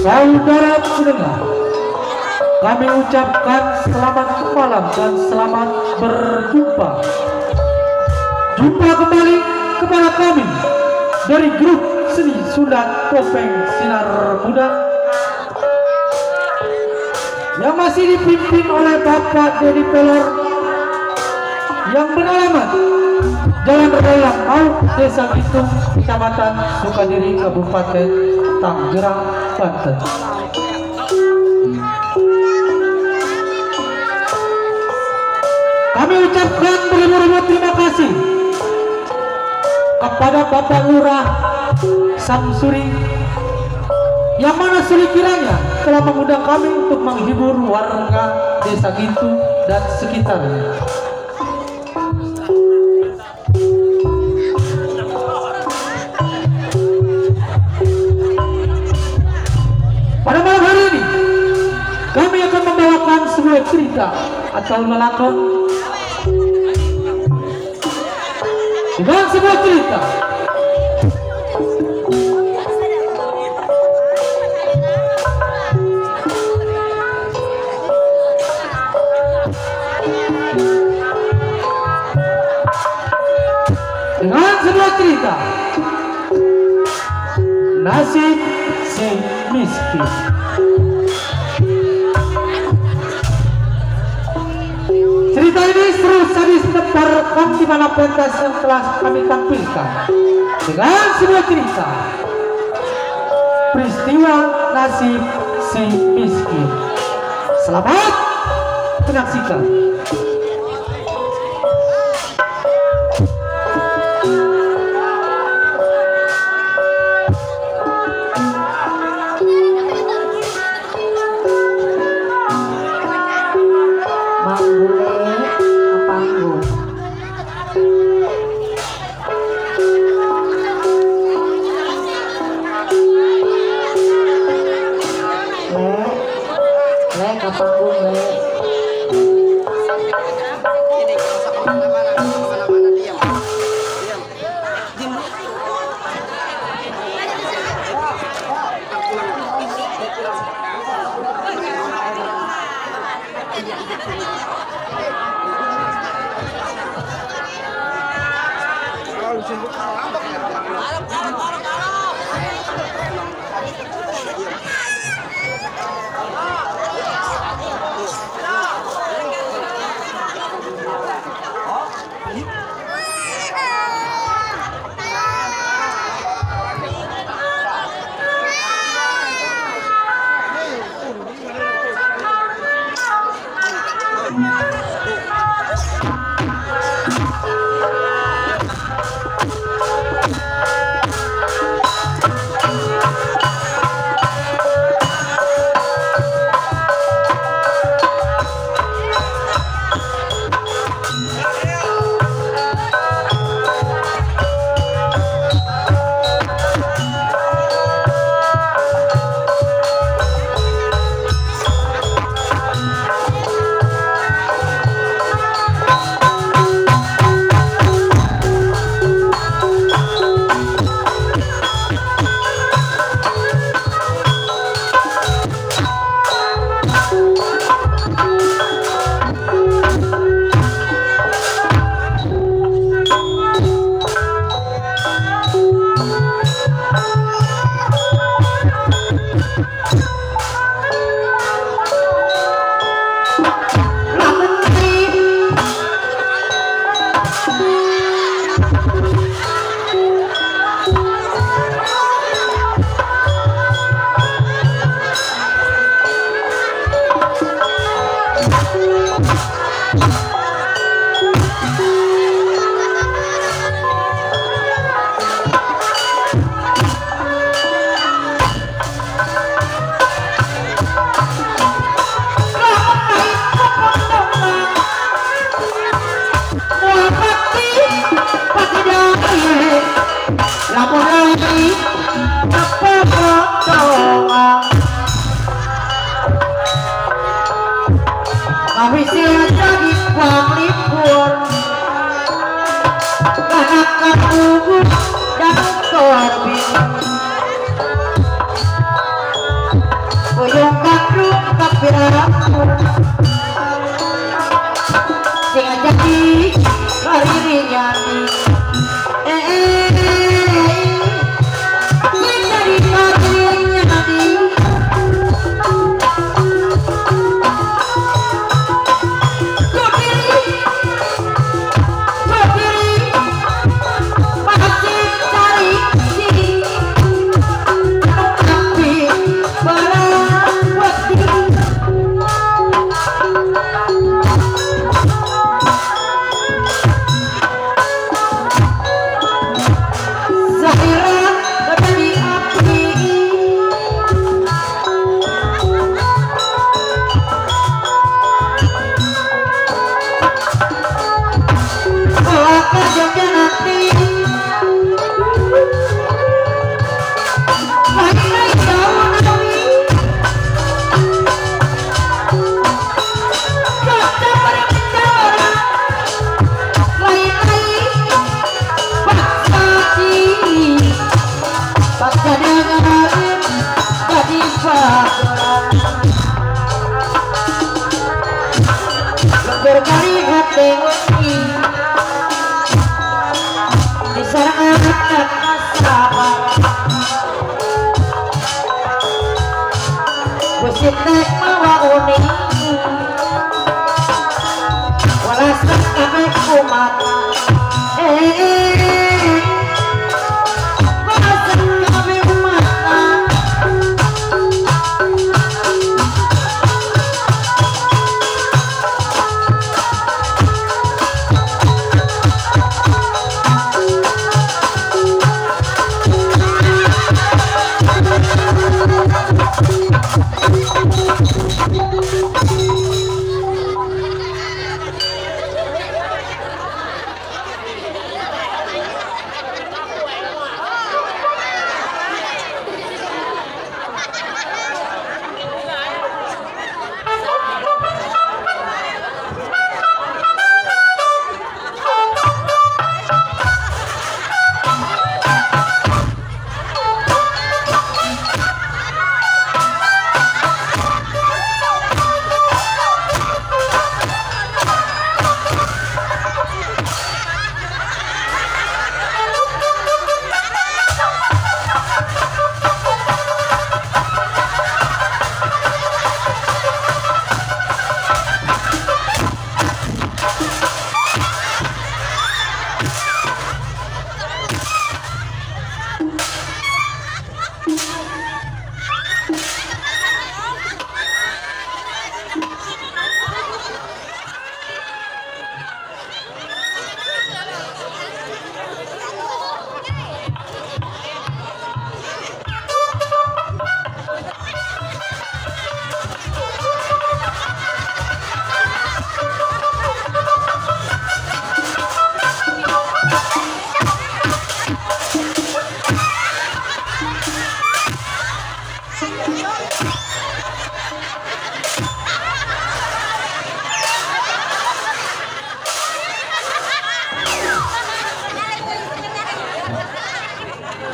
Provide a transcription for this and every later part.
Saudara pendengar, kami ucapkan selamat malam dan selamat berjumpa. Jumpa kembali kepada kami dari grup seni Sunda Topeng Sinar Muda yang masih dipimpin oleh Bapak Dedi Pelor yang beralamat Jalan Raya Mau, Desa Bitung, Kecamatan Sukadiri, Kabupaten Tanggerang, Banten. Kami ucapkan beribu-ribu terima kasih kepada Bapak Lurah Samsuri yang mana sulit kiranya telah mengundang kami untuk menghibur warga Desa Gitu dan sekitarnya. Pada malam hari ini kami akan membawakan sebuah cerita atau lelakon dengan sebuah cerita nasib si miskin. Cerita ini seru sadis menebarkan di mana pentas yang telah kami tampilkan dengan sebuah cerita peristiwa nasib si miskin. Selamat menyaksikan.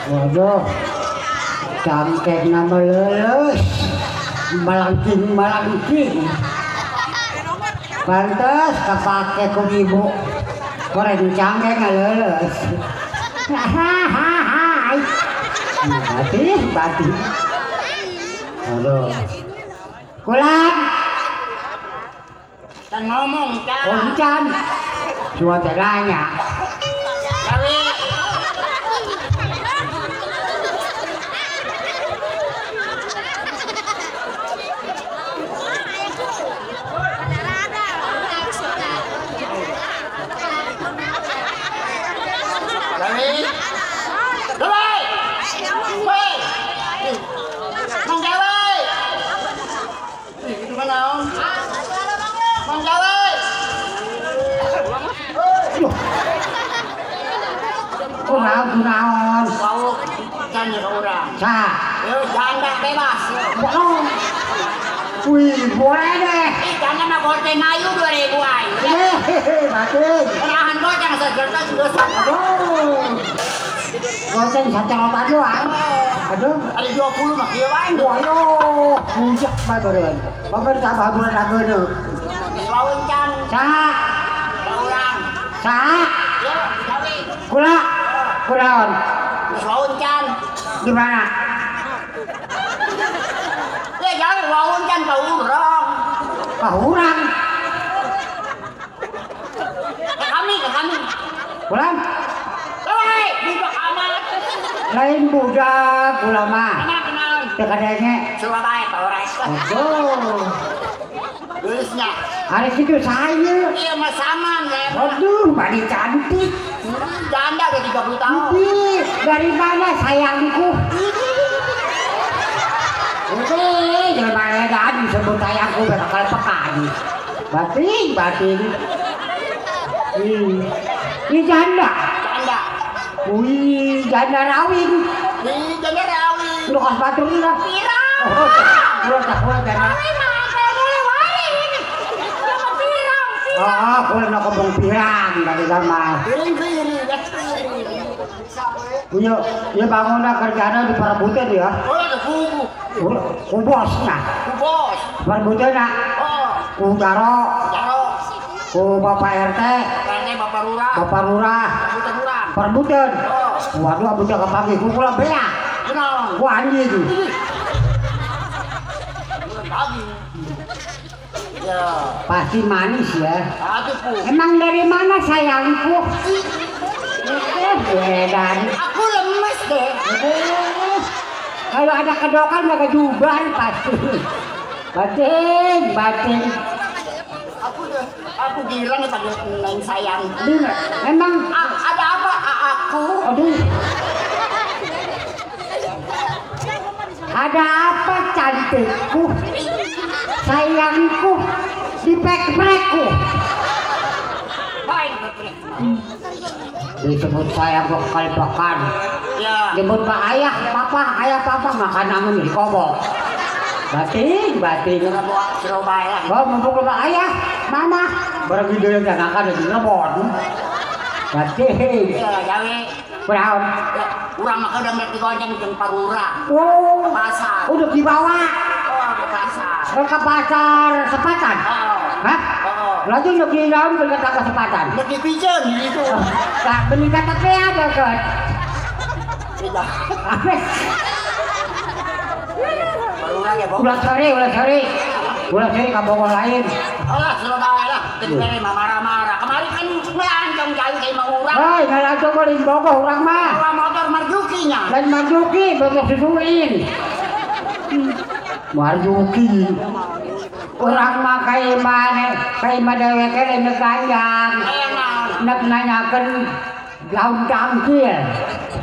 Waduh, cangkeh nama lulus, malangking. Pantes kepake ku ibu, koreng cangkeh nggak lulus. Hahaha, bati. Aduh, kulang. Tan ngomong kan? Oncan, cuma teranya. Naon Bau tanya ke orang. Sa, Janda bebas. wih boleh deh. Janda mah goreng ayu 2000-an. Batin. Penahan goceng sejuta sudah sama. Aduh, goceng 1,2 doang. Ada 20 mah kieu wae. Waduh, puncak mah beureun. Pamir tambah bulan ageuna. Lawan can. Saha? Urang. Saha? Ya, gawe. Kula. Kunaon? Lawan can. Di mana? Ya gawe lawan can ka urang. Ka urang. Ke kami. Pulang. Hei, budak amat. Lain budak kula mah. Kenal. Teu kadenge. Surabaya Polres. Oh. Geusnya. Hari kitu saya. Iya mah saman ya. Waduh, badi cantik. Janda udah 30 tahun. Ih, dari mana sayangku? Oke, jangan edan disebut sayangku bakal pekan. Batin. Ini janda. Janda. Wih, janda rawing. Ih, janda rawi. Lu kas batur ini lah. Pirang. Gua tak kuat janda. Rawi mah kayak boleh wae ini. Sama pirang. Oh, gua nak ngomong pirang dari sama. Piring. Iya bangunnya kerjanya di perebutan ya. Oh, ada kubu. Kubos nah. Bos. Perebutan nah. Oh, Kujaro. jaro. Ku Bapak RT. Rene Bapak Lurah. Bapak Lurah. Bukan urang. Perebutan. Oh, Waduh, abu jaga pagi. Ku pulang beak. kenal. Gua anjing. Pagi. Ya, Pasti manis ya. aduh pu. Emang dari mana sayangku? Edan. Aku lemes deh. Kalau ada kedokan gak kejuban pasti. Batin. Aku girang ya pada neng sayang. Emang Ada apa aku? aduh. Ada apa cantikku? Sayangku dipek-pekku. Baik. Disebut sayang kok kali pakan. Ya. Disebut ayah papa makan angin di kobok. Batin. Surabaya. Gua mumpung ke ayah, mama. Barang gitu yang jangan di rebon. Batin. Ya, gawe. Brown. Ya, urang mah udah melihat digojeng jeung parura. Oh, Pasar. udah dibawa Oh, ke pasar. ke pasar Sepatan. Oh. Hah? Oh. Lagi udah di dalam ke Sepatan. Udah dipijen gitu. Tak beli kata ada kan? Tidak. Apa? Parura ya, Bos. Ulah sore kampung lain. Alah, Surabaya lah. Kedere mah marah-marah. Kemarin kan melancong jauh kayak mau urang. Hei, ngalancong kok di Bogor orang mah. Bawa motor Marjukinya. Lain Marjuki, banyak susuin. Marjuki. Orang mah kayak mana dewek kene negayang. Kayak naon? Nak nanyakan daun tangkil.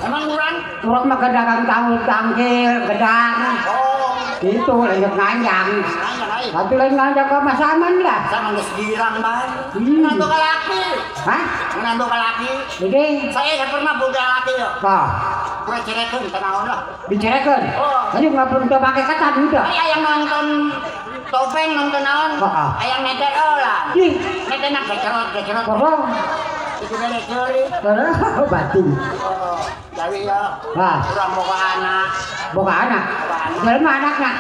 Emang urang? Orang mah kedagang daun tangkil, gedang. Oh, Itu lagi nganyang. nanya lain. Tapi lain nganyang ke masaman lah. Sama geus girang bae. Hmm. Menantu ka laki. Hah? Menantu ka laki. Jadi, Saya pernah budak laki yo. kok Pura cerekeun teh naon lah. bicerekeun? Oh. Ayo nggak perlu pakai kata udah. Aya yang nonton topeng nonton naon? Oh. Aya neter lah. Ih, Netenak gecerot. korong. Itu dari ceuri. Korong batu. Oh, jadi ya. Wah, Urang boga anak. boga anak. Jelema anakna.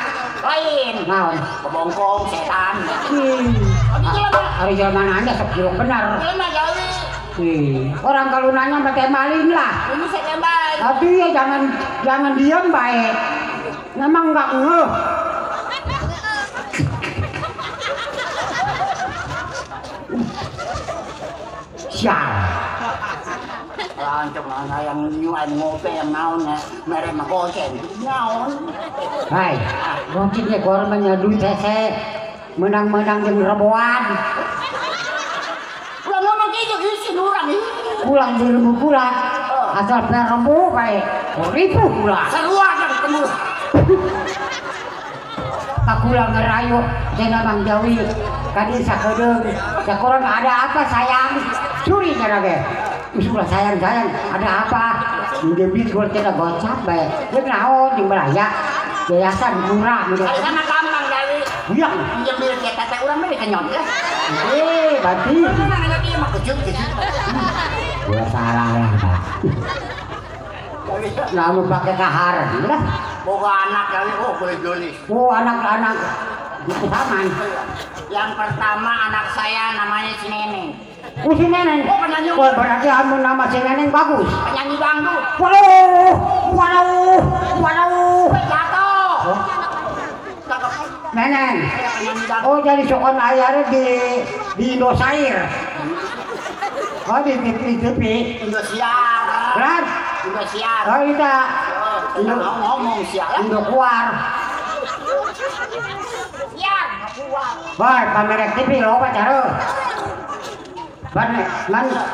Lain. Naon? Kebongkong setan. Ih. Abi jelema. Hari zaman Anda sepuluh benar. Jelema gawe. Orang kalau nanya pakai maling lah. Ini saya tembak. Tapi ya jangan diam baik. Memang nggak ngeh. Sial. Lancung mana yang nyuan ngope yang naon ya. Mere mah goceng. Naon. Hai, mungkin ya korbannya duit hese menang-menang yang reboan. Ulah ngomong gitu isi urang ini. Pulang di rumah pulang. Asal perempu baik. Ribu pulang. Sarua kan ketemu. Kakulang ngerayu jena Bang Jawi kadi sakedeung sakurang ada apa sayang curi kana ge usulah sayang ada apa minjem duit gua teh gocap bae geus naon jeung belaya yayasan murah gitu Kali sama gampang dari. buyang Pinjam duit ya tete urang mah dikenyot ya. berarti Mana lagi mah kejut. gua salah lah Pak Lalu pakai kahar, udah. Boga anak kali, oh boleh gelis. Oh anak-anak itu taman. Yang pertama anak saya namanya si Neneng. Oh si Neneng. Oh penyanyi. Oh berarti kamu nama si Neneng bagus. Penyanyi dangdut. Waduh. Jatuh. Oh. Neneng. Penyanyi dangdut. Oh jadi sokon ayahnya di Indosiar. Oh di TV. Indosiar. Berat. Indosiar. Oh kita. Ngomong siapa? Indo keluar. Siar, keluar. Boy, kamera TV lo pacar. Man,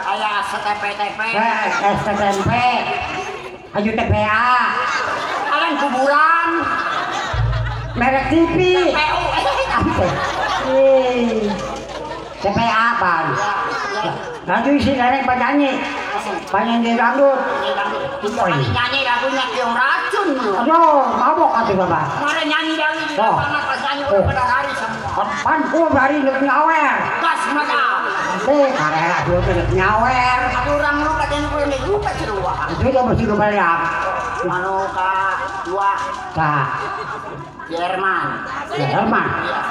Ayah STP-TP. STMP. Aju TPA. Kalian kuburan. Merek TV. TPU. TPA apa? Nanti isi dari penyanyi. Penyanyi dangdut. Nyanyi lagunya Kiong Racun. Aduh, mabok atuh Bapak. Kemarin nyanyi dari di Oh. lapangan pas nyanyi udah pada hari semua. Pan dari nek nyawer. Gas mata. Karena dulu nek nyawer. Satu orang lu katanya lu yang lupa cerua. Itu juga mesti kebalik. Anu dua Kak, Jerman. Jerman. Iya.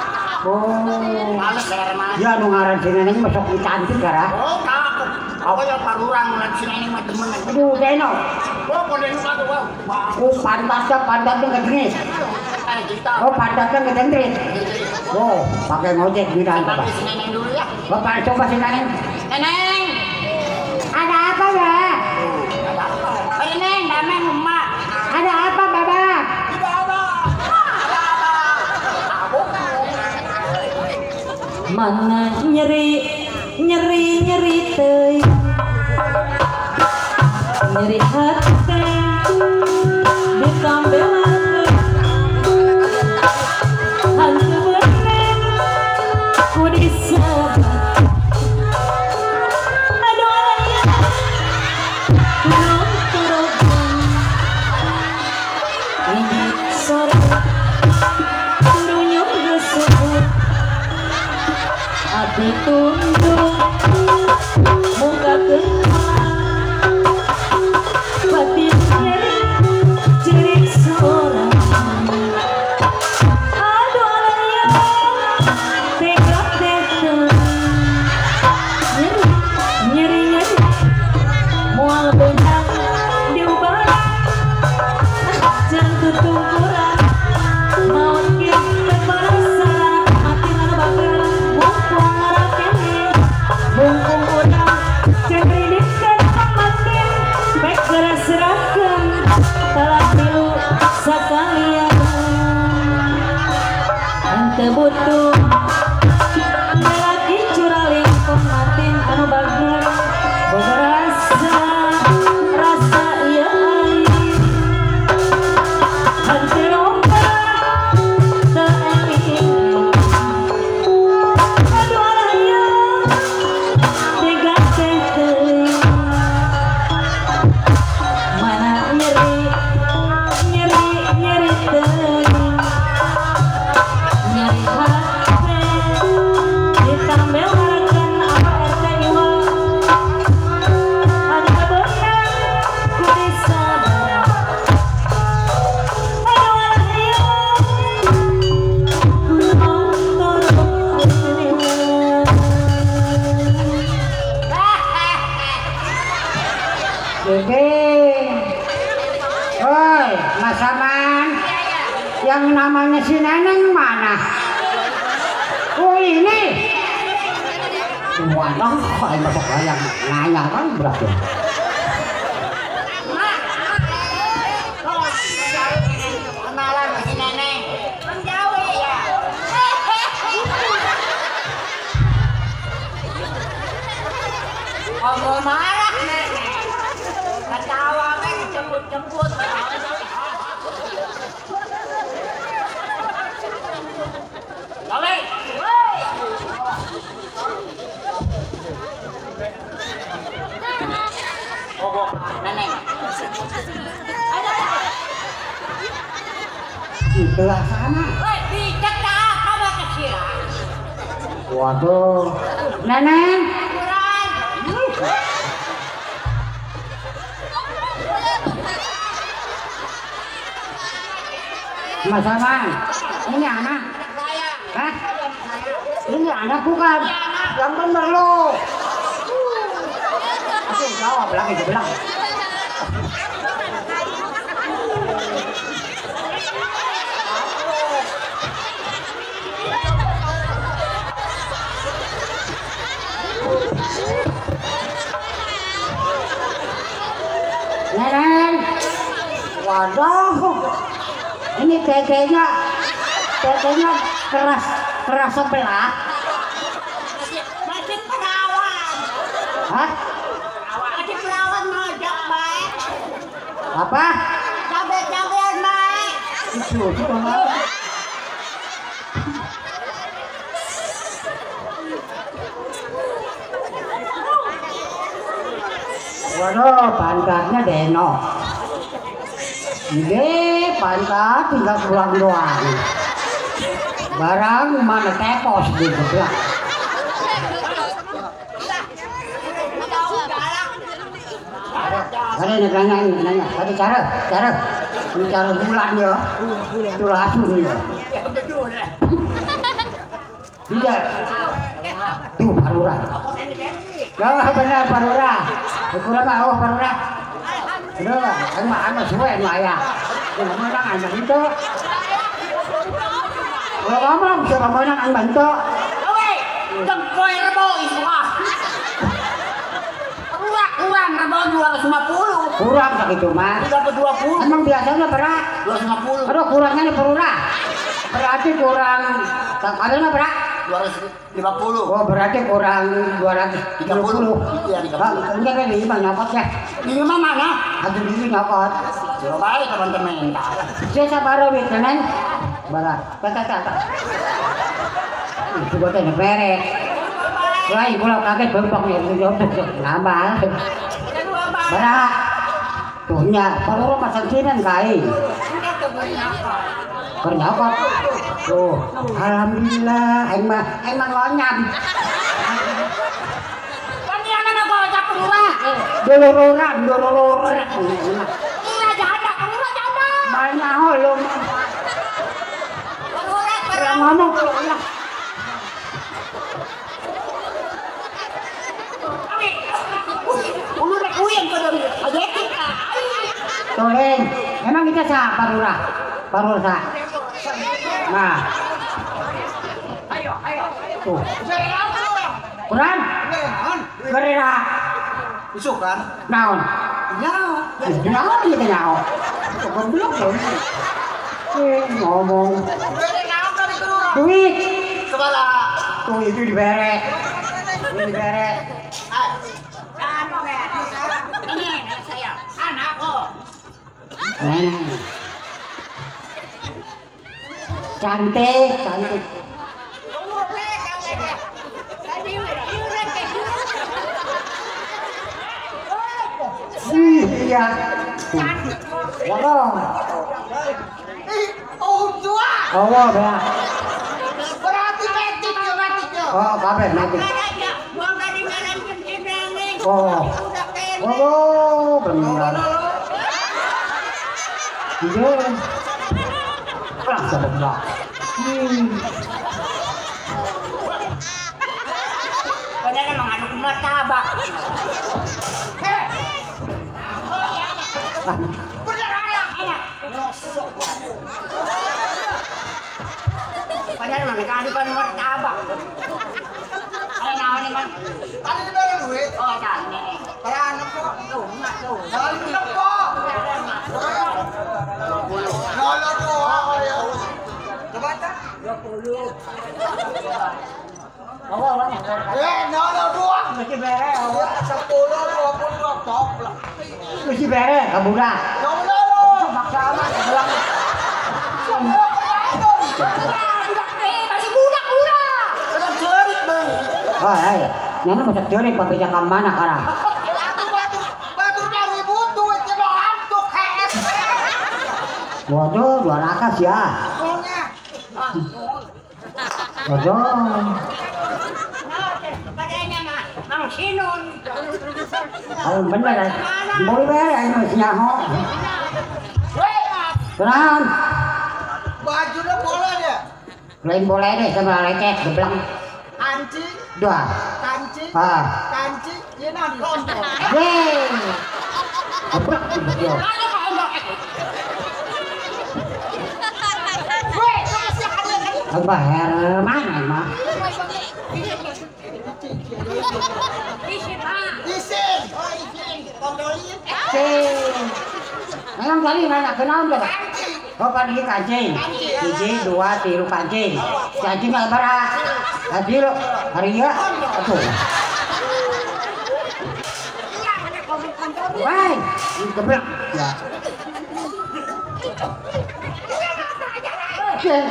Oh. Males Jerman. Ya nu ngaran si Neneng masuk cantik cara. Oh, cakep. Apa ya parurang lan sini mah demen. Aduh, Deno. Oh, boleh lu kado wow. Oh, pantatnya ngedengit. Kita. Oh, pantatnya ngedengit. Oh, pakai ngojek bilang Bapak. Panggil si Neneng dulu ya. Bapak coba si Neneng. Neneng. Ada apa ya? Ada apa? Neneng, damai emak. Ada apa Bapak? Tidak ada. Ada apa? Mana nyeri teh nyeri hati ditambelan hantu bener ku disabat aduh ayah turun ini sore turunyuk gesebut abdi tunduk muka kenal batin nyeri jerit seorang aduh ayah tega nyeri mual benang diubah jangan tutungkuran mau kita merasa mati lalu bakal mumpung ngarapin mumpung udang cendridikan pamatin baik gerak-gerakan telah milu sekalian ente butuh lagi curaling pematin anu bager boga rasa iya ente lomba teenging aduh ayah tega teh mana nyeri teh nyeri hati ditambel harakan apa RT iwa ada benar ku disabar aduh ayah ku nonton Gede. Oi, Mas Aman. Yang namanya si Neneng mana? Oh ini. Waduh, kok masuk yang nanya kan berarti. Kenalan si Neneng. Menjauh ya. Ngomong marah Neneng. Ketawa kan jemput-jemput. Balik. Oh, Neneng. Di belah sana. Woi, bijak tak kamu kecil. Waduh. Neneng. Kurang. Mas Saman, ini anak. Hah? Ini anak bukan? Yang bener lo. Aku jawab lagi bilang. Nenen, waduh, ini tetenya keras sebelah. Masih perawan. Hah? Masih perawan ngajak baik. Apa? Cabai-cabean baik. Itu apa? Waduh, pantatnya Deno. Ide pantat tinggal pulang doang. Barang mana tepos gitu lah. Ada nanya. Tadi cara ini cara bulan ya. Itu langsung ya. Tidak. Tuh Parura. Ya benar Parura. Kurang mau Parura. Udah, anh mà suwe mà ya. Ini menang anh itu. Kalau ngomong siapa menang anh bantu. Oke, tengkoy rebo semua. Kurang rebo 250. Kurang tak itu mah. Dapat 20. Emang biasanya berat. 250. Aduh kurangnya nih Parura. Berarti kurang. Kadang berat. 250. Oh berarti kurang 230. Iya 30. Enggak kan ini mah nyokot ya. Ini mah mana? Aduh ini nyokot. Coba baik teman-teman. Saya sabar wit tenan. Barat. Kata. Itu buat yang beres. Wah, kalau kaget bengkok ya nambah. Barat. Tuhnya, kalau pasang sinan kai. Kernyokot. Tuh, alhamdulillah, emang lonyam. Kami anak apa cak perura? Doloran. Iya janda, perura janda. Banyak lo. Perura. Ngomong. Perura kuyen kau dari ajetik. Toleng, emang kita sah Parura sah. Nah, Ayo. tuh. Kurang? Gerera. Isu kan? Naon? Naon gitu naon. Goblok dong. Ngomong. Duit. Kepala. Tuh itu dibere. Ini dibere. Ini saya anakku. Cantik. Iya. Waduh. Oh, ya. Berarti metik. Oh, kabeh mati. Buang dari jalan kencing nih. Oh. Oh, benar. Iya. Langsung benar. Padahal mengandung martabak. Padahal mengandung martabak. Ay, naon ni man. Ano ba yung duit? Oh, dami. Kaya ano po? Tuh. Ano po? Lolo po. Kabata? 20. Lolo buwan! Mesti bere, 10, 20, top lah. mesti bere, kabuda. Lolo! Maksa amat, bilang. Masih budak pula! Ada cerit bang! Oh, ya. Nana masak curi pabija ka mana kara. Batu dari butuh itu hantu KS. Waduh, dua rakas ya. Waduh. Padanya mah Mang Sinun. Oh, bener ya. Boleh bere, ini masih nyaho. Tenang. Lain boleh deh sama lecet gebleng. Kancing, Dua. kancing, Ah. kancing, ya nanti kontol. Hei. Geblek dia. Abah Herman mah. Isin, oh isin, kontolin. Memang kali nanya kenal enggak? Oh kan ini kancing. Hiji, dua, tilu kancing. Kancing mah bara. Tadi lo hari ya. Atuh. Wah, ini geblek. Ya. Kancing.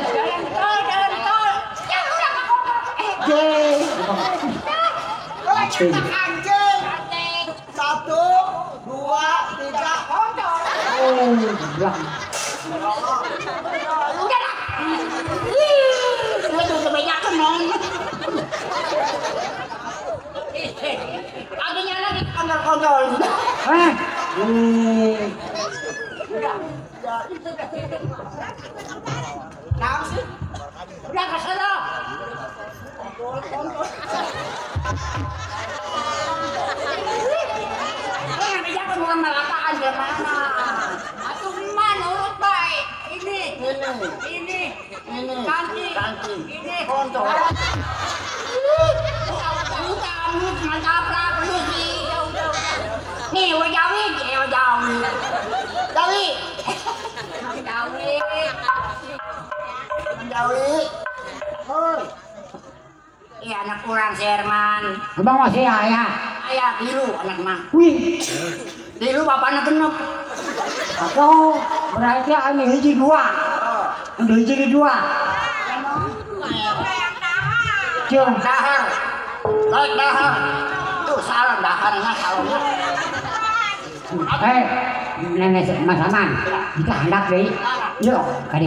1, 2, 3, kontol. Oh, geblek. Udah lah. Udah banyak kenong. Adanya lagi kontol-kontol. Nah sih. Udah kesana. Bukan melakaan gimana? Atuh man urut baik. Ini. Kancing. Ini kontol. Kamu mantap lah sih. Nih, Jawi. Iya anak kurang si Herman. Abang masih ayah. Ayah tilu anak mah. Wih, Tilu bapaknya genep. atau berarti ini hiji dua. Hiji dua. Cium. Dahar. Baik dahar. Tuh salam daharnya salamnya. Nenek Mas Aman, kita hendak deh. Yuk, kade.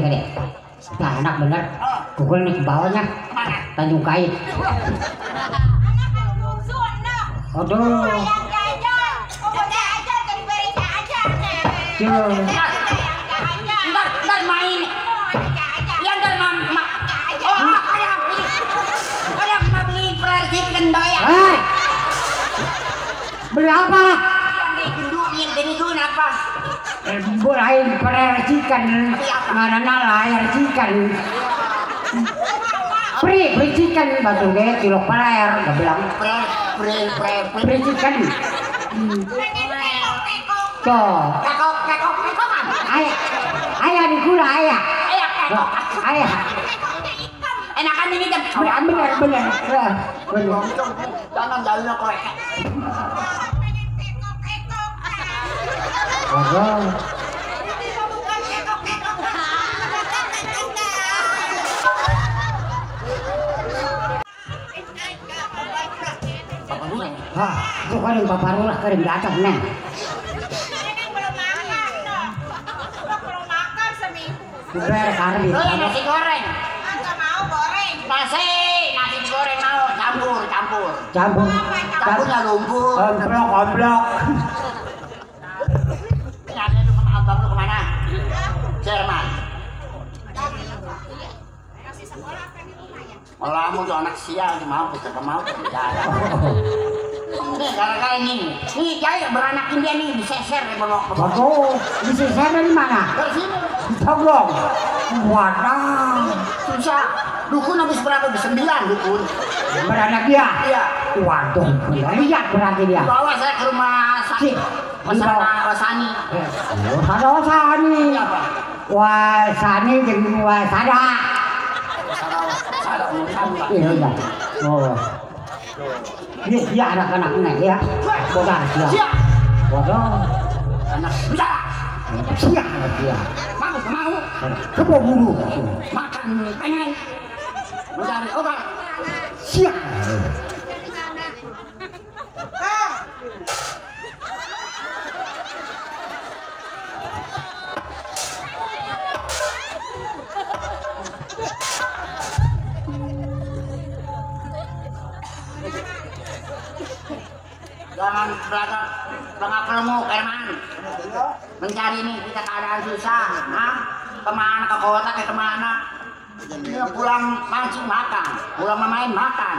Kita hendak bener. Pukul nih ke bawahnya. Tanjung Kait. Aduh. Cium. Ntar main. Ya ntar oh kayak beli plastik kendoya. Berapa? Yang digenduin apa? Lain percikan, karena layar cikan. Percikan batu gede kilo peler, gak bilang. Percikan. Tuh. Kekok. Ayah di gula ayah. Ayah. Enakan ini jam. Bener. Jangan jalan kok. Waduh. Itu kan yang bapak rulah kering di atas neng. Udah kari. Nasi goreng. Enggak mau goreng. Nasi goreng mau campur. Campurnya lumpur. Komplok. Ada lu sama abang lu kemana? Jerman. Malah mau tuh anak sial mau kita mau jalan. Nih gara-gara ini jaya beranakin dia nih diseser ya bang. Bagus. Diseser dari mana? Dari sini. Ditolong. Wadah. Susah. Dukun habis berapa? 9 dukun. Beranak dia. Iya. Waduh. Lihat berarti dia. Bawa saya ke rumah sakit. Wasani. Wasani. Wasani jeung wasada. Iya. Oh. Dia anak-anak nek ya. Bodas dia. Siap. Waduh. Anak bicara. Siap dia. Mau. Kebo buru. Makan pengen. Mencari obat. Siap. Jangan belakang kelemuk Herman. Mencari ini kita keadaan susah. Kemana ke kota kemana? Dia pulang mancing makan, pulang main makan,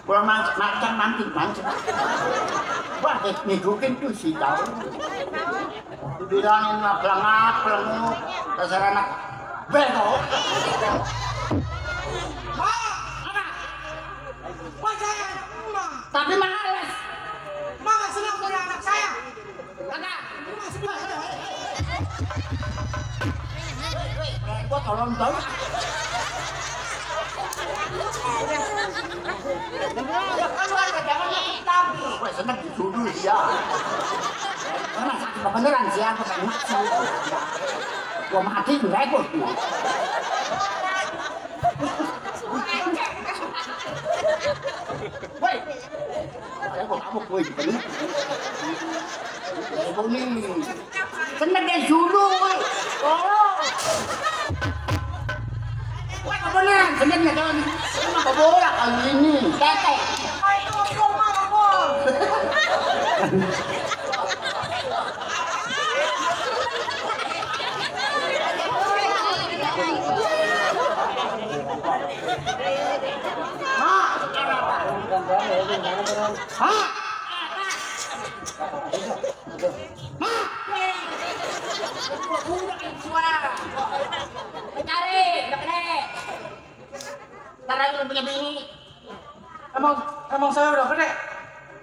pulang mancing. Wah, ngejukin tuh si tahu. Dibilangin mah pelenguk, dasar anak bego. Tapi males. Mama senang dari anak saya. Kagak. Gua tolong dong. Keluar ke jangan tapi. Gua seneng dituduh dia. Karena sakit beneran sih aku kan mati. Gua mati repot. Woi. Aku ngamuk woi bener. Aku nih. Seneng dia dulu woi. Oh. Woi beneran senengnya kan. Kenapa bola kali ini? Tete. Ayo ngomong. Punya bini. Emang saya udah gede.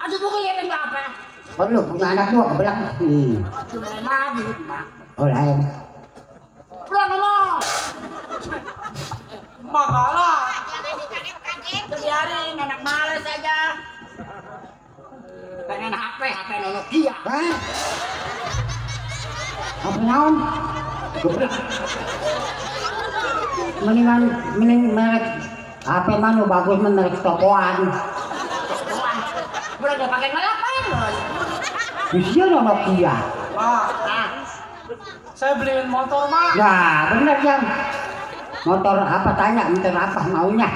Aduh bukan ya enggak apa. Perlu punya anak dua kebelang. Cuma lagi, Mak. Oh lain. Pulang ngomong. Makalah. Biarin anak males aja. Pengen HP Nokia. Hah? Apa naon? Mending merek HP mana bagus merek tokoan. Udah gak pakai ngelapain loh. Bisa dong Nokia. Mak, Nah, saya beliin motor, Mak. Ya bener Jam. Motor apa tanya motor apa maunya?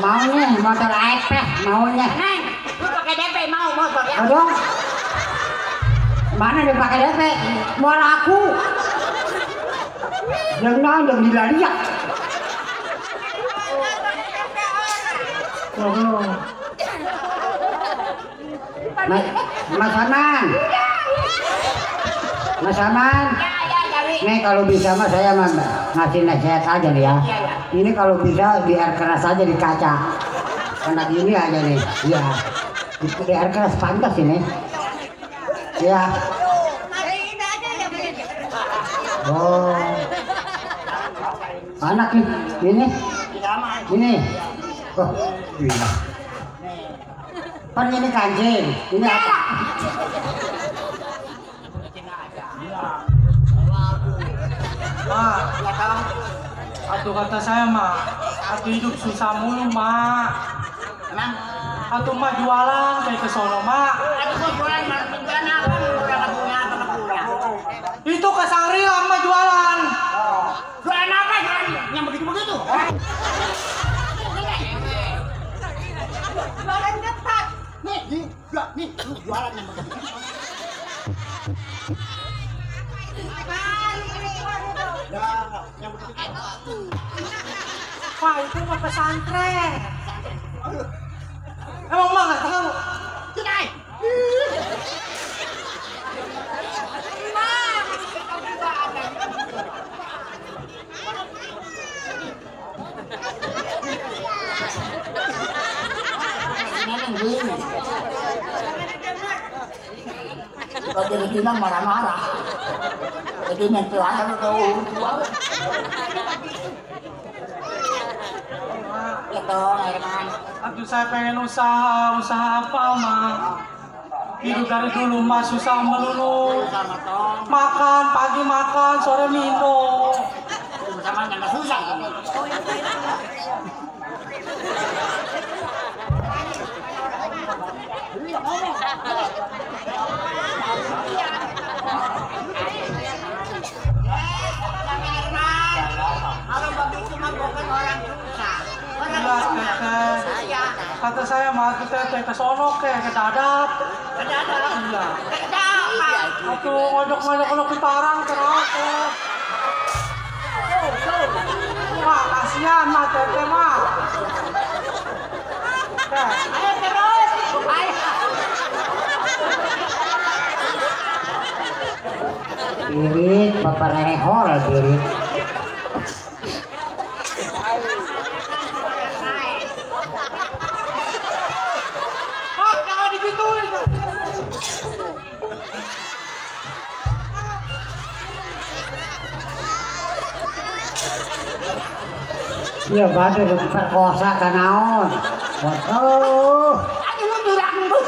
Maunya motor apa maunya? Neng, lu pakai DP mau motor ya? Aduh. Mana dia pakai DP? Mau laku. Yang udah dilariak. Oh. Mas Aman. Mas Aman. Nih kalau bisa mah saya mah ngasih nasihat aja nih ya. Ini kalau bisa di air keras aja di kaca. Anak ini aja nih. Iya. Di air keras pantas ini. Ya. Oh. Anak nih. Ini. Oh. Iya. Kan ini kancing. Ini apa? Mak, atuh kata saya, Mak. Atuh hidup susah mulu, Mak. Emang? Atuh mah jualan kayak ke sono, Mak. Aduh gua jualan pinjaman apa? Udah gak punya apa-apa. Itu ke Sangrilang mah jualan. Jualan apa? Jualan yang begitu-begitu? Jualan ketat. Nih, lu jualan yang begitu. Yang begitu. Wah, itu mah pesantren. Emang Mak nggak tahu? Tidak. Kalau jadi Pinang marah-marah. Jadi nanti aja lu tahu. Itu Herman. Aduh, saya pengen usaha apa, Mak? Hidup dari dulu mah susah melulu. Sama Tom. Makan pagi makan, sore minum. Sama yang susah. Kalau begitu mah bukan orang susah. Orang Iya, Teteh. Kata saya mah Teteh ke sono ke dadap. Iya. Atuh ngojok-ngojok kalau ke Parang kenapa? Mak, kasihan mak, teteh mak. Ayo terus. Ayo. Irit, bapak rehol irit. Mak, jangan digituin. Iya badan perkosa kan naon. Waduh. Aduh lu durang lu.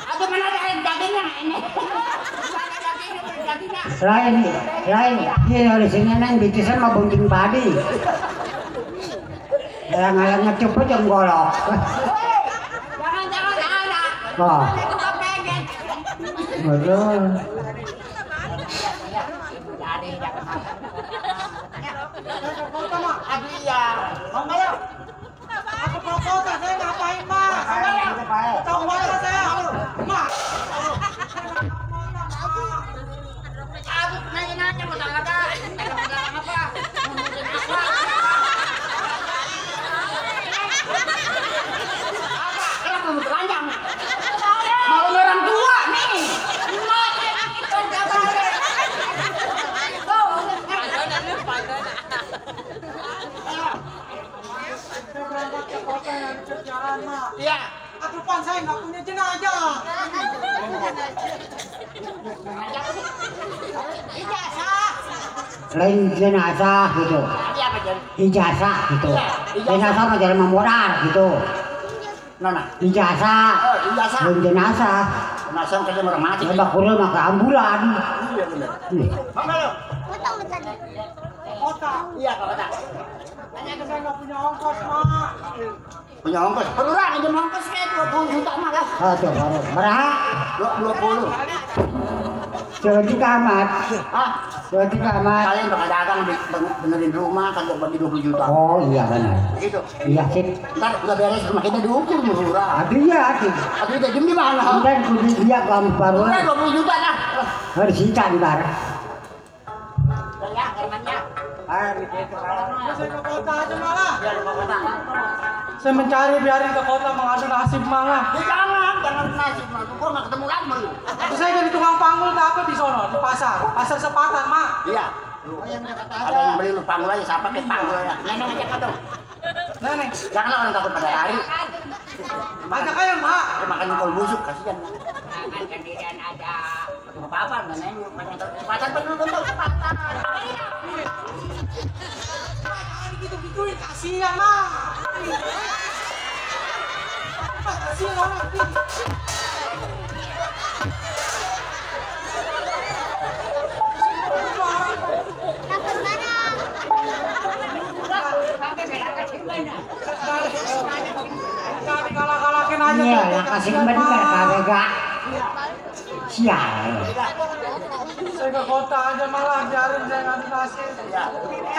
Aduh mana ada dagingnya ini. Dagingnya. Lain. Iya di sini neng bitisan mah bunting padi. Yang cepet yang golok. Jangan ada. Oh. Tukang pengen. Waduh. Jadi jangan makan. Aduh iya. Mau nggak ya? Aku ke kota, saya ngapain mak? Tahu mana saya? Mak. Aduh nanya mau tanya apa? Apa? Kenapa mau telanjang? Mau orang tua nih. Saya berangkat ke kota yang kerjaan mak. Iya. Aku pan saya nggak punya jenazah. Ijazah. Lain jenazah gitu. Iya apa jadi? Ijazah gitu. Ijazah. Jenazah mah jadi memoral gitu. Nona. Ijazah. Oh ijazah. Lain jenazah. Langsung kerja orang mati. Lebak kuda mah ke ambulan. Iya benar. Mana lo? Kota. Iya ke kota. Saya nggak punya ongkos mak. Punya ongkos. Perurang aja ongkos kayak 20 juta mah lah. Aduh, berapa? 20. Jadi kamat. Ah, Jadi kamat. kalian bakal dagang benerin rumah kan bagi 20 juta. Oh iya benar. Gitu. Iya sih. Ntar udah beres rumah kita diukur murah. Aduh iya sih. Aduh udah jam di mana? Dan kudu dia kamu baru. Udah 20 juta dah. Harus sita ntar. Udah ya, hermannya. Saya ke kota aja malah. Ya di kota. Saya mencari biarin ke kota mengadu nasib malah. Jangan nasib mah. Gua nggak ketemu lagi mah lu. Terus saya jadi tukang panggul apa di sono di pasar Sepatan mak. Iya. Ada yang beli lu panggul aja siapa ke panggul ya. Neneng aja kata. Nenek, Janganlah orang takut pada hari. ajak aja mak. Dia makan kol busuk kasihan. Jangan sendirian aja. Apa-apa nenek kesempatan penuh untuk kesempatan. Gitu-gituin kasihan mak. Kasihan orang. Kalah-kalahin aja. Iya, yang kasih kembali kagak. Sial. Saya ke kota aja malah biarin saya ngadu nasib.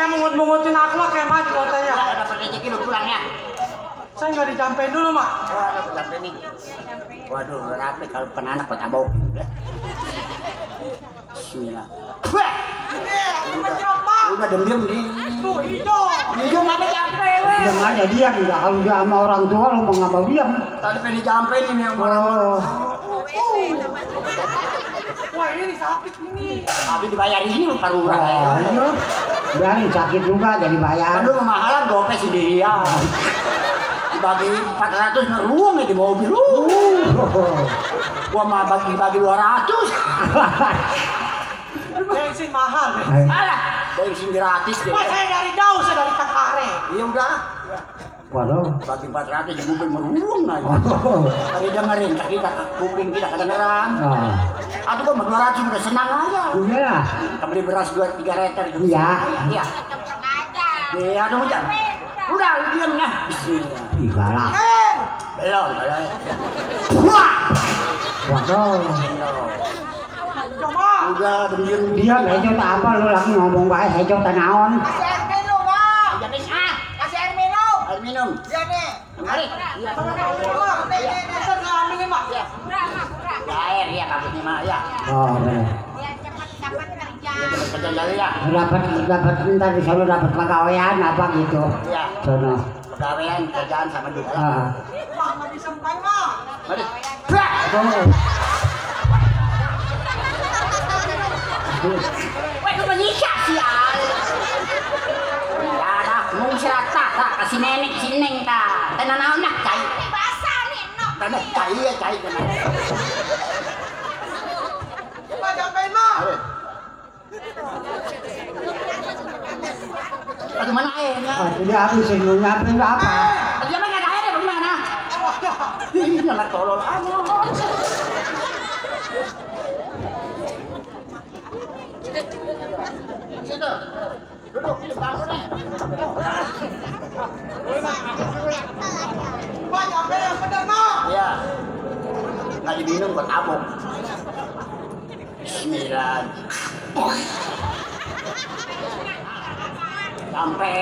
Mungut-mungutin akhlak kayak mah di kota ya. Dapat rezeki lu pulang ya. Saya nggak dicampein dulu mak. Waduh, dapat nih. Waduh, rapi kalau bukan anak buat abau. Bismillah. Wah. Udah diem di. Tuh hijau. Hijau apa capek weh? Yang ada dia enggak kalau dia sama orang tua lu mau ngapa diam. Tadi pengen dicampein ini yang orang. Wah ini sakit ini. Tapi dibayar ini lu parurang ya. Iya. Biarin sakit juga jadi bayar. Aduh kemahalan gopes sendirian. Dibagi 400 ngeruang ya di mobil lu. Gua mah bagi-bagi 200. Bensin mahal. Alah, bensin gratis deh. Wah saya dari jauh, saya dari Takare. Iya udah. Waduh. Bagi 400 di mobil meruang aja. Tadi dengerin kita kuping kita kedengeran. Aduh gua mah 200 udah senang aja. Iya. Kita beli beras 2-3 liter itu. Iya. Iya. Iya, aduh hujan. Udah, lu diam nah. Bismillah. Ih galak. Belum. Wah. Waduh. Coba. Udah, diam. Dia bejo tak apa lu lagi ngomong bae bejo tak naon. Kasih air minum, Bang. Jangan kasih air minum. Air minum. Iya nih. Mari. Iya. Ini saya ambilin mak. Ya air ya kabutnya mah ya. Oh benar. Kerja jadi ya. Dapat ntar di sana dapat pegawaian apa gitu. Iya. Sono. Pegawaian kerjaan sama dia. Mama disempai mah. Mari. Wah, lu menyiksa sial. Ya dah, mau serata tak kasih nenek sineng ta. Tenan anak cai. Basah nih, nok. Tenan cai ya cai tenan. Pak jampein mah. Bagaimana airnya? Jadi habis sebelum nyampe apa? Dia mah enggak ada air bagaimana? Ini lah tolol amat. Situ. Duduk di bangkunya. Pak jampein yang bener mah. Iya. Nggak diminum buat tabung. Bismillah. Sampai.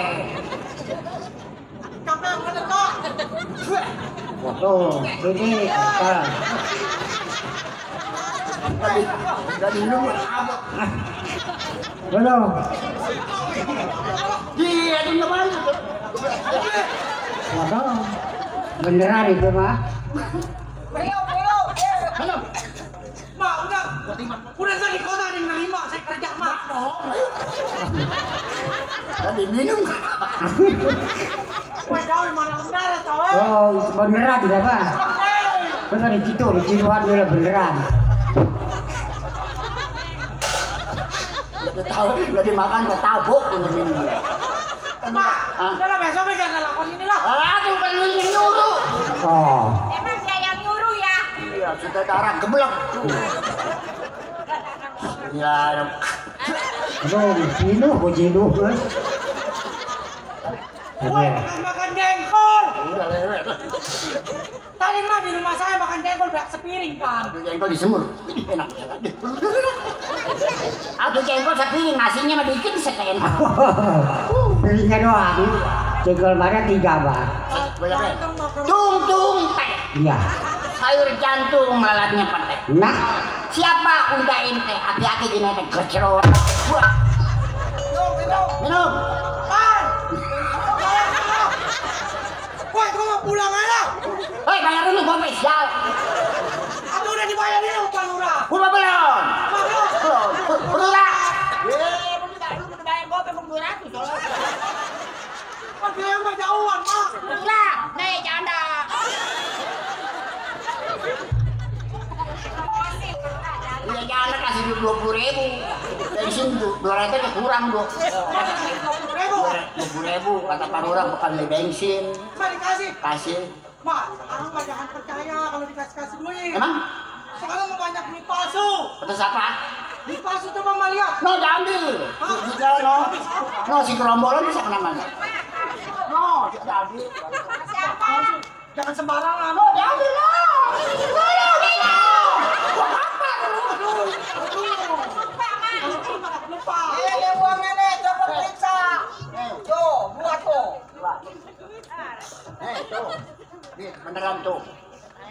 Jampein yang bener mah. Tuh, ini sekarang. Nggak diminum buat tabung. Belum. Iya, itu nggak banyak. Waduh. Beneran itu mah. Halo. Mak udah saya di kota ada yang nerima saya kerja mak. Nggak diminum. Wah jauh mana bener tau. Oh, beneran tidak pak? Bener di Cituan dia beneran. Udah tahu, udah dimakan ke tabuk ini minum. Mak, udah lah besok jangan lakukan ini lah. Aduh, kan lu yang nyuruh. Oh. Emang saya yang nyuruh ya? Iya, sudah darah geblek. Ya, Aduh, Cino, kok Cino guys? Woi, makan jengkol. udah lewat. Tadi mah di rumah saya makan jengkol berak sepiring kan. Jengkol disemur, enak. Aduh jengkol sepiring, nasinya mah dikit sekalian. Piringnya doang. Jengkol mana 3 pak? Tung teh. Iya. Sayur jantung lalatnya petek. Nah, Siapa unda ente? Hati-hati di nenek kecerot. Minum. Woi, gua mau pulang aja. Hei, bayar dulu gopes, ya. Aku udah dibayarin sama Pak Lurah. Belum. Belum lah. Kan biaya mah jauhan, Mak. Lah, nih canda. Iya jangan kasih duit 20.000. Bensin 200 kurang, Bu. 20.000 kata Pak Lurah bukan beli bensin. Mak dikasih. Kasih. Mak, orang mah jangan percaya kalau dikasih duit. Emang? Sekarang mau banyak duit palsu. Terus apa? Duit palsu tuh Mama lihat. No, diambil. Juga no, si gerombolan bisa kena mana? No, diambil. Jangan sembarangan. No, diambil no. Lupa. Ini uangnya nih, coba periksa. Tuh, buat tuh. Tuh. Nih, beneran tuh.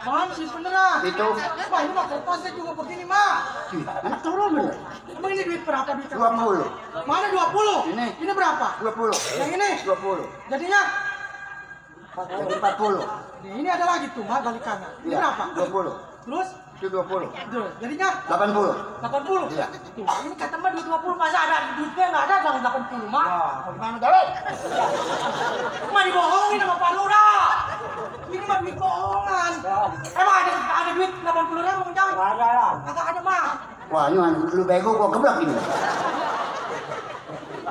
Man, sih beneran. Itu. Wah, ini mah kertasnya juga begini, Mak. Anak turun bener. Emang ini duit berapa duit? 20. Mana 20? Ini. Ini berapa? 20. Yang ini? 20. Jadinya? Jadi 40. Ini ada lagi tuh, Mak, balikannya. Ini Iya, berapa? 20. Terus? Itu 20. Tuh, jadinya? 80. 80? Iya. Tuh, ini kata Mak duit 20, masa ada duitnya nggak ada bang 80, Mak? Wah, gimana David? Mak dibohongin sama Pak Lurah. Ini mah duit bohongan. Emang ada duit 80.000 Bang Jauh? nggak ada lah. Kagak ada, Mak. Wah, ini lu bego gua geblek ini.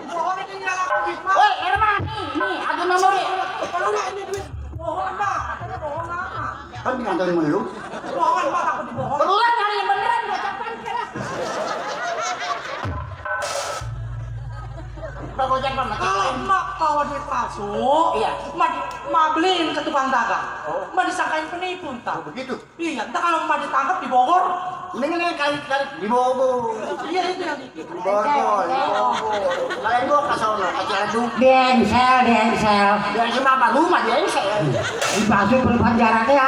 Bohongin ini lalang duit, Mak. Woi, Herman, nih, aku memori. Pak Lurah ini duit bohongan, Mak. Katanya bohongan. Kan dikantorin mulu. Bohongan, Mak, takut dibohongin. Berulang nyari yang beneran, gua capan lah. Pak gojek Pak, Kalau Mak bawa duit palsu, Iya. Mak beliin ke tukang dagang. Mak disangkain penipu entah. begitu. Iya, entah kalau Mak ditangkap di Bogor. Ini kali di Bogor. Iya itu yang Di Bogor. Kalian gua ke sono, ke Ciledug. Densel. Dia cuma apa rumah dia ini saya. Dipasung penjara ya.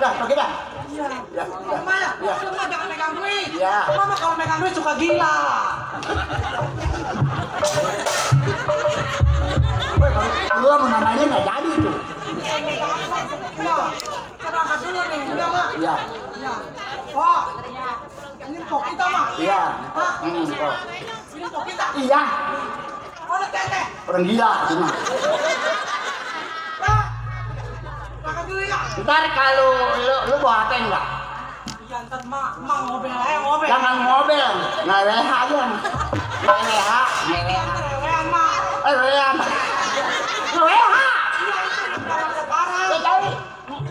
Udah, pergi dah. Iya. Ya, Mak ya, Mak jangan pegang duit. Iya. Mama kalau megang duit suka gila. Lu mau namanya nggak jadi tuh. Kita angkat dulu nih, udah Mak? Iya. Iya. Oh, ini pok kita Mak? Iya. Hah? Kok. Ini pok kita? Iya. Oh, ada teteh. Orang gila cuma. Pak, angkat dulu ya. Ntar kalau lu bawa HP enggak? Iya, ntar Mak mobil aja mobil. Jangan mobil, nggak WH aja. Nggak WH. Rewean Mak. WH. WH. Parah. Lo tahu?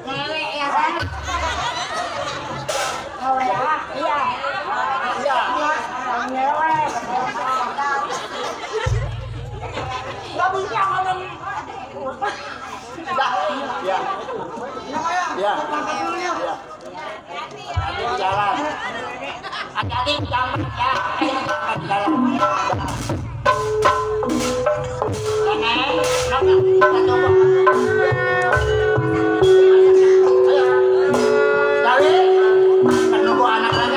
Ngewe ya kan? WH. Iya. Iya. Ngewe. Nggak bisa ngomong. Tidak. Iya. Iya. Angkat dulu ya. Iya. Hati di jalan. Hati-hati di jalan ya. Hati di jalan. Nenek, kita coba. Ayo. Jadi, menunggu anak lagi.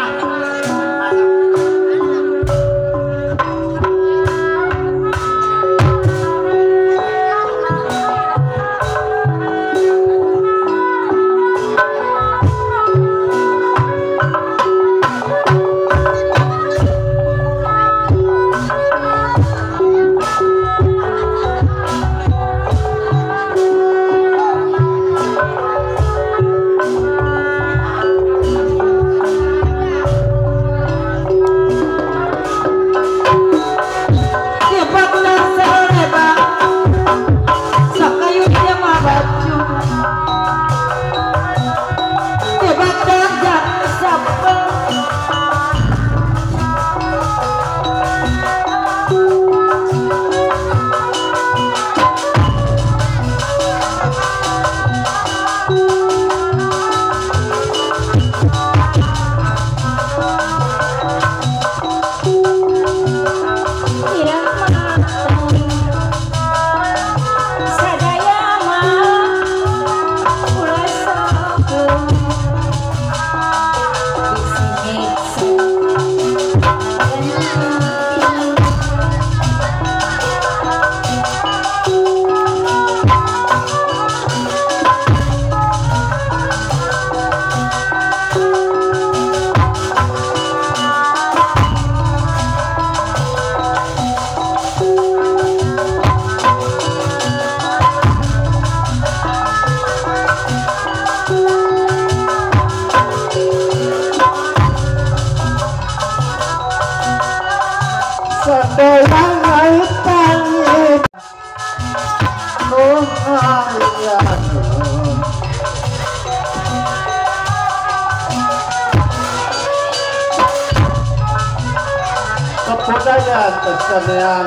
Kebudayaan kesenian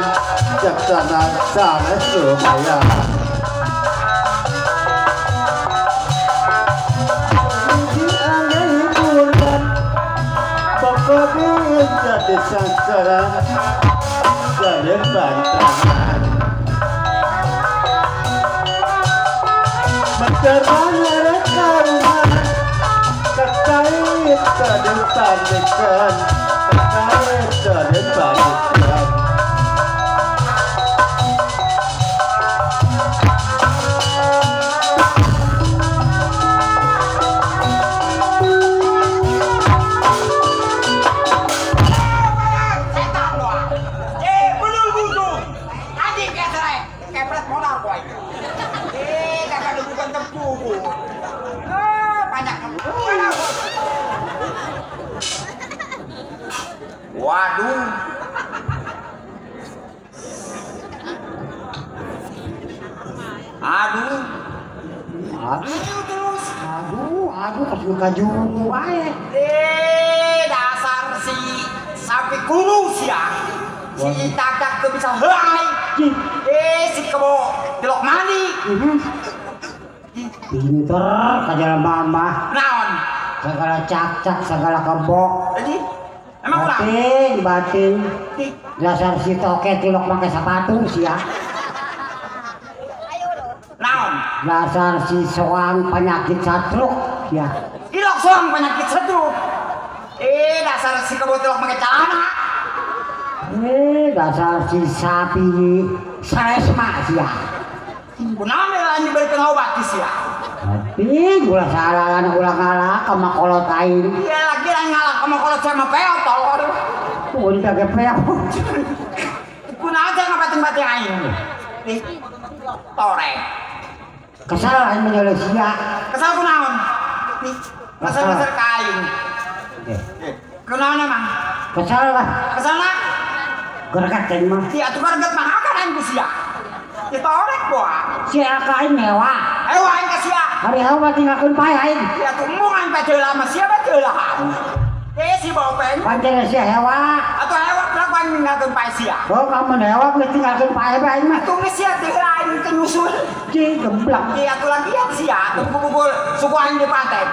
Jaksana Sanes lumayan. Hiburan pokoknya jadi sasaran saya bantahan. Mencermati rekaman terkait kedipanikan. Dari panikan Bener busuk. Tadi kepret molar boy. Kakak dudukan tempuku. Banyak molar. Waduh. Aduh. Terus. Aduh, kaju wae. Dasar si sapi kurus ya. Si Tadak tuh bisa hai. Si kebo telok mani. Pinter kajalan mama. Naon? Segala cak-cak, segala kebok. Jadi emang ulah. Batin. Dasar si toke tilok pakai sepatu sih ya. Naon? Dasar si soang penyakit satruk ya. Ilok soang penyakit setruk. Dasar si kebotelok pakai celana. Dasar si sapi Saresma sih ya. Kunaon lah diberikan obat sih ya. Tapi gula salah anak ulah ngalah sama kolot aing. Iya lagi lah ngalah sama kolot sama peot tolol. Tuh di kagak peot. Kunaon aja ngapatin-batin aing. Torek. Kesal aing menyoleh sia. Kesal kunaon? Nih, kesal kain. Kunaon emang? Kesal lah. Kesal lah. Gerakat teh mah. Iya tuh gerakat mah akan aing ku sia. Kita orek boa. Sia kain mewah. Aing ka sia. Hari hawa tinggalkeun pae aing. Iya tuh mung aing padeula mah sia badeula. Si Bopeng. Pancen sia hewa. Atuh hewa berapa aing ninggalkeun pae sia. Oh kamu hewa geus tinggalkeun pae bae aing mah. Atuh geus sia teh aing teh nyusul. Cing gemblak. Iya atuh lagi sia. Atuh bubul suku aing di pantai.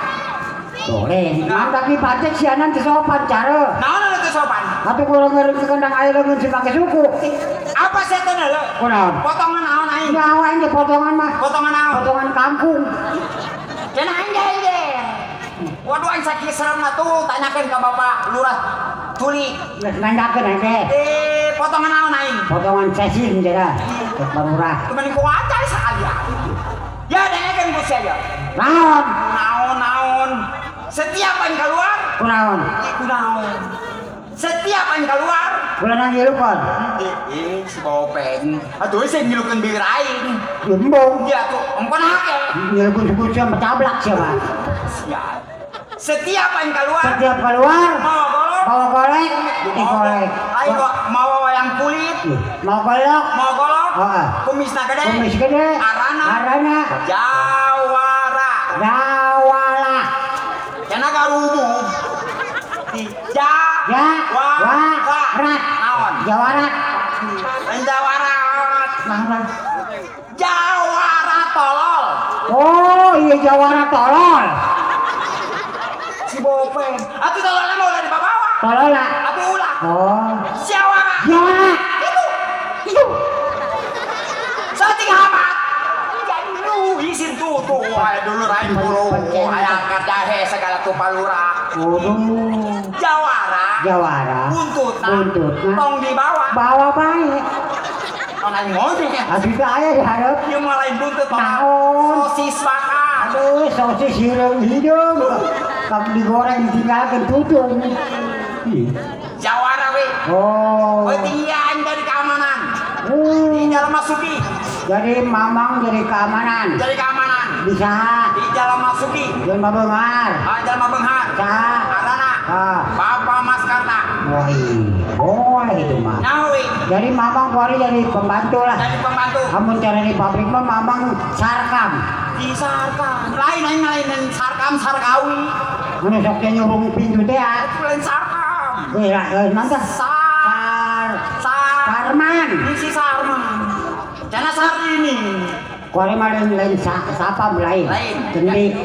Boleh, tapi pacek sianan teu sopan cara. Naon teu sopan? Tapi kalau ngeureun ke kandang air leungeun si make suku. Apa sih teh lho? Kunaon? Potongan naon aing? Nyawa aing ge potongan mah. Potongan naon? Potongan kampung. Cenah aing ge. Waduh aing sakit serem tuh tanyakeun ka Bapak Lurah Tuli. Geus nandakeun aing teh. Potongan naon aing? Potongan sesin teh dah. Geus barurah. Cuman ku acar sakali ya. Ya dengekeun ku sia ya. Naon? Naon. Setiap aing keluar, Kunaon? kunaon. Setiap aing keluar, Bulan ngilukon. si Bopeng. Atuh sing ngilukeun bibir aing. Gembong. Iya tuh, empon hake. Ngilukon sebut sia mencablak siapa? Siap. Setiap aing keluar, Setiap keluar mau golok, bawa golek, golek. ayo mau wayang kulit, Mau golok, mau golok, Heeh. kumisna gede, kumis gede, arana, jawara, Jawala, cenah garubu. Jawarat, naon? Jawarat, Jawarat. naon? Jawara tolol. Oh iya Jawarat tolol, Si Bopeng. Atuh tololnya mau udah dibawa. tolol lah. Atuh ulah. Oh, Jawara. Jawarat, Itu. Sating hamat. Jadi lu isin tuh aya dulu rain buru. Aya angkat jahe segala tuh palura. waduh, Jawara. Jawarat, buntutna. Tong dibawa. bawa baik. Orang ngomong ya. Abi aya diharap. Ieu mulai buntut Naon? sosis bakar. Aduh, sosis hidung. Kamu digoreng ditinggalkan tutung. Jawara we. Oh. Petian dari keamanan. Di jalan masuki. Jadi mamang jadi keamanan. Dari keamanan. Bisa. Di jalan masuki. Jangan mabengar. Jalan Mabenghar. Bisa. Arana. Ah. Bapak Mas Karta. Woi, itu mah. Nyawi. Jadi mamang kuari jadi pembantu lah. Jadi pembantu. Kamu cari di pabrik mah mamang sarkam. Di sarkam. Lain sarkawi. Mana soknya nyurung pintu teh ah. Lain sarkam. Nanti Sarman. Di Sarman. Jangan sar ini. Kuari mah lain sapam lain. Ganti.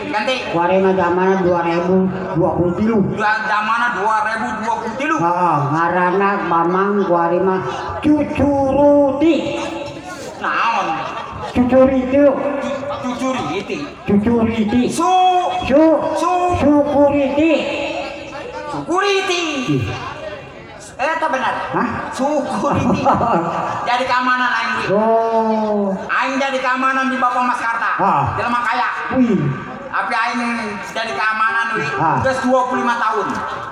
Kuari mah zaman 2023. Zamana 2023. Ngarana mamang kuari mah cucuruti. Naon? Cucuriti. Cucuriti. Sukuriti. Sukuriti. Eta benar. Hah? Sukuriti. Jadi keamanan aing. Oh. Aing jadi keamanan di Bapak Mas Karta. Jelema kaya. Wih. Tapi aing jadi keamanan wi. Geus 25 tahun.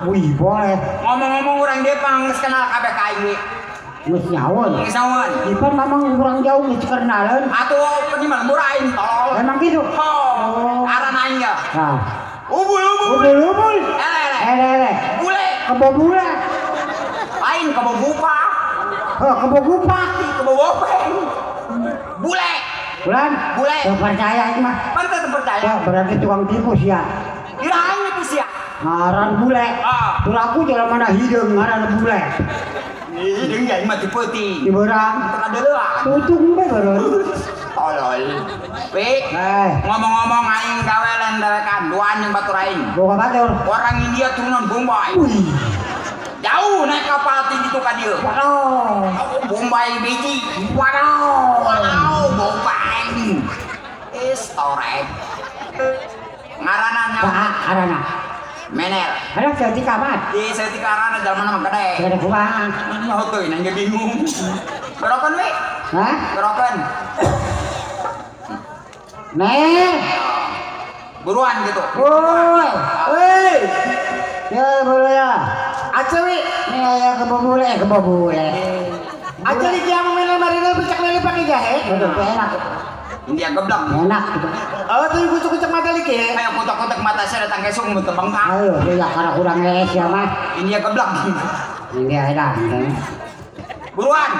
Wih, boleh. Ngomong-ngomong urang Depang geus kenal kabeh ka aing wi. Geus nyawan. Geus naon? Ipan mamang kurang jauh geus kenalan. Atuh di mana murah aing tolol. Emang gitu? Oh. Aran aing ya. Nah. Ubul. Ubul. Ele. Bule. Kebo bule. Lain kebo bupa. Kebo gupak. Kebo bopeng. Bule. Bulan. Bule. Percaya ini mah. Pantes percaya. Ya, berarti tukang tipu sih ya. Ira aing itu sia. Ngaran bule. Tulaku jalan mana hidung ngaran bule. Hidung ya mah dipeuti. Di berang. Tekan deuleuh. Tutung bae baron. Tolol. Ngomong-ngomong aing gawe lain dewekan duaan yang batur aing. Boga batur. Orang India turunan Bombay. Wih. Jauh naik kapal tinggi tuh ka dieu. Waduh. Bombay biji. Waduh, Bombay. Torek. Ngaranna Arana. Menel. Ada setika mat. Di sekarang ada zaman nama gede. Ada kumaha? Nyaho teuy nanya bingung. Berokan we? Hah? Berokan. Nih. Buruan gitu. Woi. Hei, Ya boleh ya. Acewi, Nih ya kebobule. Acewi dia mau main marina pecak lele pakai jahe. Udah enak. India geblak. Enak gitu. Oh, tuh kucuk-kucuk mata lagi. Kayak kotak-kotak mata saya datang kesung mau tebang tak. Ayo, dia karena kurang les ya mah. India geblak. Ini enak. Buruan.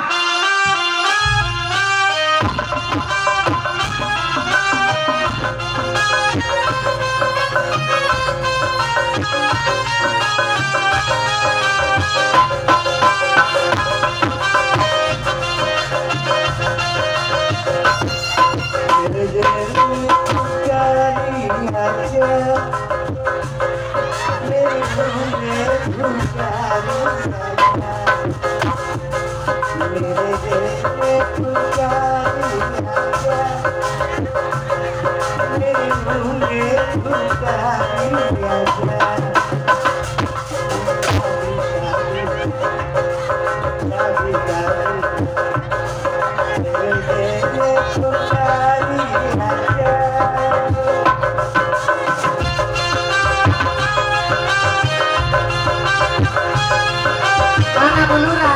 Mana bulura?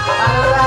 Bulura.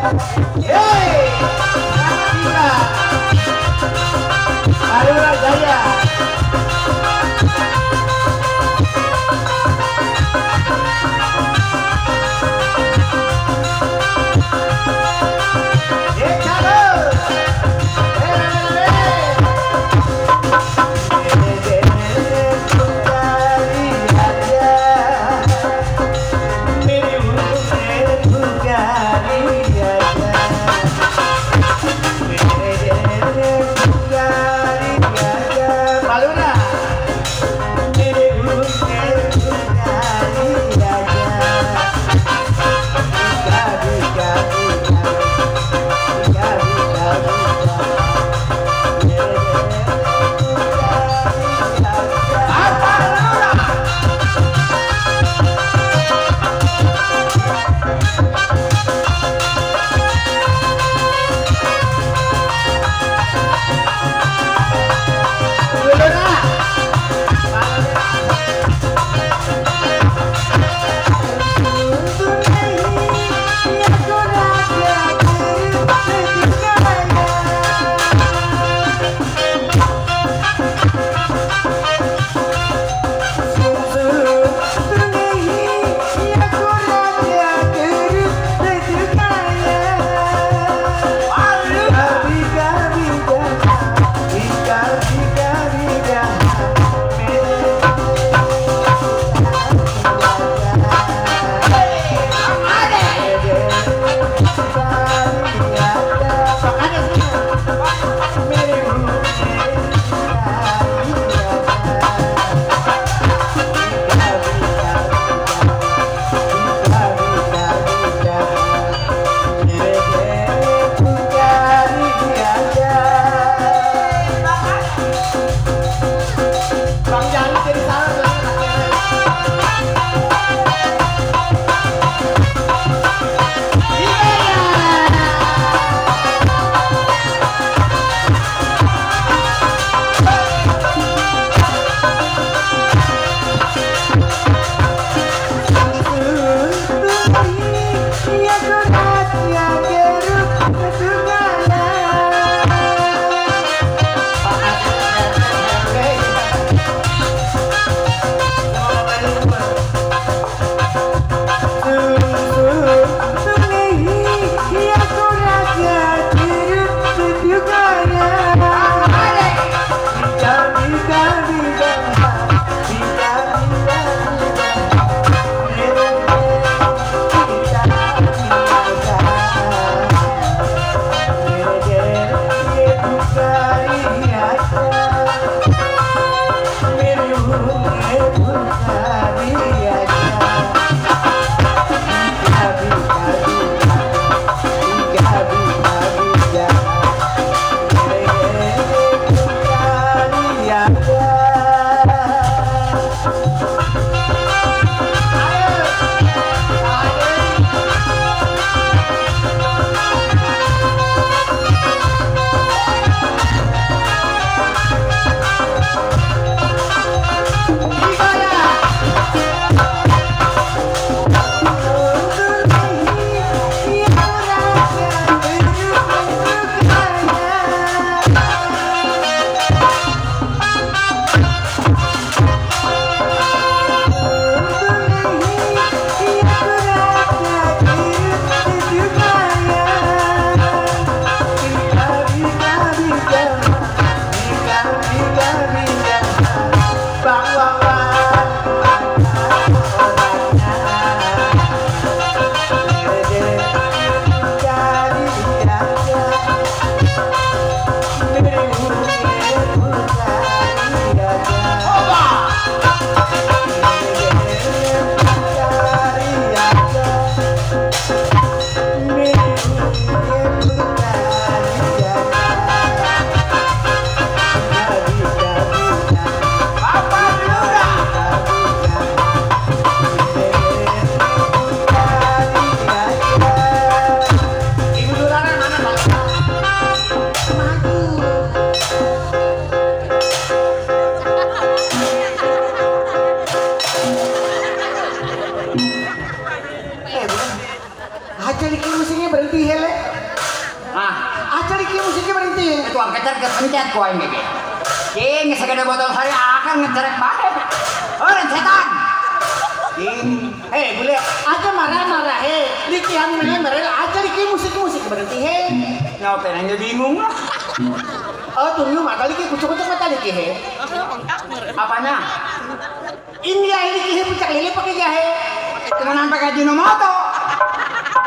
Hei, Aruna Jaya. Ah, Aja iki musiknya berhenti. itu ang kecer kepencet ko ini. King segede botol sari akan ngecerek banget. Oh, setan. King, Bule, aja marah-marah Diki yang marah aja diki musik berhenti nyoten aja bingung lah. Oh, tunggu mata diki kucuk-kucuk mata diki Apanya? India ini diki pucak lili pakai jahe. Cuma sampai ke Ajinomoto.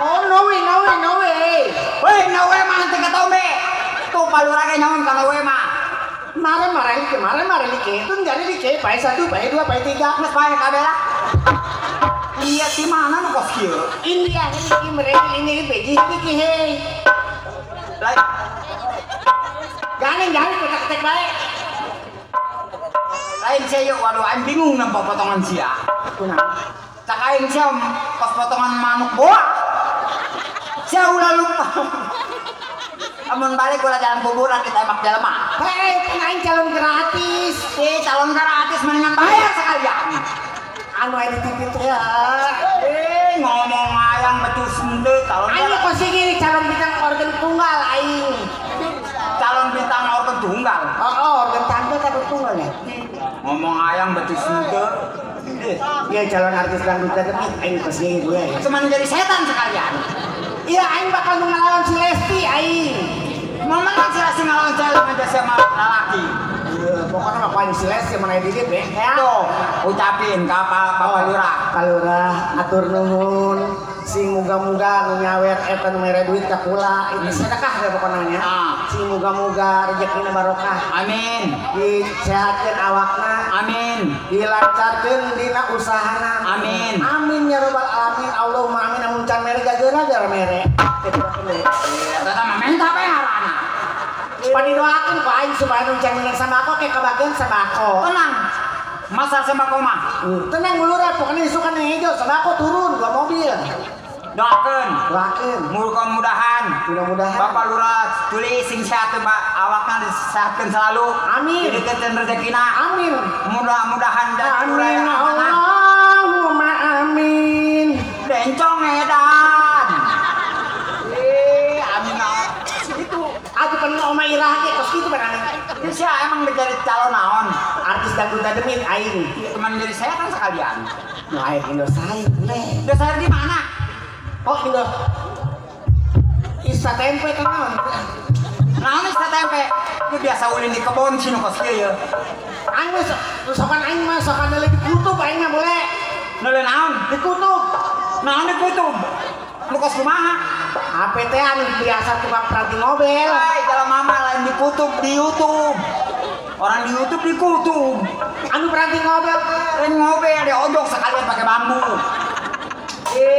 Oh, no way. Weh, no way mah teu katau be. Tuh palura ge nyaon kana we mah. Marah-marah diki. Itu jadi diki, pae 1, pae 2, pae 3. Geus bae kabeh lah. Iya di mana nu kos kieu? India ini diki mereka ini beji diki Lai, Jangan kotak-kotak baik. lain saya yuk, waduh, aing bingung nampak potongan sia. Tak aing sia pas potongan manuk boa. Sia ulah lupa. Amun balik ulah jalan kuburan kita emak jelema. Main calon gratis. Calon gratis mendingan bayar sekalian. Anu ada titik ya. Ngomong ayang becus henteu calon. Ayo pasti gini calon bintang organ tunggal aing. Calon bintang organ tunggal. Oh, organ tangga tapi tunggal ya. Ngomong ayang becus henteu. Iya calon artis dangdut tapi aing pasti gue ya. Cuman jadi setan sekalian. Iya aing bakal ngelawan si Lesti aing. Mama kan sih ngalahin cewek aja sama lelaki. Pokoknya mah paling si Lesti mana dikit be. Tuh, ucapin ke Papa Lurah. Kalurah atur nuhun sing muga-muga nu nyawer eta nu mere duit ka kula itu sedekah ya pokoknya sing muga-muga rezekina barokah Amin. disehatkeun awakna Amin. dilancarkeun dina usahana Amin. amin ya rabbal alamin Allahumma amin amun can mere gageuna gara mere Eta mah menta we harana. panidoakeun ku aing supaya nu can menang sembako ke kabageun sembako Tenang. Masa sembako mah. tenang mulurah pokoknya isukan yang hijau sembako turun 2 mobil Doakeun. doakeun Mudah-mudahan mudah-mudahan Bapak Lurah tulis sing sehat Pak awakna disehatkeun selalu. Amin. Dideukeutkeun rezekina. amin Mudah-mudahan amin Allahumma amin bencong edan. Amin. Itu aku penuh oma irah ge kos kitu benar ini sih emang menjadi calon naon. artis dangdut demit aing Teman jadi saya kan sekalian. nu aing Indo saing leh Udah saya di mana? oh Indo Isa tempe kan naon Naon geus tempe? Itu biasa ulin di kebon sih nu kos kieu ya. aing mah sokan aing mah sokan lagi kutub aing mah boleh Neuleun naon? dikutub Naon di kutub? Lu kos kumaha? HP teh anu biasa tukang peranti mobil Hai, kalau mama lain di kutub di YouTube. Orang di YouTube di kutub. anu peranti mobil Lain ngobel ada ojok sekalian pakai bambu.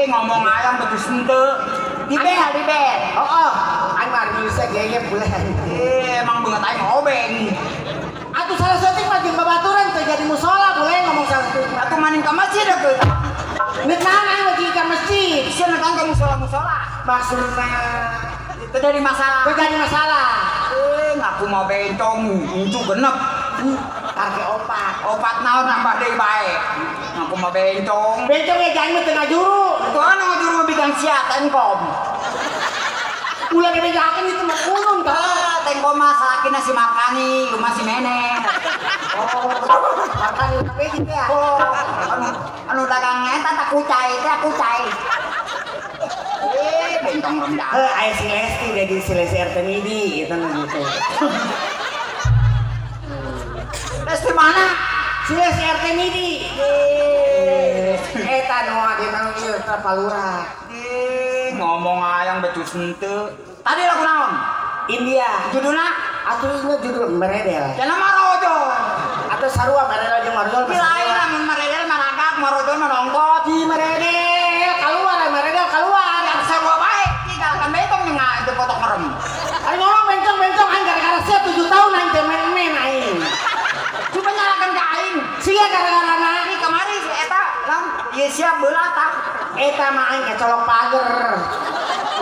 Ngomong ayam betus henteu. Di bel. oh aing mah bisa gege boleh Emang beungeut aing ngobeng. atuh salah seting mah jeung babaturan teh jadi musola boleh ngomong salah seting Atuh maning ka masjid deukeut. Nek nana aing lagi ke masjid Sieun datang ka musola-musola. maksudna Itu dari masalah. terjadi masalah Ngaku mau bencong, itu genep. harga Opat naon nambah deui bae. Ngaku mau bencong. bencong ya jangan mah tengah juru Itu anu juru bigang sia tenkom. ulah dibejakeun itu mah kunun tah Tenkom mah salakina si Makani, lu masih meneh. makan tapi gitu ya Oh, anu dagang eta tak kucai, teh kucai. Bencong rendah. aya si Lesti jadi si Lesti Artemidi itu gitu Terus di mana? si Lesti Artemidi eta nu adi nang ieu Tapalura Ngomong ayang becus henteu. Tadi lagu naon? India Judulna? atuh inget judul meredel Cenah Marojo. atau sarua meredel jeung marjol Di lain lamun Maredel maragak, Marojo marongkot. di meredel keluar meredel keluar Yang sarua bae, tinggalkan betong nih nggak itu potok merem. aing ngomong bencong aing gara-gara sia 7 tahun aing teh main aing Coba nyalakan ke aing. sia gara-gara na Ini kemarin si Eta, lang, iya siap belatah. eta mah aing kecolok pager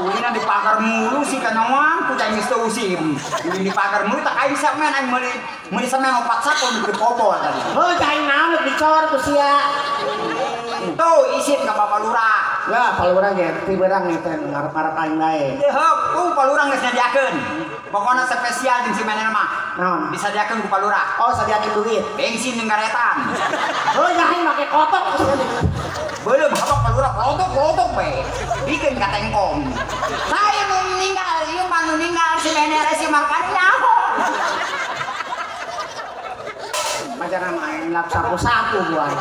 Ulina di pagar mulu sih kanyawan, ku jangan mesti usim. Ulin di pagar mulu tak aing siap men, aing meuli sampean 4 sapo di kobol tadi. oh aing naon dicor ku sia Tuh isin ke Bapak Lurah. Ya, palurang ge ti beurang nih teh ngarep-ngarep aing bae. Teu heup, palurang geus nyadiakeun. Pokona spesial jeung si manehna mah. Naon? Disadiakeun ku palurah. Oh, sadiakeun duit. Bensin jeung garetan. Oh, ya aing make kotok. Belum habak palurah klotok be. Bikin katengkong. Saya mau meninggal, ieu mah meninggal si manehna si makan nyaho. Macam aing lak sapu-sapu buan.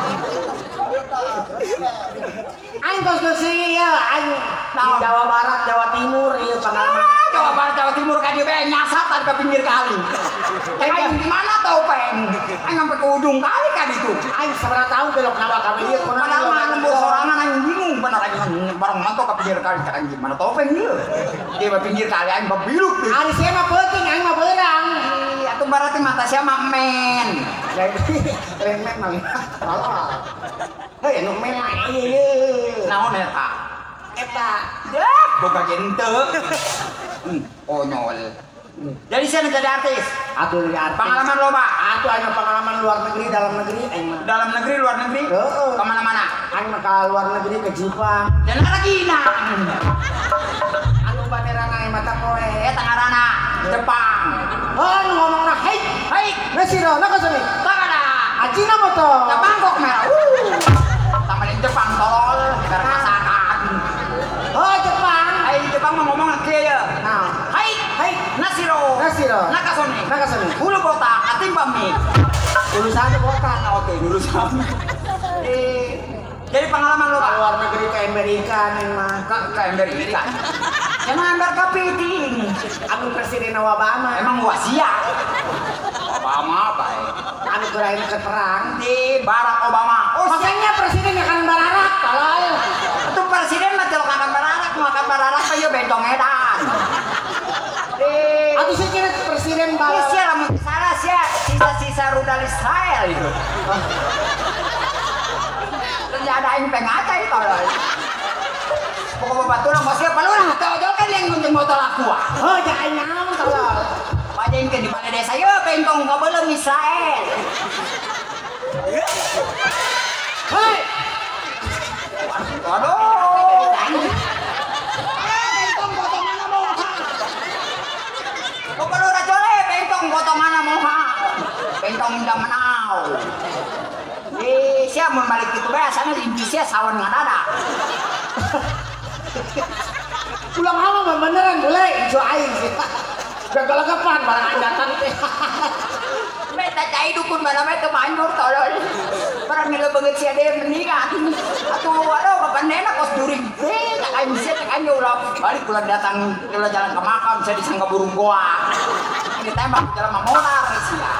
Aing tos sih ya, aing di Jawa Barat, Jawa Timur ieu pengalaman. Jawa Barat, Jawa Timur ka dieu be nyasatan ke pinggir kali. Aing di mana tau peng? Aing sampai ke ujung kali kan itu. Aing sabaraha tahun belok nawa ka dieu kunaon. Padahal mah lembur sorangan aing bingung bener aing bareng manto ke pinggir kali ka anjing mana tau peng ieu. Dia mah pinggir kali aing babiluk. Ari sia mah penting aing mah beurang. Atuh berarti mata sia mah men. Jadi remet mah. Hei, nu men ieu. Naon eta? Eta. Dah, boga genteu. Konyol. Jadi saya jadi artis. Atuh jadi artis. Pengalaman loba. Atuh aing pengalaman luar negeri, dalam negeri aing mah. Dalam negeri, luar negeri? Heeh. Kemana-mana? Aing mah ka luar negeri ke Jepang. Dan lagi nah. Anu banerana aing mata koe. Eta ngaranna Jepang. Oh, nu ngomongna hei. Hai, Mesiro, nakasani. tagada. Acina moto. Ke Bangkok merah. Tamalin Jepang tolol, gara masakan. Oh, Jepang. Hai, Jepang mau ngomong kieu ya. Nah, Hai, hei. Nasiro. Nasiro. Nakasone. Nakasone. Hulu botak, atimbam nih. Urusannya botak. Oke, lulusan. Jadi pengalaman lo Ka Pak? luar negeri ke Amerika aing mah. Ke Amerika. Emang ember kepiting. Anu Presiden Obama. Emang gua siap. Obama apa ya? anu kirain ke perang. Di Barack Obama. Oh, Makanya presiden yang akan bararak kalau itu presiden mah teu akan bararak, mau akan bararak pa ieu bentong edan. atau sih kira presiden bararak. Sia lamun salah sia sisa-sisa rudal Israel itu. Ternyata aing pengaca itu. Pokok baturan masih palurah teu kan yang ngunjung botol aku. Oh, jangan naon tolol. Pajain ke di mana desa yuk bentong kabelum Israel. Hei, Aduh. Kabelum jole bentong potongan moha. Bentong indah menau. Siapa membalik itu biasanya di Indonesia sawan ngadada. ulang apa beneran boleh ijo aing sih. Gagal-gapan barang andatan teh. Meta cai dukun mana meta manjur tolol. Barang nila banget sia dia meninggal. Atuh aduh kapandena kos during. Tak aing sia tak aing ulah. Balik kula datang kula jalan ke makam saya disangka burung goa. Ditembak jalan mamolar sia.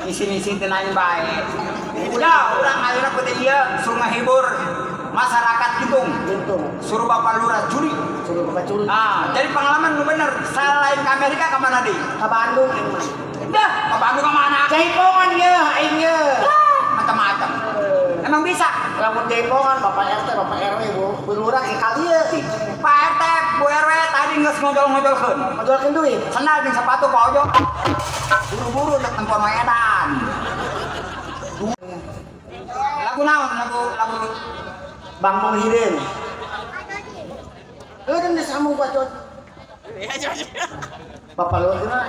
Di sini tenang baik. Udah urang ayeuna peuting ieu suruh ngahibur masyarakat Gitung. Suruh Bapak Lurah curi. Suruh Bapak curi. Ah, jadi pengalaman lu bener. Selain ke Amerika ke mana di? Ke Bandung aing mah. Dah, ke Bandung ke mana? Jaipongan ye aing ye. Macam-macam. Emang bisa? Lamun jaipongan Bapak RT, Bapak RW, Bu Lurah ke kali ye. Pak RT, Bu RW tadi geus ngojol-ngojolkeun. Ngojolkeun duit. Sendal jeung sepatu ka ojol. Buru-buru untuk tempon edan. Lagu naon? Lagu Bang Muhyiddin. Eureun disambung bacot. Bapak Lurah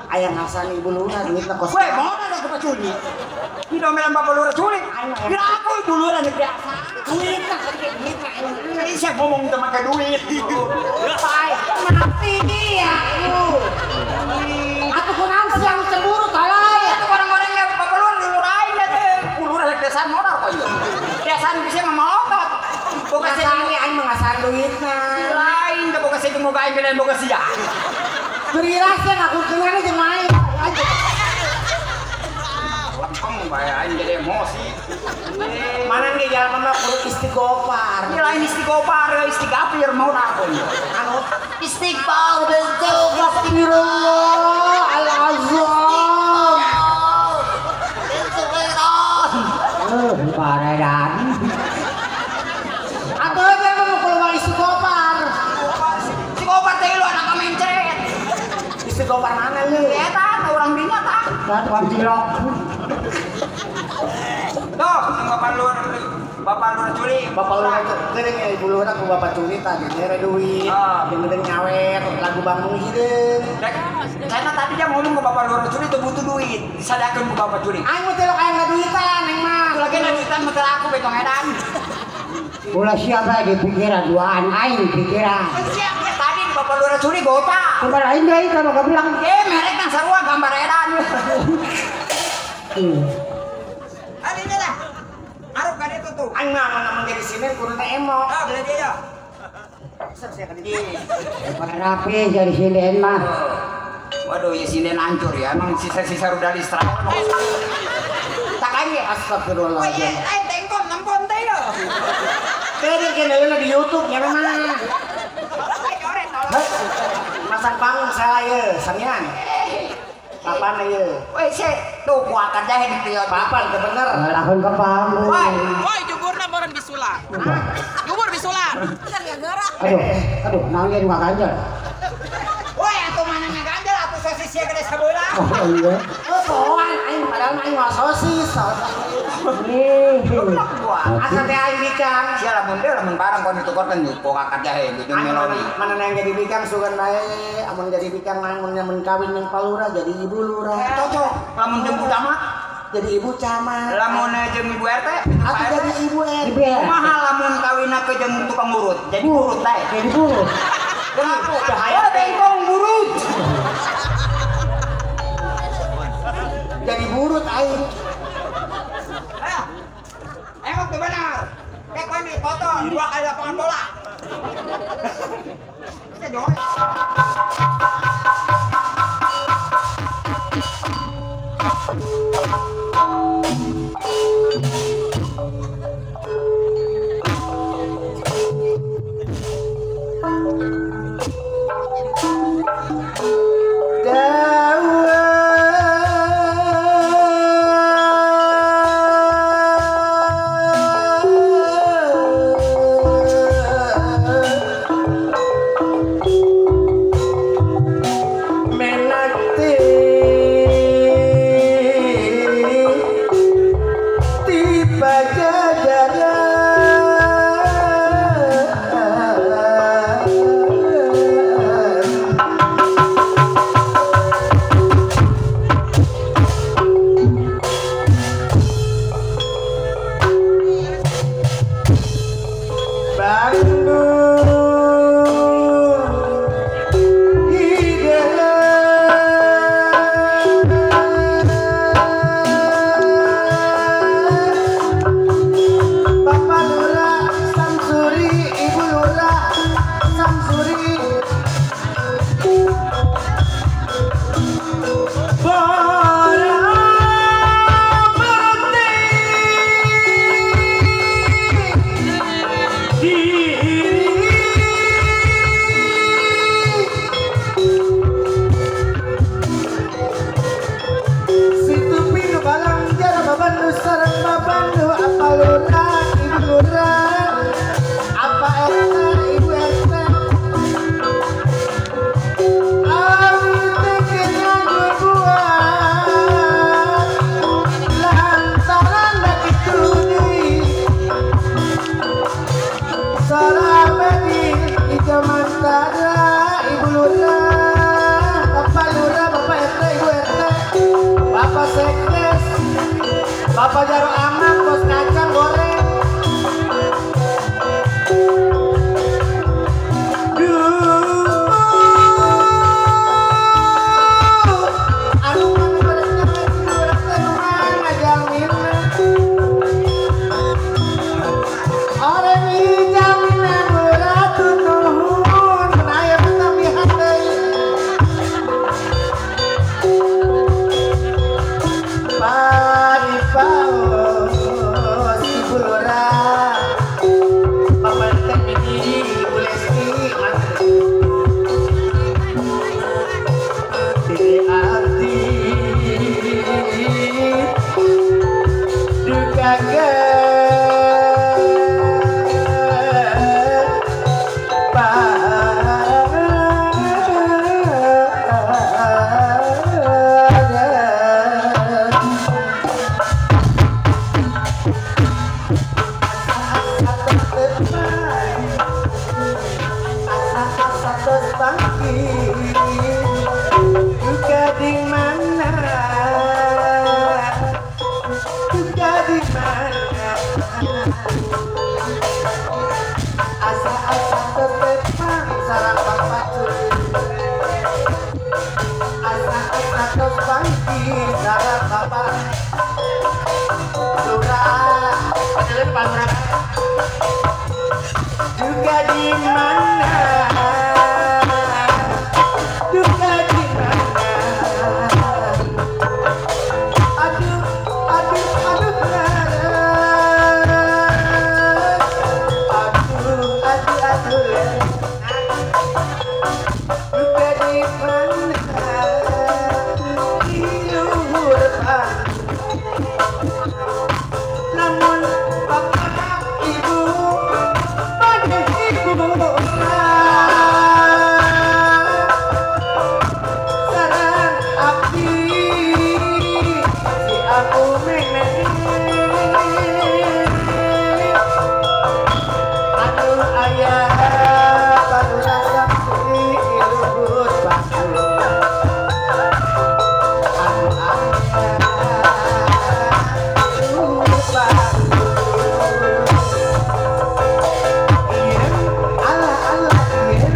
aya ngasan Ibu Lurah duitna kos. Weh, mau ada ke curi? Di domelan Bapak Lurah curi. Kira aku Ibu Lurah nih biasa. Duitna Ini siapa ngomong sama ke duit? Pai, mati dia aku. Aku kunaon sih yang cemburu tolong. Itu orang-orang yang Bapak Lurah dilurain deh. Lurah lek desan modal kok ieu. Desan bisa memotot. Boga Ngasani aing mengasar duitna. lain teh boga sing moga aing gede boga sia. Berirasnya aku kenane jeung main. Lempeng bae aing gede emosi. Mana nih jalan mama kudu istighfar. Ini lain istighfar, istighfar mau nakon. Anu Istighfar bentuk astagfirullah al-azam. Paredan. Atuh aja mau keluar istighfar. Istighfar teh lu anak mencret. Istighfar mana lu? Eta orang dinya tah. Dan wajilok. Tuh, Bapak Lurah Bapak Lurah Culi. Bapak Lurah kering ya Ibu Lurah ku Bapak Culi tadi nyere duit. Jeung nyawer lagu Bandung hideung. Karena tadi dia ngomong ke Bapak Lurah Culi teu butuh duit, disadakeun ku Bapak Culi. Aing mah teh aya ngaduitan aing mah. Lagi ngaduitan mah aku betong edan. Ulah siapa di pikiran duaan aing pikiran. Siap ya tadi Bapak Lurah Culi gota. Gambar aing deui ka bakal bilang. Merek nang sarua gambar edan. Adinya dah. Arep ka ditu tuh. Aing mah mun jadi sini kudu teh emo. Beli dia. Saya ka ditu. Pakai rapi jadi sinden mah. Waduh, ya sinden hancur ya. Emang sisa-sisa rudal Israel. Tak aja. Astagfirullahaladzim. Tengkon nempon teh ya. Kayaknya channelnya di YouTube ya memang. Masang panggung saya, samian. Papan aja. Woi, tuh gua akan jahe di tiap Papan, itu bener. Lahun ke panggung. Woi, juburna moran bisulan. Jubur bisulan. Aduh, nangin gak ganjel. Woi, atuh mana ngaganjel atuh sosisnya gede sabeula. Oh iya. Oh, poan, aing padahal aing mah sosis. Asa teh aing bikang. Sia lamun teh lamun barang kon ditukorkeun kok akad jahe jeung melodi. Mana yang jadi bikang sugan bae, amun jadi bikang lamun kawin jeung palura jadi ibu lurah. Cocok. Lamun jeung camat jadi ibu camat. Lamun jeung ibu RT aku jadi ibu RT. Kumaha lamun kawinna ke jeung tukang urut? Jadi urut teh. Jadi buruk. Kenapa? Cahaya tengkong burut. Jadi burut aing. Emang tuh benar. Kayak kau nih foto 2 kali lapangan bola. Kita dong. Bapak Jaro aman, bos kacang goreng. Ibu bangkit juga di mana asa-asa terpepang sarang bapak asa-asa terus bangkit sarang bapak lurah juga di mana juga di mana aduh aduh aduh aduh aduh aduh juga di mana di luhur namun bapak ibu pada ibu sarang abdi si aku meneng aduh ayah baru rasa iluhur batu aduh ayah iluhur batu iya Allah Allah iya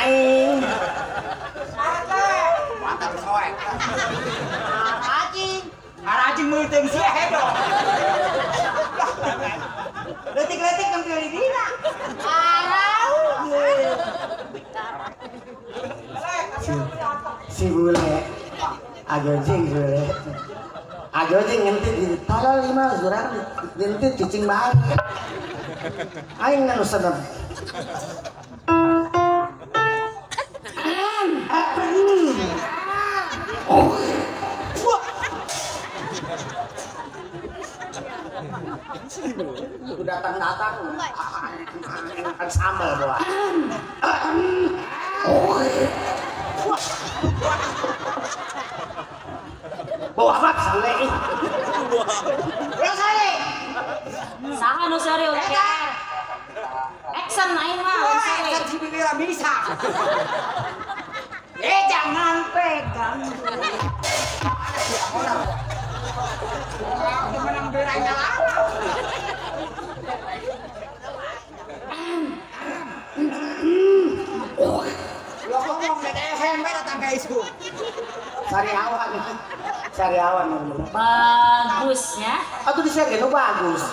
aing. Mantap soek. Anjing. Arajing meuteung sia hedo. Letik-letik tampil di dina. Arau. Si bule. Agojing bule. Agojing ngentit di tolol lima urang ngentit cicing bae. Aing nu senep. Datang-datang enakan sambal bawa. Bawa apa sale? Yang sale. Saha nu serius teh? Action aing mah. Action si Bibira bisa. Jangan pegang. Menang beranya lama. Lo ngomong dari SMP datang ke isku. Sariawan. Bagusnya. Atuh di sini nu bagus.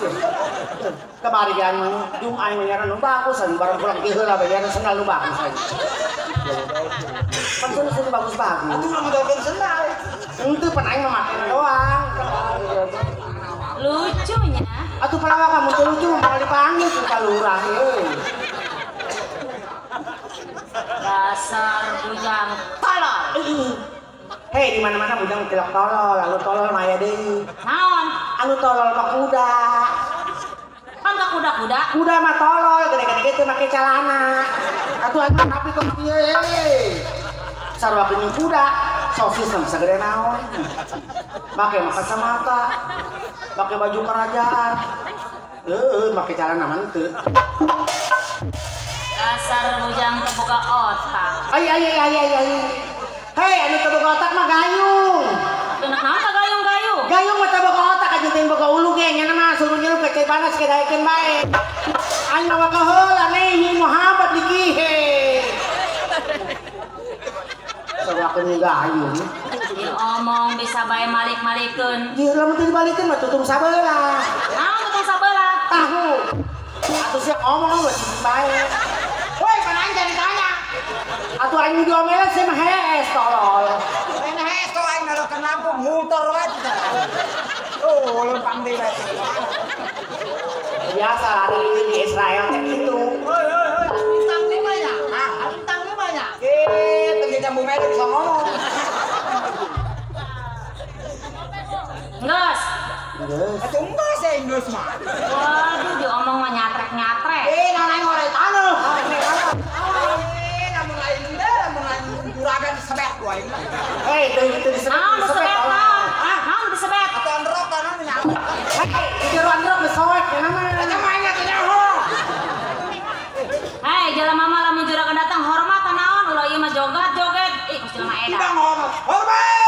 Kebarian jung aing menyana nu bagus, anu barang pulang ki heula bae sendal nu bagus. Pan sunu bagus-bagus. Atuh mah ngedolkeun sendal. Henteu pan aing mah make doang. Lucunya. Atuh palawa kamu teu lucu mau dipanggil ku ka lurah euy. Dasar bujang tolol. Hei, di mana-mana bujang tilok tolol, lalu tolol mah aya deui. Naon? Anu tolol mah kuda. Kan gak kuda-kuda. Kuda mah tolol, gede-gede teu make calana. Atuh atuh tapi kok kieu sarwakeun kuda, sosis mah bisa gede naon. Make kacamata. Make baju kerajaan. Make calana mah teu. Dasar bujang terbuka otak. Ai. Hei, anu teu boga otak mah gayung. Enak naon ka gayung-gayung? Gayung mah teu boga otak aja teh boga ulu ge nya mah suruh nyelup ke cai panas ke daekeun bae. Aing mah ka heula nih Muhammad dikihe. Sawakeun gayung. Diomong bisa bae malik-malikeun. Ieu lamun teu dibalikeun mah tutung sabelah. Naon tutung sabelah? Tahu. Atuh siap ngomong mah cicing bae. Woi, panang jadi tanya. Atuh aing diomelin sih mah hees tolol. Ini hesto aing naleukeun lampu muter wae. Oh, lempang deui bae. Biasa lari di Israel teh kitu. Hoi. Bintang 5 nya. Bintang 5 nya. Teu jambu merah bisa ngomong. Geus. Geus. Atuh enggak sih Inggris mah. Waduh, diomong mah nyatrek-nyatrek. Nanang ore taneuh. Lamun lain juragan sebet wae. Hei, teu disebut. Naon disebet naon? Naon disebet? Atau androk tanah nya. Hei, di jero androk geus soek nya mah. Namanya teh nyaho. Hei, jelema mah lamun juragan datang hormat naon? Ulah ieu mah joget-joget. Ih, Gusti mah Tidak edan. ngomong. Hormat.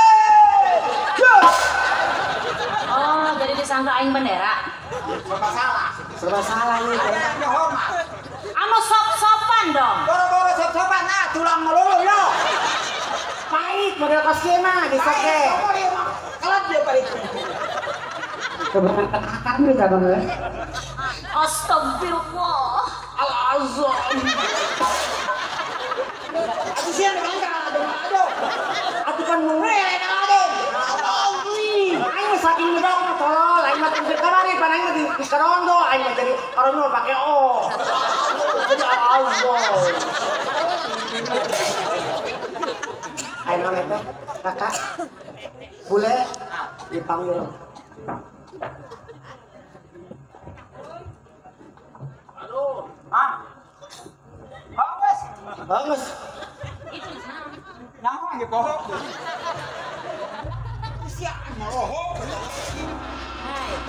Oh, jadi disangka aing bendera. Serba salah ieu. Ada hormat. Anu sop-sopan dong. Boro-boro sop-sopan tulang melulu yo. Pahit model kos kieu mah disake. Kalat dia pahit. Kebetulan akak nih kabang euy. Astagfirullah. Al-azam. Atuh sieun dengan aduh. Atuh kan mure aduh. Aing saking ngedok mah tolol, aing mah teu kamari pan aing mah di karondo, aing mah jadi karondo pake o. Jadi al-azam. Aing mah teh kakak bule dipanggil. Bagus. Nyaho ge bohong. Sia ngoroho.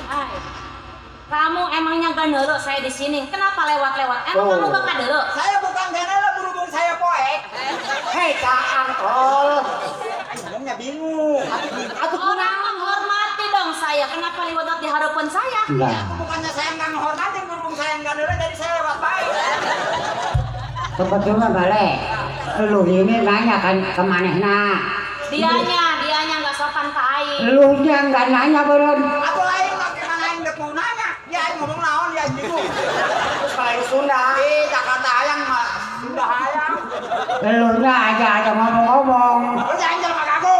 Hai. Kamu emangnya gandeureu saya di sini. Kenapa lewat-lewat? Emang kamu gak gandeureu? Saya bukan ganela berhubung saya poek. Hei, Kang Tol. Ngomongnya bingung. Atuh Orang menghormati dong saya. Kenapa lewat di hadapan saya? Bukannya saya nggak menghormatin berhubung saya ganela jadi saya lewat baik. Kebetulan balik. Lu ini nanya kan kemanehna. Dianya nggak sopan ke aing. Lu nya nggak nanya beureun. Atuh lain mah gimana aing dek mau nanya. Ya aing ngomong naon ya gitu. Terus kalau di Sunda, Jakarta hayang mah Sunda hayang. Lu nya aja ngomong-ngomong. Lu jangan jelema kaku.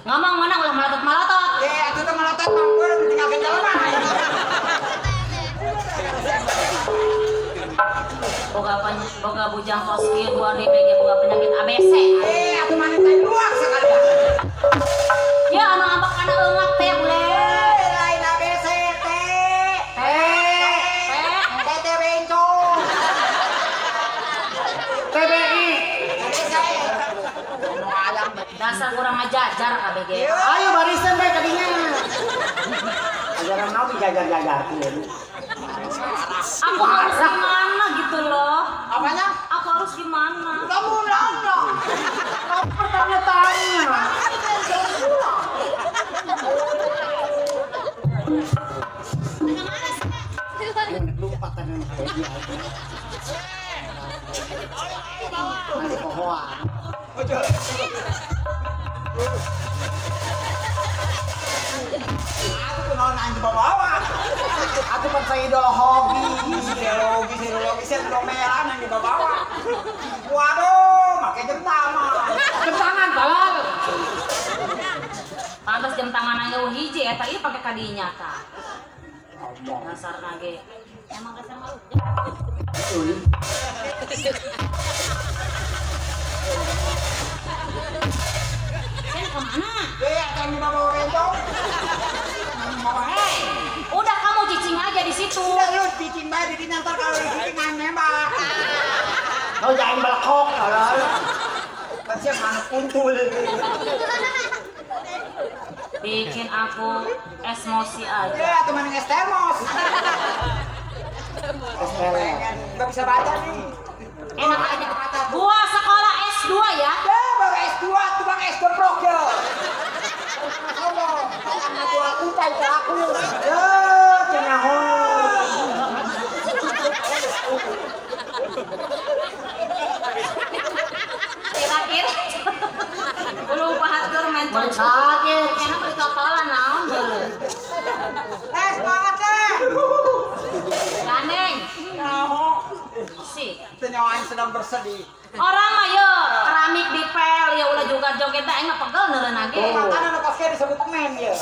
Ngomong mana ulah malotot-malotot. Atuh teh melotot mah gue ditinggalkeun jelema. Boga bujang kos kieu dua DBG boga penyakit ABC. Atuh mana teh luak sekalian. Ya anu ambak kana eungak teh bule. Lain ABC teh. Teh bencong. TBI. Dasar kurang ngajajar KBG. Ayo barisan bae kadinya. Ajaran naon dijajar-jajarkeun. Aku harus gimana gitu loh? Apanya? Aku harus gimana? Kamu nanya. Kamu bertanya-tanya. Lupa tadi. Masih pohoan. Aku kenal nanya bawa. Aku kan saya ideologi, saya merah nanya bawa. Waduh, pakai jam tangan tolong. Pantas jam tangan aja hiji eta ieu pake kadinya tah. Dasar nage. Emang dasar malu. Sen kemana? Akan dibawa rendong. Hei, udah kamu cicing aja di situ. Udah lu bikin bae di nanti kalau bikin nembak. Kau jangan belakok kalau. Pasti mana puntul. Bikin aku emosi aja. Teman es termos. Nggak bisa baca nih. Enak aja. Gua sekolah S2 ya. Baru S2, tukang S geprok ya. Aku tai aku. Ya, cenah. Terakhir. Belum pahat keur main Mun sakit. enak di kapalan naon dulu. Semangat deh. Gandeng. Si. Senyawa sedang bersedih. Orang mah yo keramik dipel ya ulah juga joget teh aing pegel neureun age. Makanya nu pas disebut men ya.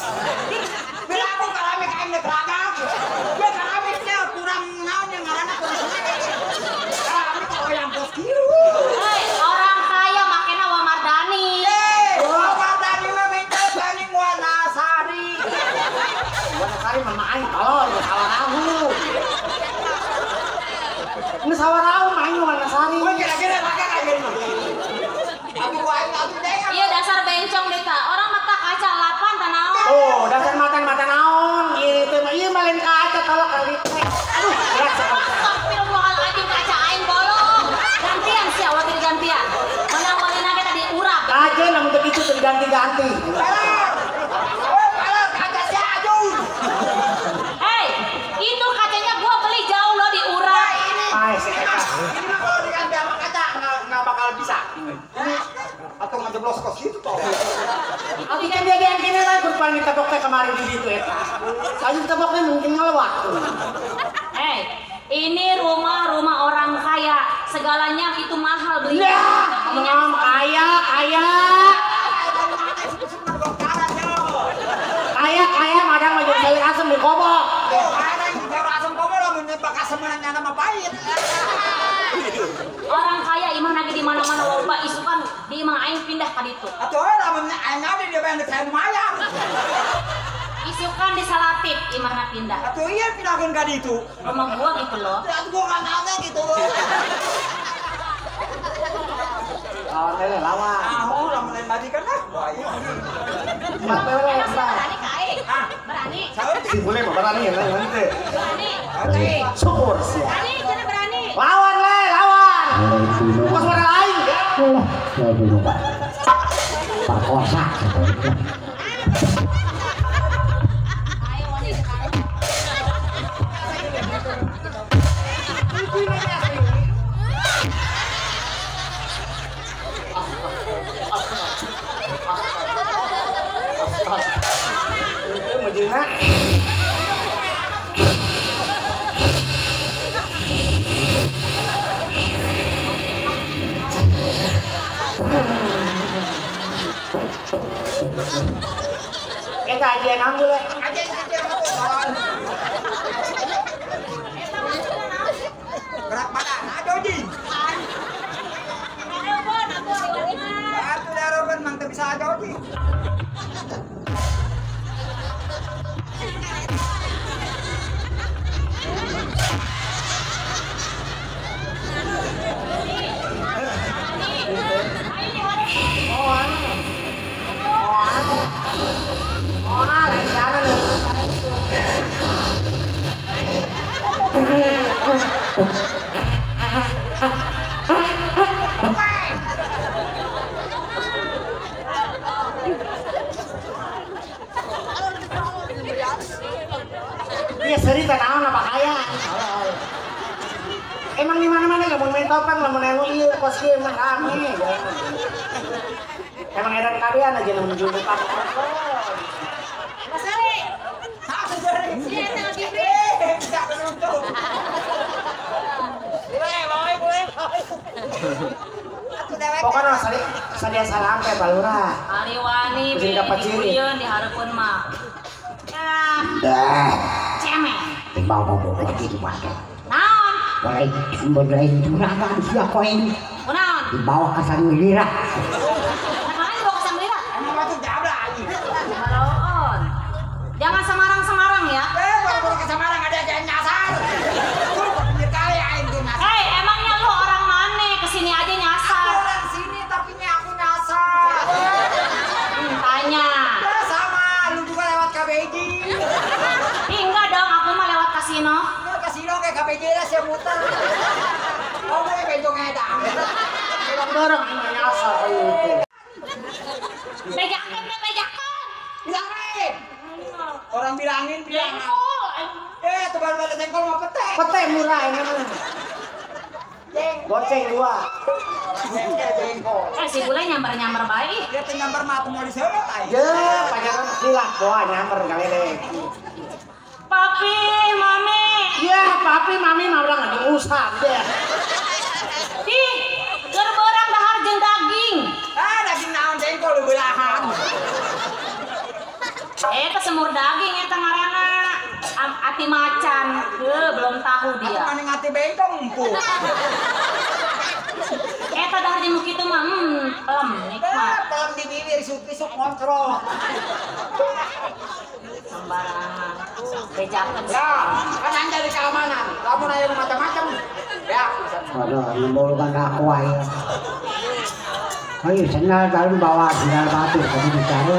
Bila aku keramik aing teh beragam. Dia keramiknya kurang naon yang ngaranna kurang. Keramik kalau yang bos kieu. Hei, orang kaya makena wa Mardani. Mardani mah minta banding Wanasari. Wanasari mah aing tolol ya sawarahu. Ini sawarahu mah aing Wanasari. Kowe kira-kira raga kayak gini. Aku aing atuh deh. Iya dasar bencong deta. Orang mata kaca 8 tah naon. Oh, dasar mata naon gitu mah ieu malen kaca kalau kali teh. Aduh, berat sekali. Astagfirullahaladzim kaca aing bolong. Gantian sih awak gantian. Mana kita diurap. Aja namun begitu terganti-ganti. Kaca si Ajun. Hei, itu kacanya gua beli jauh loh diurap. Ini mah kalau diganti sama kaca nggak bakal bisa. Atau ngejeblos kos gitu toh. Aku kan dia yang gini lah kurpan ditabok teh kemarin di situ eta. Saya ditaboknya mungkin ngelewat. Hei, ini rumah orang kaya. Segalanya itu mahal beli. Mam kaya. Kaya madang mah jadi sayur asem di kobok. Sayur asem kobok lah menyebak asem menanya nama pahit. Orang kaya imah lagi di mana-mana loba isukan di imah aing pindah ka ditu. Atuh lamun aing ada dia bayang saya lumayan. Isukan di Salatip imahna pindah. Atuh iya pindahkeun ka ditu. Rumah gua gitu loh. Atuh gua kan nanya gitu. Lawan teh lawan. Oh, lamun lain tadi kan ah. Enak berani ka aing. Berani. Si boleh mah berani ya lain teh. Berani. Syukur sih. Berani, jangan berani. Lawan. Bukan suara lain. Saya dulu Pak. Perkosa. Ayo wanita. Dina. Kita aja ngambil ya. Berat badan, aduh di. Batu daroban mang teu bisa aja di. Iya cerita naon apa kaya. Emang di mana-mana lamun main topeng lamun anu ieu kos kieu mah rame. Emang edan kalian aja lamun junjung pak. Mas Ari. Iya, tengah TV. Tidak menuntuk. Pokoknya sadia salampe balura. Aliwani Bisa dikapaciri. dikuyeun dihareupeun mah. Ya, Dah. cemen. Bawa lagi di mana? Naon? Boleh juragan siapa koin Kunaon? dibawa ke Sanglira. Mana dibawa ke Sanglira? Emang batu jabra aja. Haloon. Jangan semarang-semarang ya. Baru-baru ke Semarang ada aja nyasar. Pinggir kali aing tuh nyasar. Hei, emangnya lu orang mana? Kesini aja Aku nyasar. orang sini tapi aku nyasar. Tanya. Ya sama, lu juga lewat KBJ. Ih, enggak dong, aku mah lewat kasino. Lu kasino kayak KBJ lah saya muter. Oh, gue bejong edang. Barang nyasar ieu. Bejakan, bejakan. Bilang aja. Orang bilangin bilang. Jengkol. Tuh baru ada jengkol mau petek. Pete murah ini mah. Goceng 2. Jengkol. Si bule nyamber-nyamber baik. Dia tuh nyamper matu mau disemot aja. Je, pacaran silak doa nyamper kali deh. Papi, mami. Iya, papi mami mah udah enggak diusap deh. Ih, gerberang dahar jeung daging. Ah, daging naon jengkol lu belahan. Kesemur daging eta ngaranna. Ati macan. Belum tahu Aku dia. maning hati bengkong empuk. Eta dahar jeung kitu mah pelem nikmat. Tolong di bibir isuk-isuk kontrol. Sembarangan. Bejakan. Ya, kan anda di keamanan. Kamu nanya macam-macam. Ya, Waduh, membolongkan aku aja. Ayo, sendal kalian bawa sendal batu tadi bicara.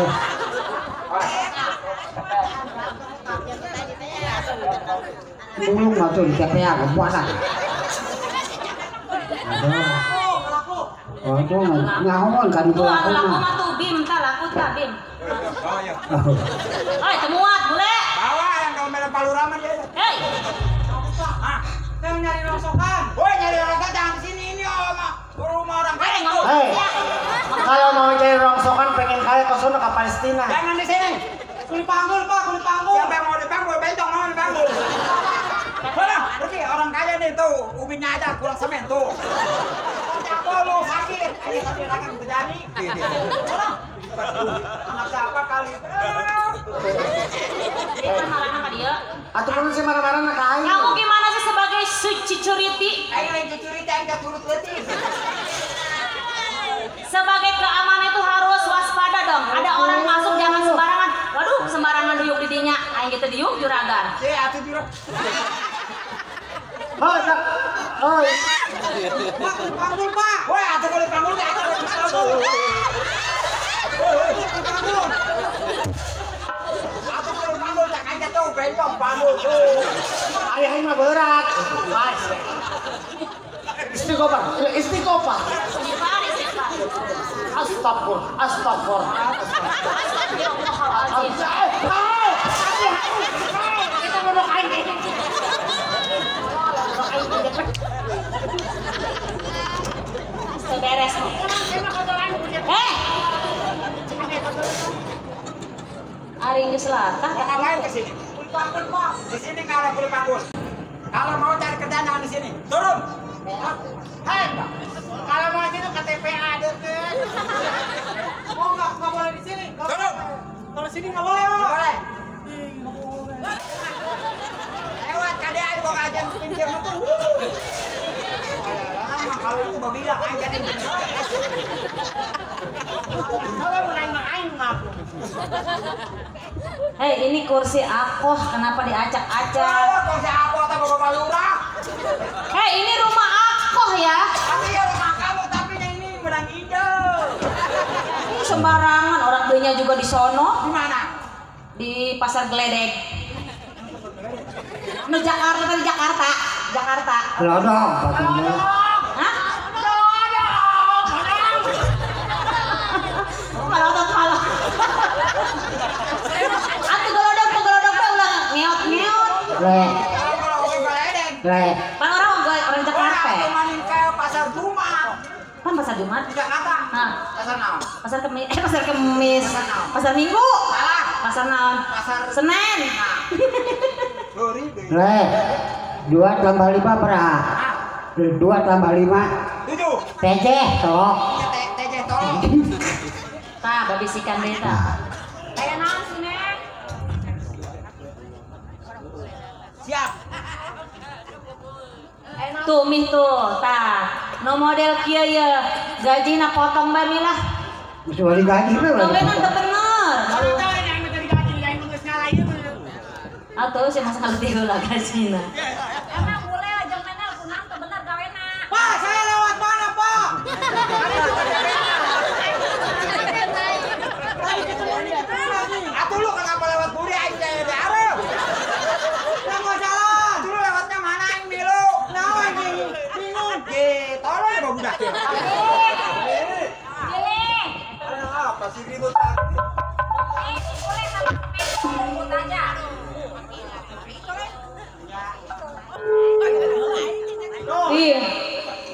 Bulung batu di TPA kebuat lah. Waduh, ngahon kan itu Tuh, aku laku mah. mah tuh bim tah laku tah bim. oh iya. Temuat bule. Bawa yang kalau merah paluraman ya. Hei, Ah, yang nyari rongsokan. Woi, nyari rongsokan jangan di sini ini rumah orang kaya itu. Hei, kalau mau cari rongsokan pengen kaya ke sono ke Palestina. Jangan di sini. Kulit panggul pak, kulit panggul. Siapa yang mau dipanggul? Bentong mau dipanggul. Mana? Pergi orang kaya nih tuh, ubinnya aja kurang semen tuh. Apa lu sakit? Ayo tapi akan terjadi. Mana? Anak siapa kali? dia marah ka dia. Atau pun si marah-marah nak kaya. Kamu gimana sih sebagai security? Ayo yang cerita yang gak turut letih. Sebagai keamanan itu harus waspada dong. Ada orang masuk jangan sembarangan. Waduh, sembarangan diuk di dinya. Aing gitu diuk juragan. Atuh jurang. Hoi, hoi. Pak, panggul pak. Woi, atuh kulit panggul gak ada kulit panggul. Atuh kulit panggul tak aja tuh bentong panggul tuh. Ayah ini mah berat. Mas. Istighfar, istighfar. Istighfar, istighfar. Astagfir, astagfir. Astagfirullahaladzim. Kita duduk aja. Seberes nih. Ari Garing ke selatan. Ngapain ke sini? Kulit panggul kok. Di sini nggak ada kulit panggul. Kalau mau cari kerjaan jangan di sini. Turun. Hei, kalau mau di sini KTP ada kan? Oh nggak boleh di sini. Turun. Kalau sini nggak boleh. Nggak boleh. Lewat KDA kok aja pinjam itu. Kalau itu mau bilang aja nih. Kalau main ngapu. Hei, ini kursi aku, kenapa diacak-acak? Kursi aku atau bapak lurah? Hei, ini rumah aku ya. Tapi ya rumah kamu, tapi yang ini Medang Hijau. Ini sembarangan, orang belinya juga di sono. Di mana? Di Pasar Geledek. Di Jakarta, tadi Jakarta. Jakarta. Gelodong, katanya. Hah? Kalau Atuh gelodok teh ulah ngeot-ngeot. Le. Pan orang Jakarta. Orang main ke Pasar Jumat. Kan pasar Jumat. Di Jakarta. Nah, Pasar naon? pasar Kemis. Pasar Minggu. Salah. Pasar naon? Pasar Senin. Sorry. Le. 2 tambah 5 berapa? 2 tambah 5. 7. TJ, toh. TJ tolong. Tah, babisikan deui tah. Aya naon sih, Nek? Siap. Tuh mih tuh, tah. No model kieu ye, gajina potong bae milah. Mesti wali gaji we. Gawenan teu bener. Yang minta digaji, yang geus ngalahin. Atuh sih masa kalau tiga lah gajina. Emang boleh aja menel kunang tuh bener gawena. Pak, saya lewat mana, Pak? Atuh lu kenapa lewat buri aing teh di arep? Nggak salah. Atuh lu lewatnya mana aing milu? Naon aing bingung. Tolong ya budak ya. Apa sih ribut tadi? Boleh sama ribut aja. Ih,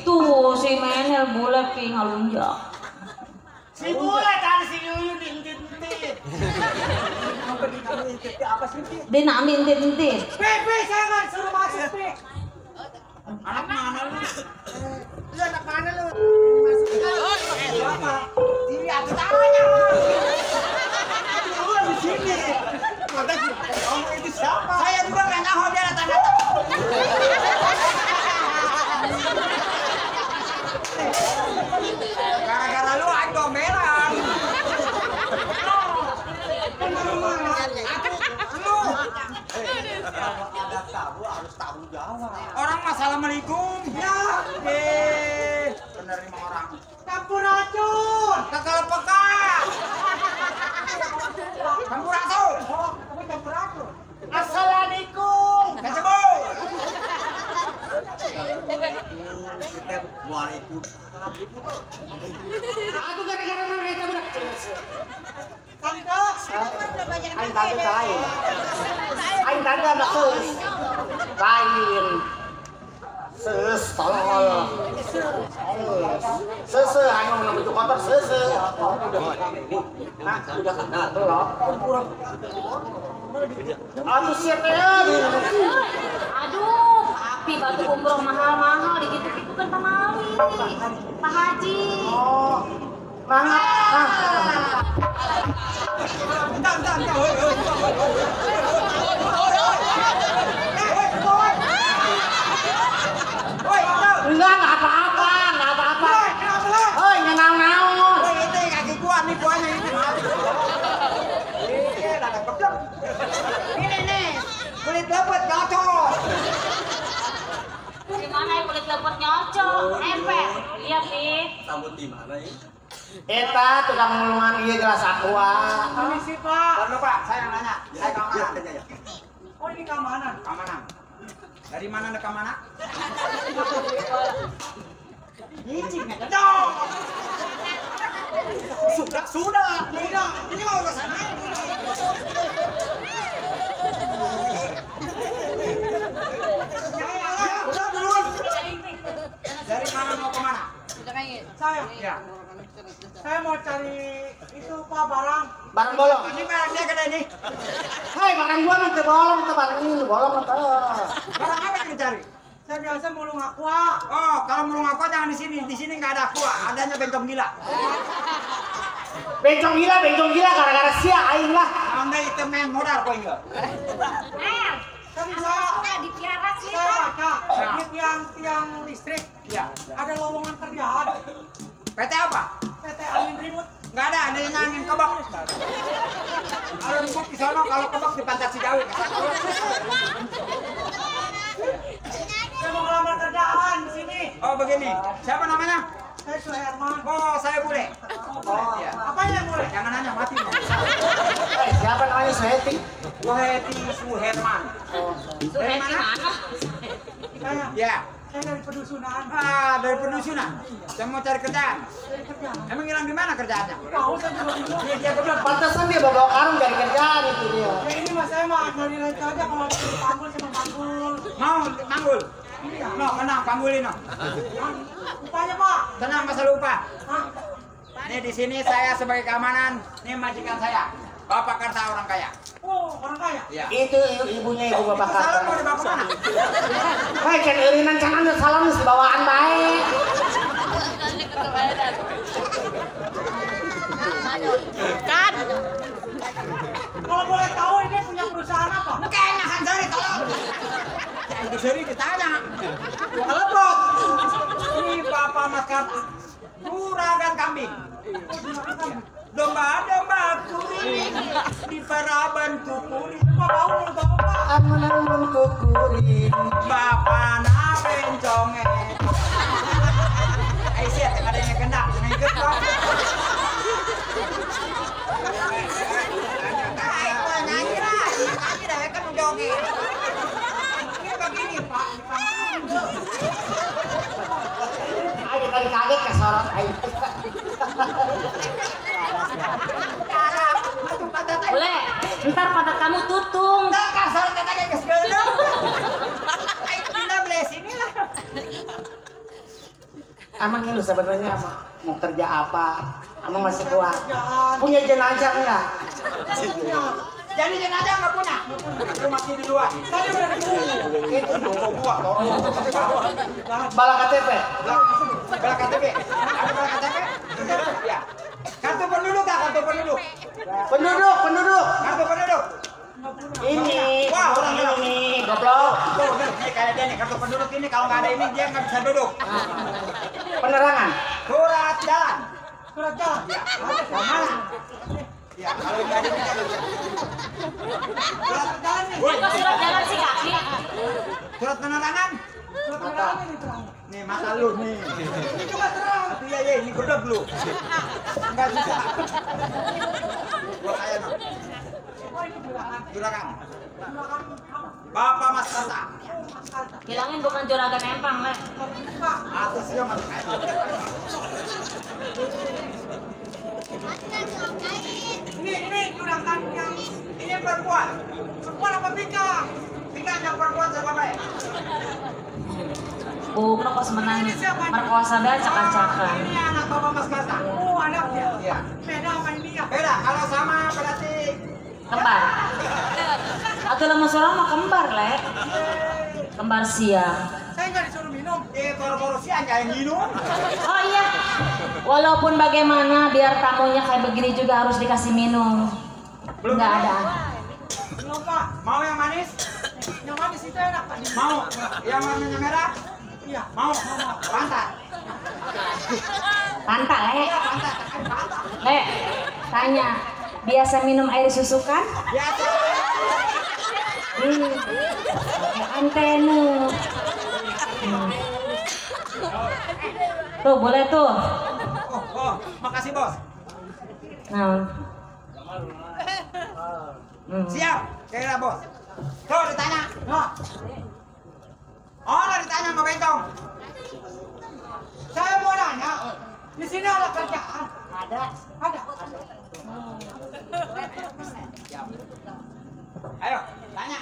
tuh si Menel bule pi ngalunjak. Si bule kan si Yuyu diintit-intit. Apa sih? Dia nak ambil intit-intit. Pi, saya nggak suruh masuk, Pi. Anak mana lu? Lu anak mana lu? Siapa? Ini aku tanya. Lu di sini. Kamu itu siapa? Saya juga nggak nyaho dia datang-datang. Gara-gara lu aing gomelan. Ada tamu harus tanggung jawab. Orang assalamualaikum. Ya, penerima orang. Campur racun. Kekal peka. Campur racun. Oh, kamu campur racun. Assalamualaikum. Kacau. Waalaikumsalam. Aku gara-gara mereka budak. Tante, aing tante lain. Aing tante anak seus. Lain. Seus tolol. Seus aing mau menuju kotor seus. Nah, udah kenal tuh loh. Atuh siapa ya? Aduh, api batu umroh mahal-mahal digitu-gitu kan pamawi. Pak Haji. Oh. Entar. Enggak apa-apa. Hei, ngenaun-naun. Itu kaki gua nih buahnya ini. Ini nih, kulit lepet cocok. Gimana ya kulit lepot nyocok? Empet. Iya, Pi. Sambut di mana ya? Eta tukang ngulungan ieu gelas aqua. Permisi, Pak. Lalu, Pak, saya yang nanya. Saya keamanan. Ya. Oh, ini keamanan. Keamanan. Dari mana Anda keamanan? Izin ya, dong. Sudah. Ini mau ke sana. Dari mana mau ke mana? Saya. Ya. Saya mau cari itu Pak barang. Barang bolong. Ini barang dia gede nih. Hai, barang gua nanti bolong, tuh barang ini bolong atau? Barang apa yang dicari? Saya biasa mulung aqua. Oh, kalau mulung aqua jangan di sini. Di sini nggak ada aqua, adanya bencong gila. Bencong gila gara-gara sia aing lah. Anda itu main modal kok enggak? Tadi saya Dipiara sih. saya baca di tiang listrik. Iya. Ada lowongan kerjaan. PT apa? PT Angin Ribut. Nggak ada yang angin kebak. Kalau ribut di sana, kalau kebak di Pantai Cidawi. Saya mau ngelamar kerjaan di sini. Oh begini, siapa namanya? Saya Suherman. Oh saya bule. Oh iya. Apanya yang bule? Jangan nanya mati. Siapa namanya Suheti? Suherman. Dari mana? Saya. Ya. Saya dari pedusunan. Ah, dari pedusunan. Saya mau cari kerjaan. Cari kerjaan. Emang hilang di mana kerjaannya? Tahu saya juga bingung. Dia bilang Pantesan dia bawa karung dari kerjaan itu dia. ya ini mas saya mah dari rancu aja kalau dipanggul sama panggul. Mau panggul? Iya. No, kenang panggulin no. Upahnya pak? Tenang masalah upah. Hah? Nih di sini saya sebagai keamanan. Nih majikan saya. Bapak Karta orang kaya. Oh, orang kaya? Iya. Itu ibunya ibu bapak Salam Karta. mau dibawa kemana? Hai, kan irinan can anda salam di bawaan baik. Kan? Kalau boleh tahu ini punya perusahaan apa? Kayaknya Hansari tolong. Itu sering ditanya. Kelepot. Ini Bapak Mas Karta. Juragan kambing. Domba-domba kuring di paraban kukuring. Apa bau mulut Bapak? Amun kukuring. Bapak na benconge. Aisyah adanya kendak ngikut Pak. Nyanyi dah kan joget. Ini begini Pak. Ayo kali kaget kesorot ayo. Boleh. Ntar pantat kamu tutung. Tak kasar kata kayak kesel. Ayo pindah belah sini lah. Emang lu sebenarnya mau kerja apa? Emang masih kuat? Punya jenazah enggak? Jadi jenazah nggak punya. Aku masih di luar. Tadi udah dikubur. Itu dong gua toh. Bala KTP. Bala KTP. Ada bala KTP? Ya. Kartu penduduk kah? Kartu penduduk. Penduduk. Kartu penduduk. Ini. Wah, orang ini goblok. Tuh, ini kayak dia nih kartu penduduk ini kalau nggak ada ini dia nggak bisa duduk. Penerangan. Surat jalan. Surat jalan. Ya. Mana? Ya, kalau nggak ada ini nggak bisa. Surat jalan nih. Kok surat jalan sih kaki? Surat penerangan. Surat penerangan ini terang. Nih mata lu nih. Ini juga terang. Iya ini gedeg lu. Enggak bisa. Gua kaya no. Juragan. Bapak Mas Karta. Bilangin bukan juragan empang, Le. Atasnya Mas Karta. Ini juragan yang ini perempuan. Perempuan apa Pika? Pika yang perempuan siapa baik? Kok semenang merkosa dan cakak-cakak. Ini anak Bapak Mas Karta. Oh, anaknya. Iya. Beda sama ini ya. Beda. Kalau sama berarti Kembar. Atau lama seorang mau kembar, Le. Kembar siang. saya nggak disuruh minum. Baru-baru siang jangan minum. Oh iya. Walaupun bagaimana biar tamunya kayak begini juga harus dikasih minum. Belum Nggak ada. Belum Pak. Mau yang manis? Yang manis itu enak Pak. Mau. Yang warnanya merah? Iya. Mau. Pantat. Pantat, Le. Iya pantat. Le, tanya. Biasa minum air susu kan? Biasa. Pakai antenu. Tuh, boleh tuh. Oh, makasih bos. Nah. Siap. Kira bos. Tuh ditanya. Oh, ditanya sama Bentong. Saya mau nanya. Di sini ada kerjaan? Ada. Ayo, tanya.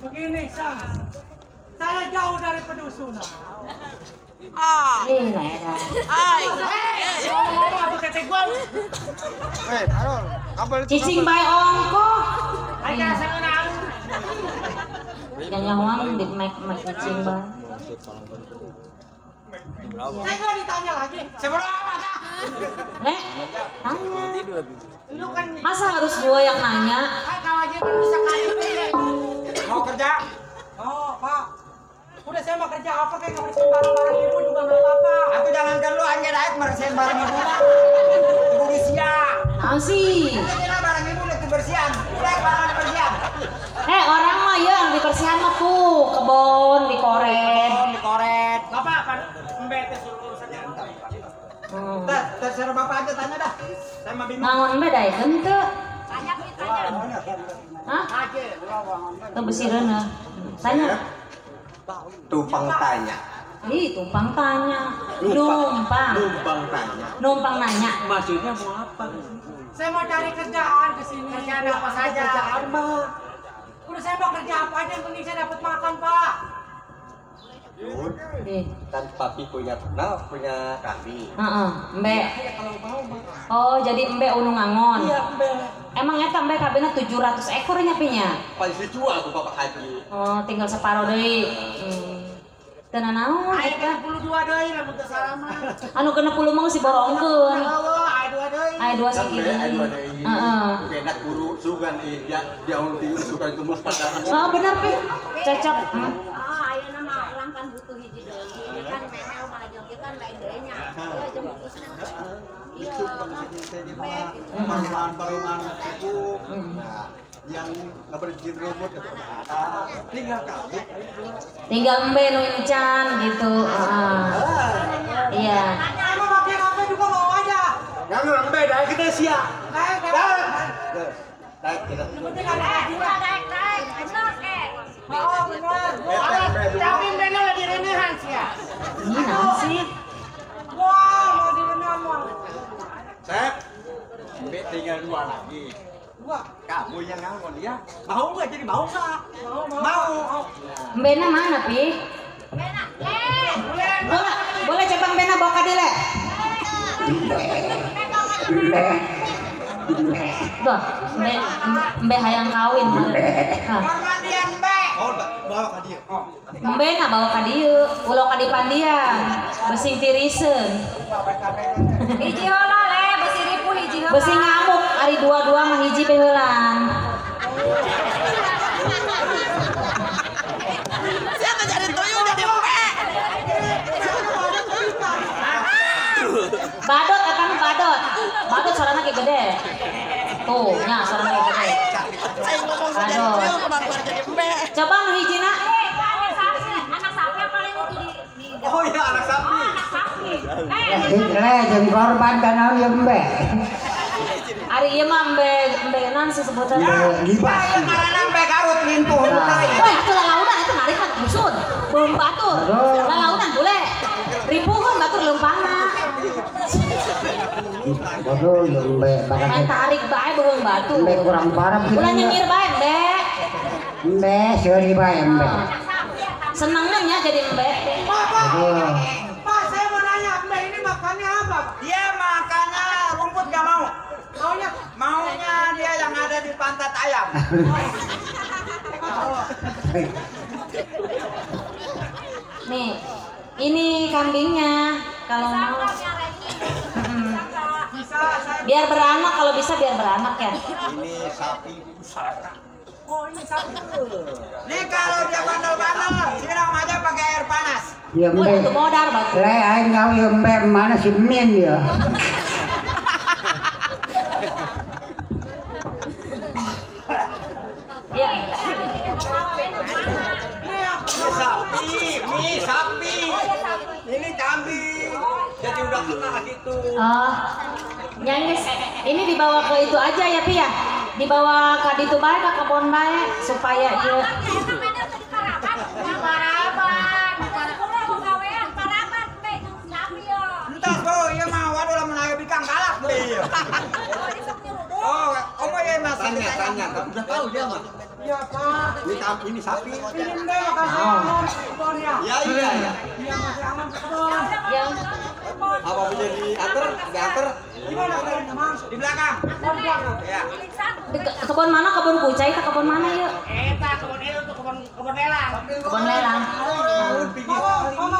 Begini, saya jauh dari pedusunan. Ah. Ai. Cicing bae ongko. Yang nyawang di mek cicing bae. Saya nggak ditanya lagi. Sebelum apa? Nek, tanya. Masa harus gua yang nanya? Kalau aja bisa kali mau kerja? Oh, Pak. Udah saya mau kerja apa kayak nggak bersihin barang-barang ibu juga nggak apa-apa. Aku jangankan lu aja naik bersihin barang ibu. Ibu usia. Nah sih. Jadi barang ibu udah kebersihan. Udah barang kebersihan. Orang mah ya yang dibersihan mah tuh kebon dikoret. Dikoret. Bapak apa? Mbak suruh urusan ya. Terserah bapak aja tanya dah. Saya mah bingung. Ngangon mbak dai kente. Tanya tanya. Hah? Aja. Tuh besireuna. Tanya. Tumpang tanya. Ih, tumpang tanya. Numpang. Tumpang tanya. Numpang nanya. Maksudnya mau apa? Saya mau cari kerjaan ke sini. Kerjaan apa saja? Kerjaan, Pak. Udah saya mau kerja apa aja yang penting saya dapat makan, Pak. Yun, Ih. kan papi punya ternak, punya kambing. Mbe. Oh, jadi mbe unu ngangon. Iya, Mbak. Emang eta mbe kabina 700 ekor nyapinya. Paling dijual tuh bapak haji. Oh, tinggal separuh deui. Tenan naon Ayo eta? 22 deui lamun teu salaman. Anu kena 10 mah geus diborongkeun. Allah, ayo 2 deui. Aya 2 Kan sakit. ada ini. Enak guru sugan dia unti sugan itu mus pada. Oh, benar, Pi. Cocok. Oh, ayeuna mah urang kan butuh hiji deui. Ini kan memel malah jeung kan lain deui nya. Ya jeung butusna. Iya, Baru-baru itu. Nah, yang nggak berjin rumput itu tinggal kambing. Tinggal mbe nu encan gitu. Iya. Emang pakai apa juga mau aja. Yang beda kita siap. Naik. Naik kita. Penting ada juga. naik enak Oh, benar. Tapi benar lah di renehan sih ya. Ini naon sih? Wah, mau di renehan mau. Sep, tinggal 2 lagi. Wah, Kamu yang ngangon ya. Mau nggak jadi mau nggak? Mau. Mbena mana, Pi? enak Boleh coba mbena bawa ka dile. Tuh, mbe hayang kawin. hormat dia, Mbak. Oh, bawa ke dia. Oh. Mbena bawa ka dieu, ulo ka di pandian. Besing tiriseun. hiji heula le besi ribu hiji heula Besing ngamuk ari 2-2 mah hiji teh heulan. Siapa jadi tuyul jadi embe. Badot eta mah badot. Badot sorana ge gede. Tuh, nya sorana ge gede. Saya ngomong jadi tuyul kemana jadi embe. Coba nu hijina. anak sapi yang paling itu di Oh iya anak sapi. anak sapi Jeung korban kana ieu mbe. Ari ieu mah mbe naon sih sebutanna? Libas. Karena Mbak garut lintuh tadi. Wah, itu lalaunan itu narik kan busud. Belum batur. Lalaunan boleh. Ribuan batur leumpangna. Bodoh jeung mbe Main bakal tarik bae beung batu. mbe kurang parah Ulah nyengir bae, Mbe. mbe seuri bae mbe. Senengnya nya jadi Mbe. Aduh. Pak, saya mau nanya, Mbak ini makannya apa? Dia makannya rumput gak mau. Maunya dia yang ada di pantat ayam. Nih, ini kambingnya. Kalau mau biar beranak, kalau bisa biar beranak ya. Ini sapi pusaka. Oh, ini sapi. Nih kalau dia bandel-bandel, siram aja pakai air panas. Ieu Wah, mbe. itu modar batu. Le aing ngau ieu mbe mana si Min ya. Ya. Ini sapi. Ini kambing. Jadi udah kena gitu. Oh. Nyangis. Ini dibawa ke itu aja ya, Pi ya. Dibawa ke ditu bae ke kebon bae supaya ieu Entah kok, iya mah waduh lah menagih bikang galak deh. Oh, ya mas tanya, tapi udah tahu dia mah. Iya Pak. Ini sapi. Ini deh kasih aman kebunnya. Iya. Iya masih aman ke kebun. Yang Apa bisa diantar? Diantar? Gimana Mang? Di belakang. Ya. kebun mana? Kebun kucai atau kebun mana ya? Eta kebun itu tuh kebun lelang. Kebun lelang.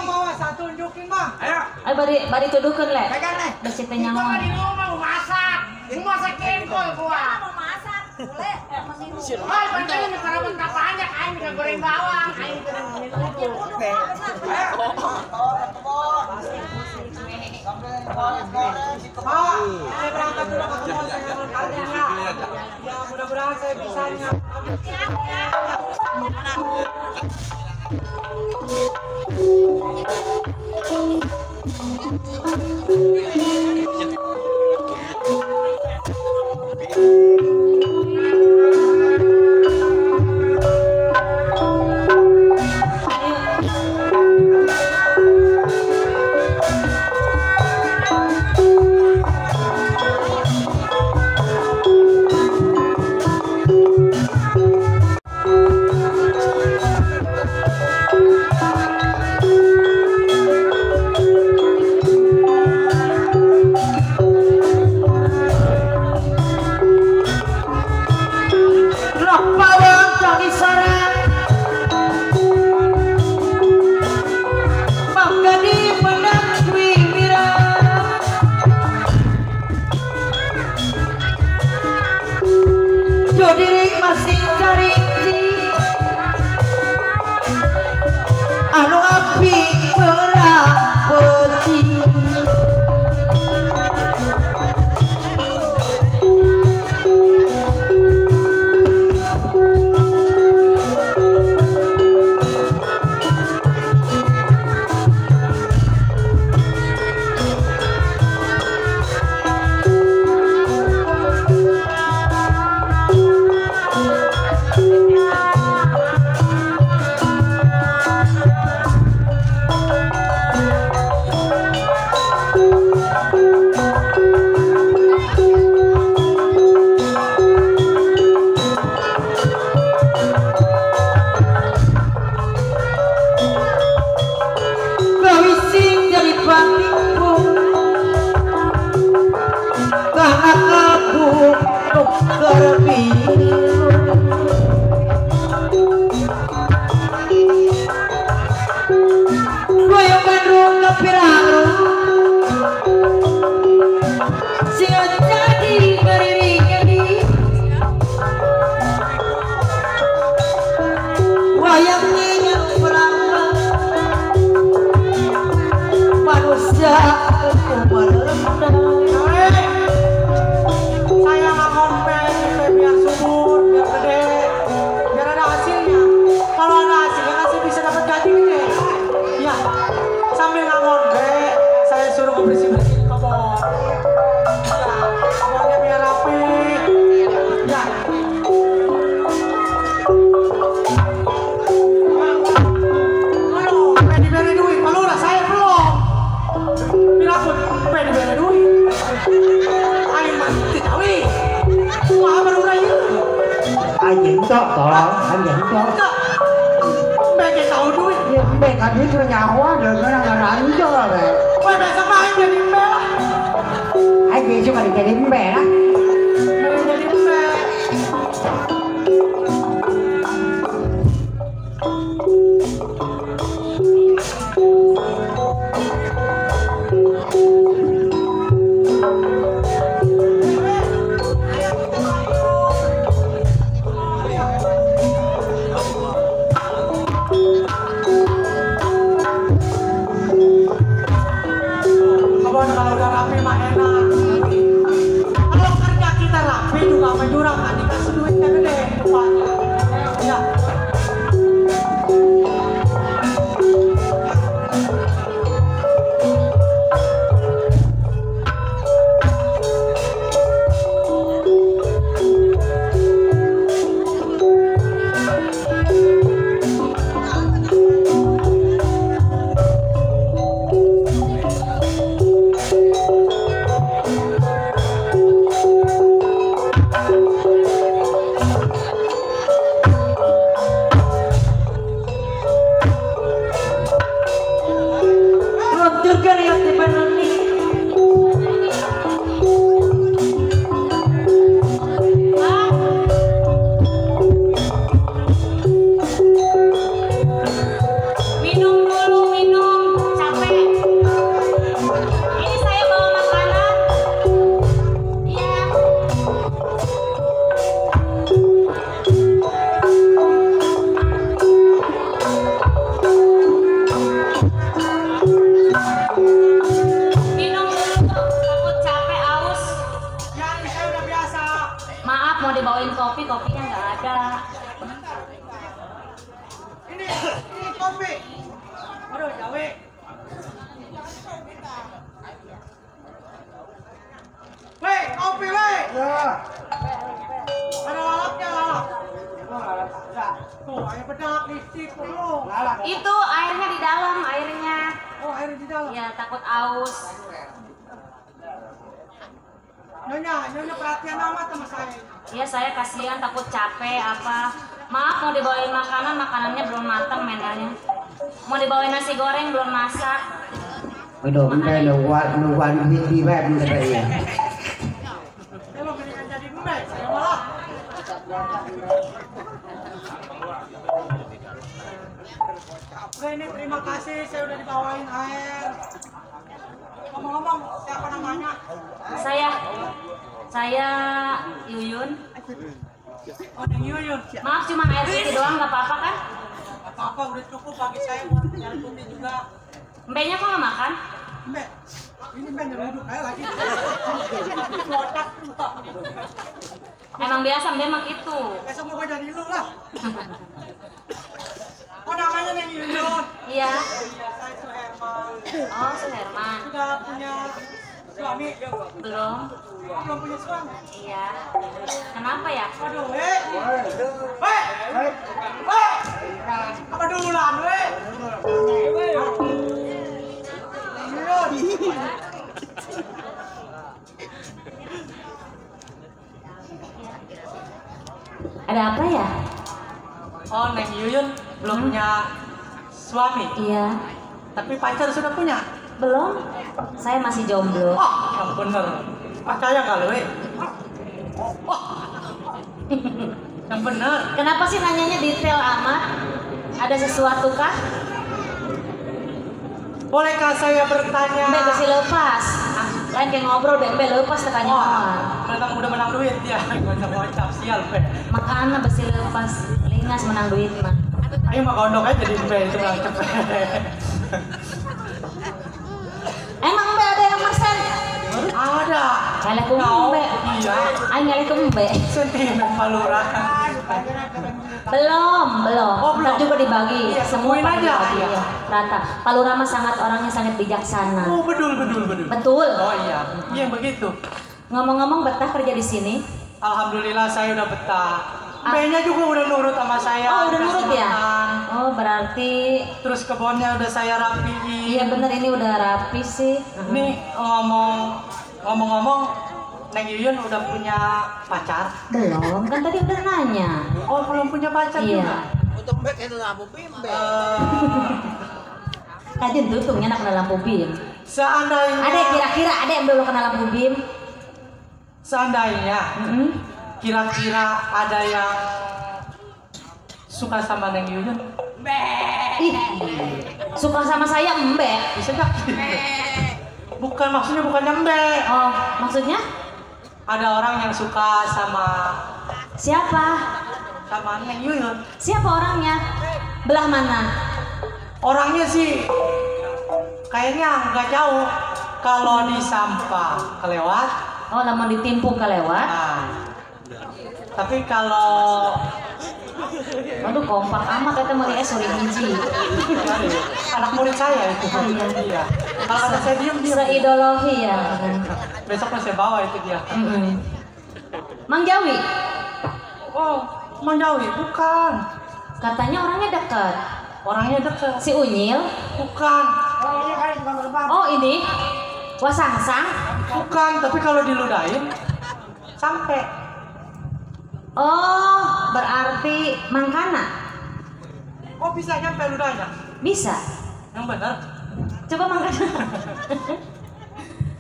Bawa satu tunjukin Bang. Ayo. Ayo bari tuduhkeun le. Pegang nih. Besi teh Gua nyawa. di rumah mau masak. Mau masak kengkol gua. Hai, penting ini para bentar banyak, aing bisa goreng bawang, aing bisa minum bubuk. Pak, saya berangkat dulu ke kebun, saya mau kalian ya, mudah-mudahan saya bisanya. Kalau udah rapi mah enak. Kalau kopi. Aduh, Jawi. Weh, kopi weh. Ya. Ada lalapnya, lalap. Tuh, air bedak listrik perlu. Itu airnya di dalam, airnya. Oh, air di dalam. Ya, takut aus. Nyonya perhatian amat sama saya. Iya, saya kasihan takut capek apa. Maaf mau dibawain makanan, makanannya belum matang menanya. Mau dibawain nasi goreng belum masak. Waduh, udah nungguan di web katanya. Emang mendingan jadi mbak, saya malah. Oke, ini terima kasih saya udah dibawain air. Ngomong-ngomong, siapa namanya? Saya Yuyun. Oh, Neng Yuyun. Maaf cuma air putih doang, nggak apa-apa kan? Apa-apa udah cukup bagi saya buat air putih juga. Mbaknya kok nggak makan? Mbak, ini mbak nyeruduk aja lagi. Emang biasa mbak emang itu. Besok mau jadi lu lah. Oh, namanya Neng Yuyun. Iya. Saya Suherman. Oh, Suherman. Sudah punya suami? Belum. Oh, belum punya suami? Iya. Kenapa ya? Aduh, apa duluan, Ada apa ya? Oh, Neng Yuyun belum punya suami, Iya. tapi pacar sudah punya. Belum. Saya masih jomblo. Oh, yang bener. Percaya nggak lu, Yang bener. Kenapa sih nanyanya detail amat? Ada sesuatu kah? Bolehkah saya bertanya? Mbak besi lepas. Lain kayak ngobrol, Mbak lepas tekanya orang. Memang udah menang duit ya. Gocap sial, Makanya besi lepas. Lingas menang duit mah. Ayo mah gondok aja di Mbak itu mah cepet. Emang Mbak ada yang mesen? Ada. Ngalekum Mbak. Iya. Ayo ngalekum Mbak. Sentimen Palura. Belum. Oh, belum. Ntar juga dibagi. Iya, Semua semuin aja. dibagi, Iya. ya. Rata. Pak Lurah mah sangat orangnya sangat bijaksana. Oh, betul. Betul. Oh iya, iya begitu. Ngomong-ngomong betah kerja di sini? Alhamdulillah saya udah betah. Mbaknya juga udah nurut sama saya. Oh, udah nurut kasih ya? makan. Oh, berarti Terus kebunnya udah saya rapiin. iya bener ini udah rapi sih. Nih ngomong-ngomong, Neng Yuyun udah punya pacar? Belum, kan tadi udah nanya. Oh, belum punya pacar Iya. juga. Untuk mbak itu lampu bimbe. Tadi tutungnya nak kena lampu bim. Seandainya Ada kira-kira ada yang belum kena lampu bim? Seandainya kira-kira ada yang suka sama Neng Yuyun? Ih, suka sama saya Mbak. Bisa gak? Bukan, maksudnya bukan nyembe. Oh, maksudnya? Ada orang yang suka sama Siapa? Neng Yuyun. Siapa orangnya? Belah mana? Orangnya sih kayaknya nggak jauh. Kalau di sampah kelewat. Oh, namun ditimpung kelewat. Nah, tapi kalau Aduh, kompak amat kata mau sore hiji. anak murid saya itu. Iya. Kalau ada saya diem. Seidologi ya. Besok saya bawa itu dia. Mang Jawi. Oh, Mang Jawi bukan. Katanya orangnya dekat. Orangnya deket. Si Unyil. Bukan. Oh, ini. Wasangsang. Bukan, tapi kalau diludahin sampai. Oh, berarti Mangkana. Oh, bisa nyampe ludahnya? Bisa. Yang benar. Coba Mangkana.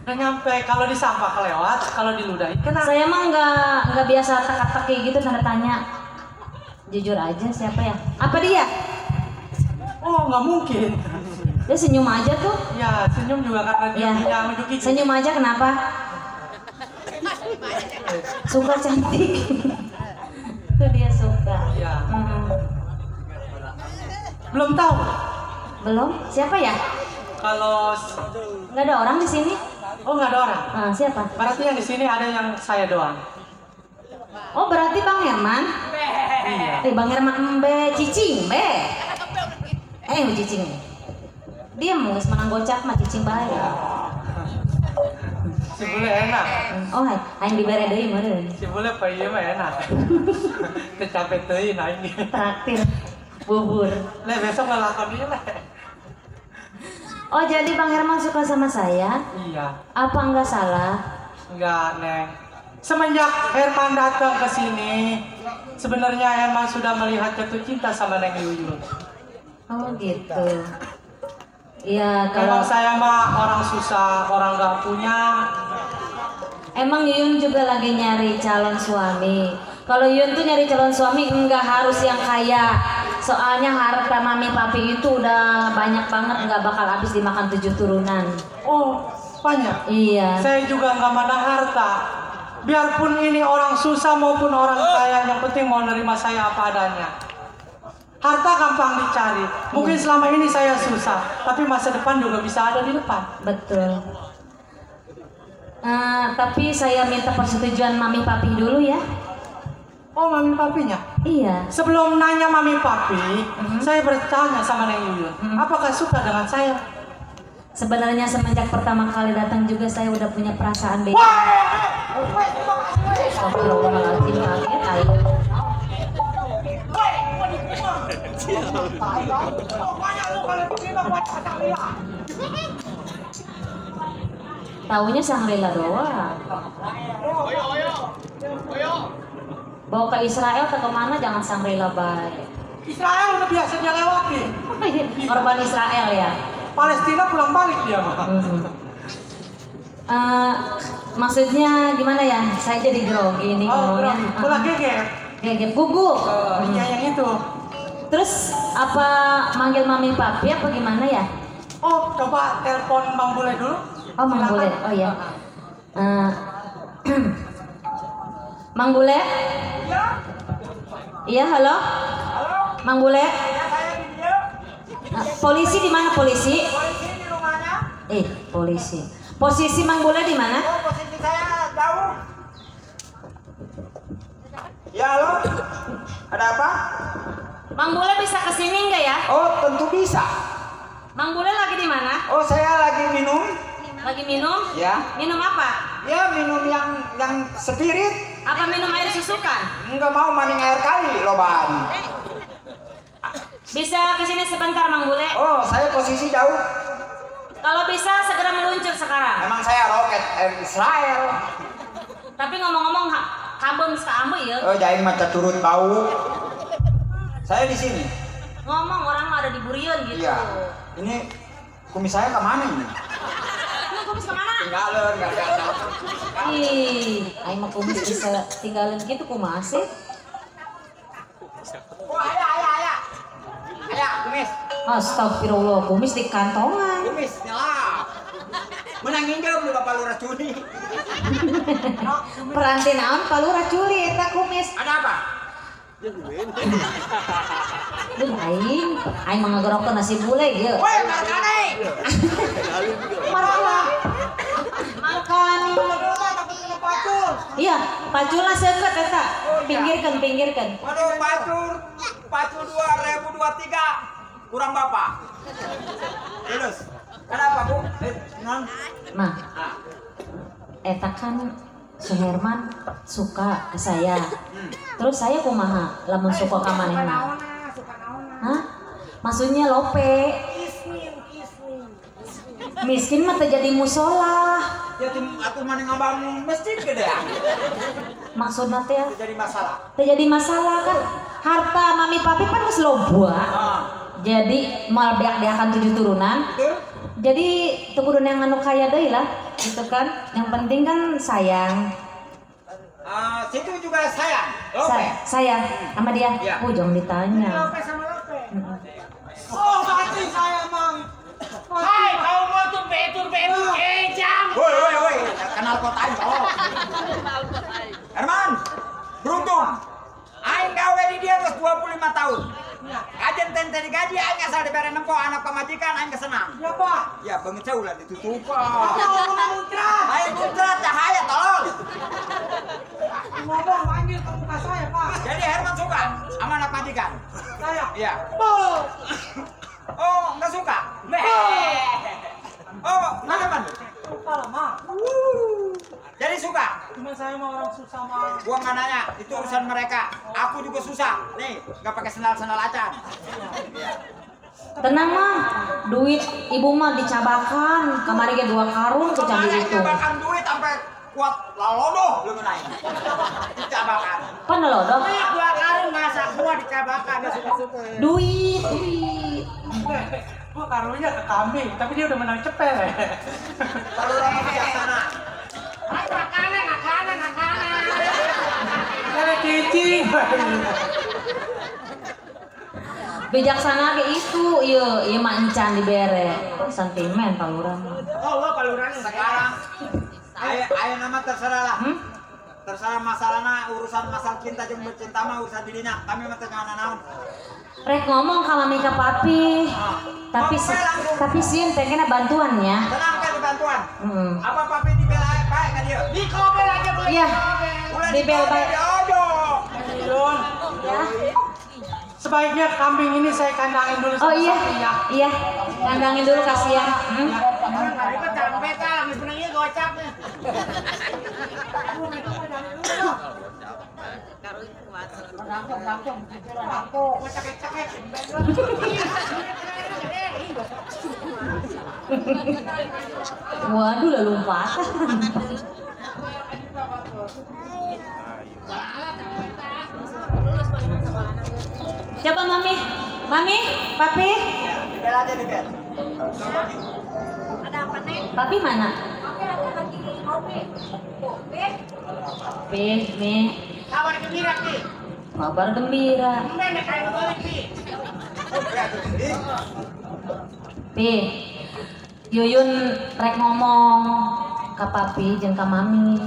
Nggak nyampe, kalau di sampah kelewat, kalau diludahin kena. Saya mah nggak biasa teka-teki gitu tanda tanya. Jujur aja siapa ya? Apa dia? Oh, nggak mungkin. Dia senyum aja tuh. Ya, senyum juga karena dia Ya. punya unjuk gigi. Senyum aja kenapa? Suka cantik. Itu dia suka. Iya. Hmm. Belum tahu. Belum? Siapa ya? Kalau Nggak ada orang di sini? oh nggak ada orang. Siapa? Berarti yang di sini ada yang saya doang. Oh, berarti Bang Herman? Iya. Bang Herman Mbe Cicing Mbe. Cicing. Dia mau menang gocap mah cicing bae. Si bule enak. Oh, aing dibere deui meureun. Si bule pa ieu mah enak. Teu capek teuing aing. Traktir bubur. Le besok ngelakon ieu le. Oh, jadi Bang Herman suka sama saya? Iya. Apa enggak salah? Enggak, Neng. Semenjak Herman datang ke sini, sebenarnya Herman sudah melihat jatuh cinta sama Neng Yuyun. Oh, gitu. Iya, Kalau kalau saya mah orang susah, orang nggak punya. emang Yuyun juga lagi nyari calon suami. Kalau Yuyun tuh nyari calon suami enggak harus yang kaya. Soalnya harta mami papi itu udah banyak banget, nggak bakal habis dimakan 7 turunan. Oh, banyak. Iya. Saya juga nggak mandang harta. Biarpun ini orang susah maupun orang kaya, yang penting mau nerima saya apa adanya. Harta gampang dicari. Mungkin selama ini saya susah, tapi masa depan juga bisa ada di depan. Betul. Tapi saya minta persetujuan mami papi dulu ya. Oh, mami papinya? Iya. Sebelum nanya mami papi, saya bertanya sama Neng Yuyun, apakah suka dengan saya? Sebenarnya semenjak pertama kali datang juga saya udah punya perasaan beda. Astagfirullahaladzim, kaget aing. Taunya Shangri-La doang. Bawa ke Israel atau kemana jangan Shangri-La baik. Israel udah biasa dia lewati. Korban Israel ya. Palestina pulang balik dia mah. Maksudnya gimana ya? Saya jadi grogi nih ngomongnya. Pulang geger. Geger gugup. Iya yang itu. Terus apa manggil mami papi apa gimana ya? Oh, coba telepon Bang Bule dulu. Oh, Mang Bule. Oh ya. Mang Bule? Iya, halo? Mang Bule? Polisi di mana polisi? Polisi di rumahnya. Polisi. Posisi Mang Bule di mana? Oh, posisi saya jauh. Ya, halo. Ada apa? Mang Bule bisa kesini enggak ya? Oh, tentu bisa. Mang Bule lagi di mana? Oh, saya lagi minum. Lagi minum? Ya. Minum apa? Ya, minum yang spirit. Apa minum air susukan? Enggak mau maning air kali, loban. Bisa kesini sebentar Mang Bule? Oh, saya posisi jauh. Kalau bisa segera meluncur sekarang. Emang saya roket Air Israel. Tapi ngomong-ngomong kabung ska ambu ya. Oh, jadi macam turut bau. Saya di sini. Ngomong orang mah ada di Burian gitu. Iya. Ini kumis saya kemana ini? Lu kumis kemana? Tinggalin, nggak ada. Aing mah kumis bisa tinggalin gitu kumaha sih? Oh, ayah. Ayah, kumis. Astagfirullah, kumis di kantongan. Kumis, nyala. Menangin jauh bapak lu racuni. Peranti naon palu raculi eta kumis. Ada apa? Aing mah ngagorokeun nasi bule ieu. Woi, markane. Marah. Markani. Iya, pacula seukeut eta. Pinggirkeun. Waduh, pacul 2023. Kurang bapak. Terus. Ada apa, Bu? Non. Mah. Eta kan si Herman suka ke saya. Terus saya kumaha lamun suka ka manehna? Hah? Maksudnya lope. Miskin mah teu jadi musola. Ya atuh mana ngabangun masjid gede. Maksudna teh Jadi masalah. teu jadi masalah kan. Harta mami papi kan geus loba. Jadi moal beak-beakan 7 turunan. Betul? Jadi teu kudu yang anu kaya deui lah, gitu kan. Yang penting kan sayang. Situ juga sayang. Lope. Sayang sama dia. Iya. Jangan ditanya. Lope sama Lope. Oh, mati saya, Mang. Hai, kau mau tuh betur jam. Woi. Kenal kotain tolong. Herman, beruntung. Aing gawe di dia geus 25 tahun. Kajen tente digaji aing asal dibere nempo anak pamajikan aing kesenang. Ya, Pak. Ya beungeut saya ulah ditutup. Muncrat. Aing muncrat cahaya tolong. Ngomong manggil ke muka saya, Pak. Jadi Herman suka sama anak majikan. Saya. Iya. Oh. Oh, nggak suka? Oh, nggak demen? Suka lah, Ma. Jadi suka? Cuma saya mau orang susah, Ma. Gua nggak nanya, itu urusan mereka. Aku juga susah. Nih, nggak pakai sendal-sendal acan. Tenang mah, duit ibu mah dicabakan. Kemarin ge 2 karung tuh cambi Kemarin itu. nyebakan duit sampai kuat lalodoh lu menaik. Dicabakan. Pan lo dong. Duit 2 karung masa gua dicabakan dia suka-suka. Duit. Gua karunya ke kambing, tapi dia udah menang cepet. Kalau orang bijaksana. Ayo makanan. Ada kicing. Bijaksana ke itu, iya mah encan dibere. Sentimen palurang. Oh, lo paluran sekarang. Ayo nama terserah lah. Terserah masalahna urusan masalah cinta jeung bercinta mah urusan dirinya. Kami mah teu naon. Rek ngomong ka mami ka papi. Tapi sieun teh kena bantuannya. Tenang kan bantuan. Apa papi dibela bae ka dieu? Dikobel aja boleh. Iya. Dibel bae. Yun. Ya. Sebaiknya kambing ini saya kandangin dulu Oh sama iya. sapi ya. Iya. Kandangin dulu kasihan. Hari mah capek kan, sebenarnya ieu gocapnya. Waduh, lah lompat. Coba mami, papi. Dibel aja dibel. Papi mana? Papi. Kabar gembira ki. Kabar gembira. Mbak kayak balik ki. Pi, Yuyun rek ngomong ke papi jeung ka mami.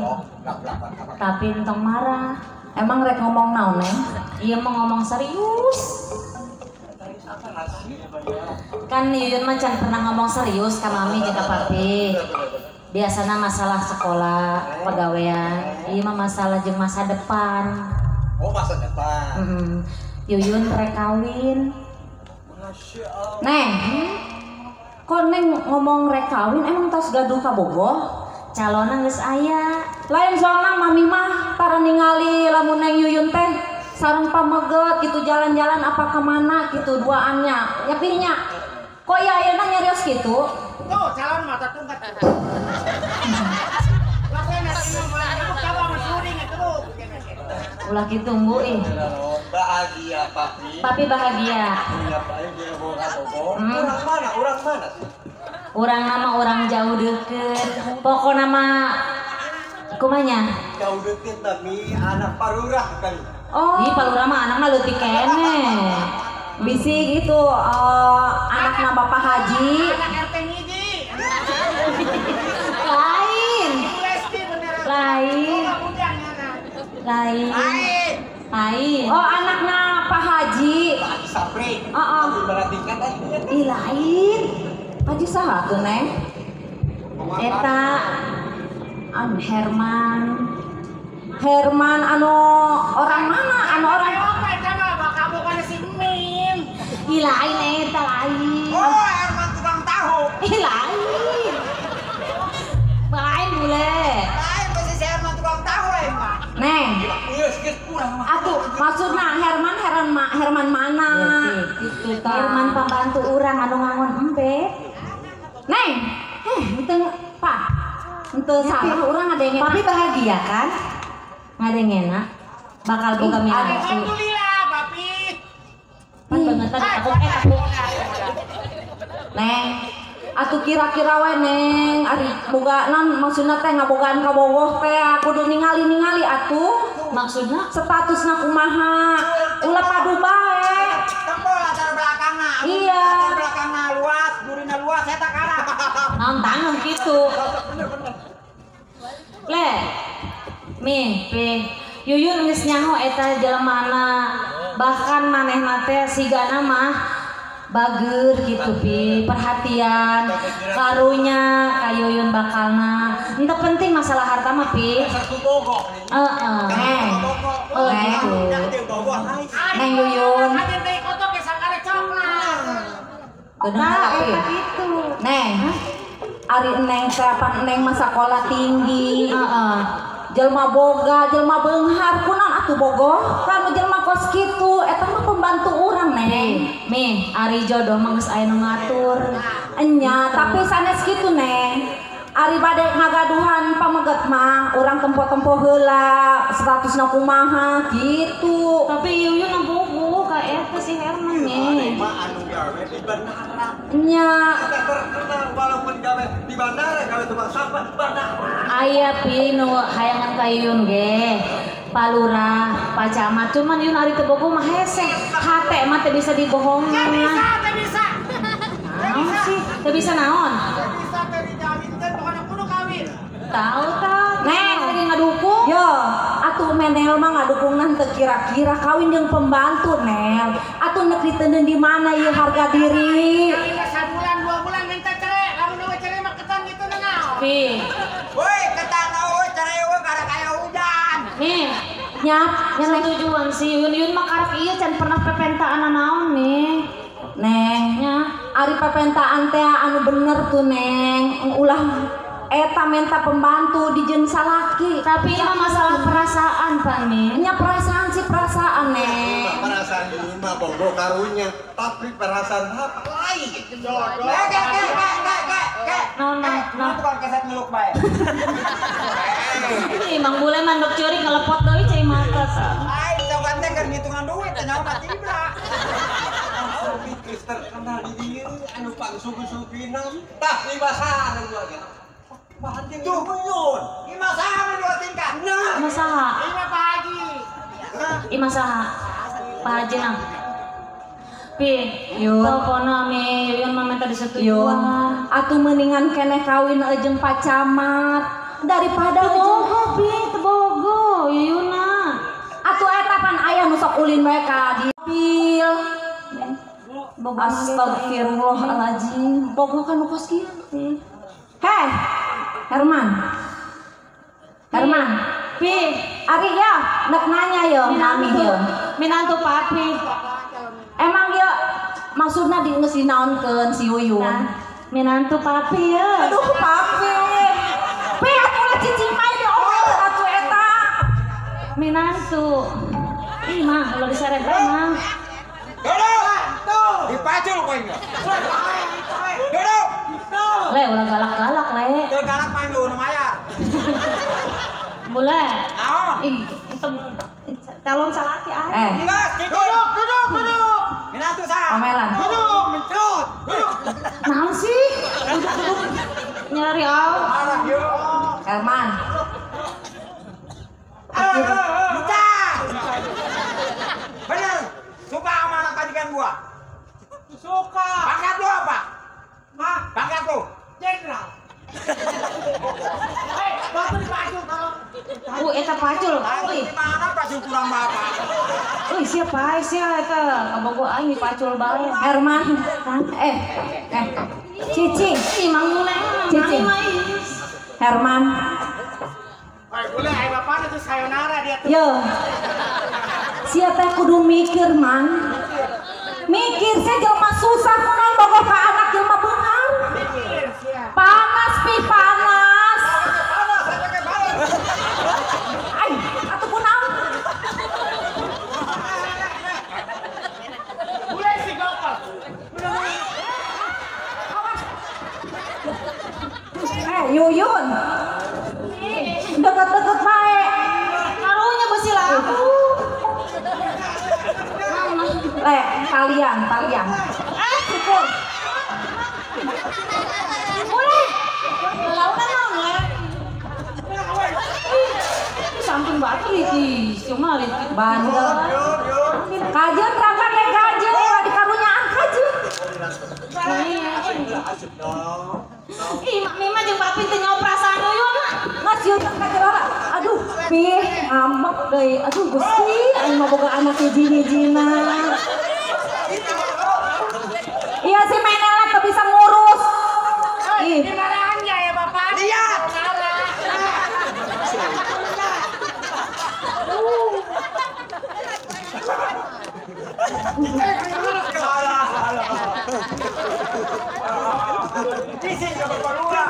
Tapi entong marah. Emang rek ngomong naon, Neng? Iya mau ngomong serius. Kan Yuyun mah can pernah ngomong serius ka mami jeung ka papi. Biasana masalah sekolah, pegawaian. Iya mah masalah jeung masa depan. Oh, masa depan. Yuyun rek kawin. Neng, kok Neng ngomong rek kawin emang tos gaduh ka bogoh? Calona geus aya. Lain soalna mami mah tara ningali lamun Neng Yuyun teh sareng pameget gitu jalan-jalan apa kemana gitu duaannya ya pinya kok ya ayeuna nyarios gitu Tuh, calon mata tungkat. Lakukan nanti mulai aku coba mencuri itu. Ulah kitu mbu ih. Bahagia papi. Papi bahagia. Punya papi dia boga bogo. Hmm. Orang mana? Urang nama orang jauh deket. Pokok nama kumanya. Jauh deket tapi anak parurah kali. oh Ih palura mah anakna leutik kene. bisi gitu anakna Bapak Haji Anak RT Ngidi. Lain. Lesti beneran. Lain. Lain. Lain. oh anakna Pak Haji Sapri. Diperhatikan kan? ih lain Haji saha tuh Neng Eta anu Herman anu orang mana anu orang Apa coba bakal bukan si Min. ih lain eta lain. Oh, Herman tukang tahu. Ih lain. Lain bule. Lain pasti si Herman tukang tahu Herman. Neng Iya, sedikit kurang. atuh maksudna Herman mana Gitu Firman pembantu urang anu ngangon embe. Neng henteu Pak henteu salah urang ngadengena Papi bahagia kan? Ngadengena bakal boga minantu. Alhamdulillah, Papi. Pan banget tadi aku Neng atuh kira-kira we Neng ari boga non maksudna teh ngabogaan ka bogoh teh kudu ningali atuh maksudnya statusna kumaha ulah padu bae Tempol latar belakangna. Iya. Latar belakangna luas, durina luas eta kana. naon tangan gitu. Le. Pi. Yuyun geus nyaho eta jelemana. Bahkan manehna teh sigana mah bager gitu Pi, perhatian karunya ka Yuyun bakalna. Henteu penting masalah harta mah Pi. Satu bogo. Neng Dia bogo. Neng Yuyun Ada teh kotok ke sakare coklat. Nah, gitu. Neng. Ari neng terapan neng masa sekolah tinggi. Jelma boga, jelma beunghar kunaon atuh bogoh? Kan jelma kos kitu, eta mah pembantu urang neng. Mi, ari jodoh mah geus aya nu ngatur. Enya, tapi sanes kitu neng. Ari bade ngagaduhan pameget mah urang tempo-tempo heula statusna kumaha gitu. Tapi Yuyun nampugu ka eta si Herman nih. Anu gawe di bandara. Nya, Kita terkenal walaupun gawe di bandara gawe tukang sampah di bandara. Aya pi nu hayangan ka Yuyun ge. Palurah, Pak Camat, cuman Yuyun ari teu bogo mah hese. Hate mah teu bisa dibohongan. Teu bisa. Naon sih? Teu bisa naon? Bisa teh dijawabkeun pokona kudu kawin. Tahu tah. Neng lagi ngadukung. yo, atuh menel mah ngadukungnan teu kira-kira kawin jeung pembantu nel. Atuh neuk diteuneun di mana ieu harga diri. Kawin sabulan 2 bulan minta cerai, lamun nu cerai mah ketan gitu naon. Pi. Woi, ketana euy cerai euy kada kaya hujan. Nih, Nyap, nya neng. setujuan si Yuyun mah karek ieu can pernah pepentaan naon nih. Neng, Nya. ari papentaan teh anu bener tuh neng. Ulah eta minta pembantu dijeun salaki. Tapi ini mah masalah perasaan Pak nih. Nya perasaan sih perasaan neng. Perasaan ini mah bogo karunya, tapi perasaan apa lain? Naon. Tukang keset meluk bae. Ih, Mang Bule mandok curi ngelepot deui cai mata. Ai, coba teh keur ngitungan duit teh nyawa tibra. Pikir terkenal di diri, anu pangsugu-sugina, tah di basahan gua ge. Bahan jeung Yuyun. Ieu mah saha nu dua tingkat? Nah, Masaha? Ini mah Pak Haji. Ih masaha? Pak Haji nang. Pi, Yun. teleponna mi Yuyun mah minta Yun, disetujuan. atuh mendingan keneh kawin jeung Pak Camat daripada Tebogo, Pi, tebogo, Yuyuna. atuh eta pan aya nu sok ulin bae ka dibil. Astagfirullahaladzim. Bogo kan nu kos kieu. Heh, Herman. Herman, Pi, ari ya nek nanya yo nami yo. minantu papi. Emang yo maksudna di geus dinaonkeun si Yuyun. Minantu papi ya. Aduh, papi. Pi atuh cicing mah di omel atuh eta. Minantu. Ih, Mang, lo diseret Mang. Duduk. Dipacul kowe nya. Duduk. Le, ulah galak-galak, Le. Teu galak mah nu mayar. Boleh. Naon? Ih, itu calon salaki ah. Enggak, duduk. Minantu saha? Omelan. Duduk, mencut. Duduk. Naon sih? Duduk-duduk nyari aw. Marah yo. Herman. Luca. Bener. Suka sama anak majikan gua? Suka. Pangkat lu apa? Hah? Pangkat lu? Jenderal. Hei, batu dipacul kalau. Eta pacul. Di mana pacul kurang bapak? Siapa eta? Kabogo aing dipacul bae. Herman. Cici. Ih, Mang Mulai. Cici. Herman. Hei, boleh ai bapak itu sayonara dia tuh. Yo. Siapa kudu mikir, Man. Mikir saya jelema susah kunaon bogoh ka anak jelema beunghar. Mikir sia. Panas pi panas. Ai, atuh kunaon? Boleh si gokal. Yuyun. Deket-deket bae. Karunya besi lampu. Kalian. Syukur. Boleh. Launan naon, Le? Sampun batu ih, cuma li. Bandel. Kajeun rangka ge kajeun, di karunyaan kajeun. Ih, Mak Mima jeung Papi teh nyawa perasaan Yuyun mah. Mas yun ka jelora. Aduh, pih ngambek deui. Aduh, Gusti, aing mah boga anak hiji-hijina. Iya si Menela teu bisa ngurus. Ih, Dimarahan ya bapak. Lihat. salah. Isi ke Lurah.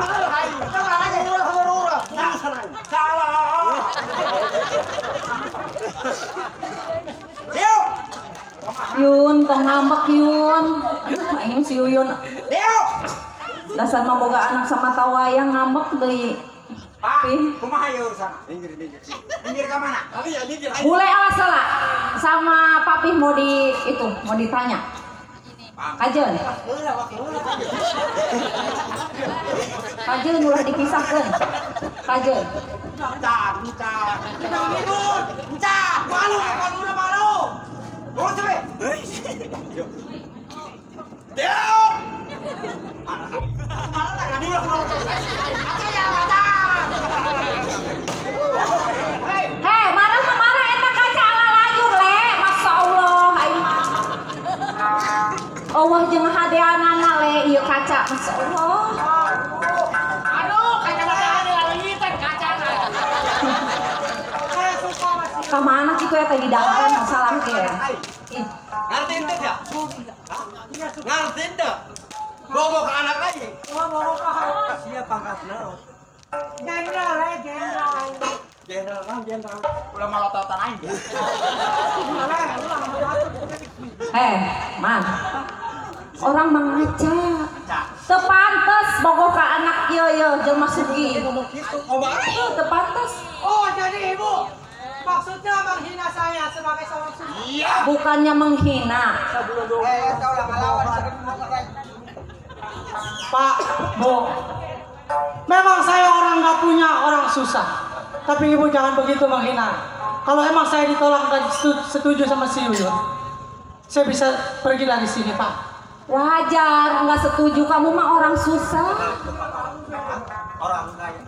Salah aja Lurah. Salah. Yuk. Yun, tong ngambek Yun. Aing si Yuyun. Yuk. Dasar maboga anak sama tawayang ngambek deui. Pak, kumaha yeuh sana? Minggir ke mana? Bule alas lah. Sama papi mau ditanya. Kajen. Kajen ulah dipisahkan. Kajen. Encar, malu, malu. Turun cepet. Diam. Hei, marah enak kaca ala layur le. Masya Allah, aing mah. Allah jeung hadeanana le ieu kaca. Masya Allah. Aduh, kacamata lalitan kacana. Kamana kitu eta di dalam masalah ge. Ngerti ente ya? Ngerti ente? Bobo ke anak lagi. Siapa pangkatnya? Jenderal. Ulah malototan aja. Man. Orang mengaca. Teu pantes bogoh ka anak ieu jeung Masugi. Teu pantes. Oh, jadi ibu maksudnya menghina saya sebagai seorang suami. Iya. Bukannya menghina. Kau lah ngelawan. Pak, Bu, memang saya orang nggak punya, orang susah. Tapi ibu jangan begitu menghina. Kalau emang saya ditolak dan setuju sama si Yuyun, saya bisa pergi dari sini, Pak. Wajar, nggak setuju, kamu mah orang susah. Orang kaya.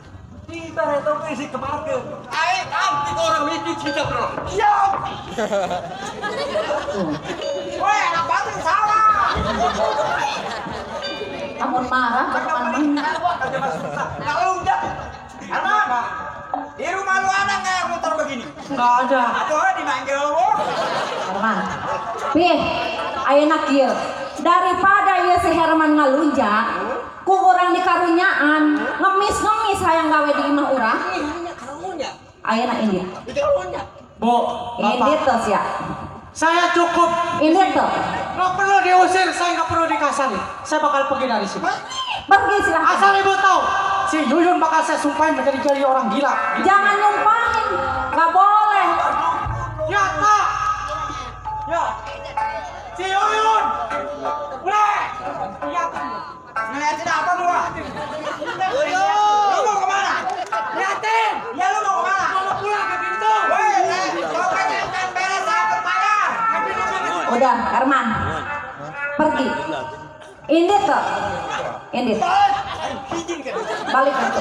Kita itu isi kemarke. Ayo, kita orang miskin kita bro. Siap. Woi, anak batu salah. Amun marah, bukan menghina. Kalau udah, Arman, di rumah lu ada nggak yang motor begini? Nggak ada. Aduh, dimanggil lu. Herman, pih, ayeuna kieu. Daripada ieu si Herman ngalunjak, ku urang dikarunyaan, ngemis hayang gawe di imah urang. Ayeuna indit. Bu, Indit Bapak, tos ya. saya cukup. Indit tuh. Nggak perlu diusir, saya nggak perlu dikasari. Saya bakal pergi dari sini. Pergi silahkan. Asal ibu tahu, si Yuyun bakal saya sumpahin menjadi jadi orang gila. Jangan nyumpahin, nggak boleh. Ya, Pak. Ya. Si Yuyun. Boleh. Lihat. Ngeliatin apa lu? Lu mau kemana? Lihatin. Ya lu mau kemana? Mau pulang ke pintu. Woi, pokoknya kan beres saya berbayar. Udah, Herman. Pergi. Indit tuh. Indit. Balik ke situ.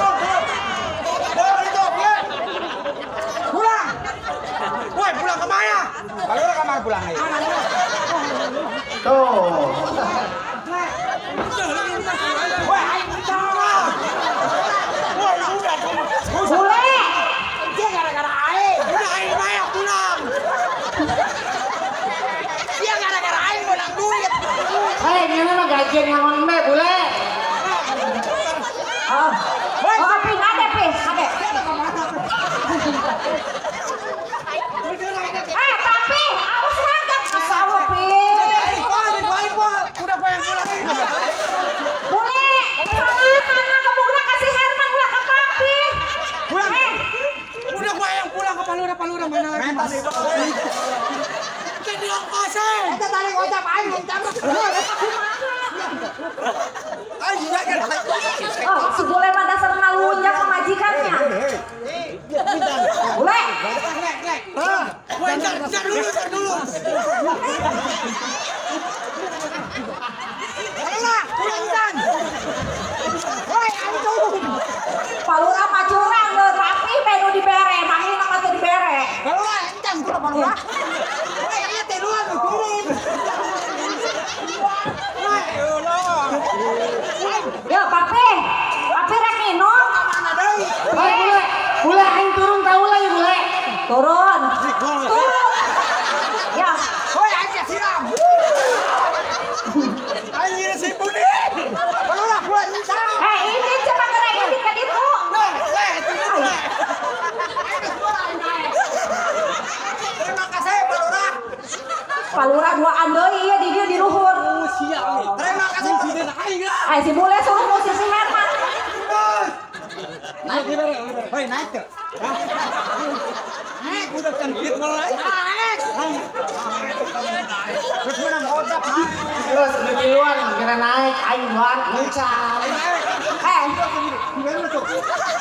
Pulang. Woi, pulang kemana? Kalau lu kemana pulang aja? Tuh. Woi, ayo pulang. Woi, udah. Bule. Dia gara-gara air. Udah, ayo Maya pulang. Dia gara-gara air menang duit. Hei, ini mah gajian yang ngombe, bule. Oh, Pi, ada Pi, ada. Tapi, awas rangkap ke sawah, Pi. Udah gue yang pulang. Bule, mana kebukna kasih Herman ulah ke Papi. Udah gue yang pulang ke Palura mana lagi? Jadi ongkosin. Kita tarik ojek air, ojek. Oh, si Bule mah dasar ngalunjak pemajikannya. Bule. Jangan dulu. Pulang. Woi, antum. Palura mah curang leuh, tapi menu dibere, manggil nama teu dibere. Kalau lah, encang kurang Palura. Woi, iya teh duluan lu turun. Yo, Papi rek minum. Mana deui? Hei, bule aing turun ka ulah ya, bule. Turun. Ya, Woi, aja siram. Ayo si Bule suruh ngusir si Herman. Hei, naik tuh. Naik, udah cantik mulai. Terus menang kocak. Terus duluan kira naik ayo buat muncul.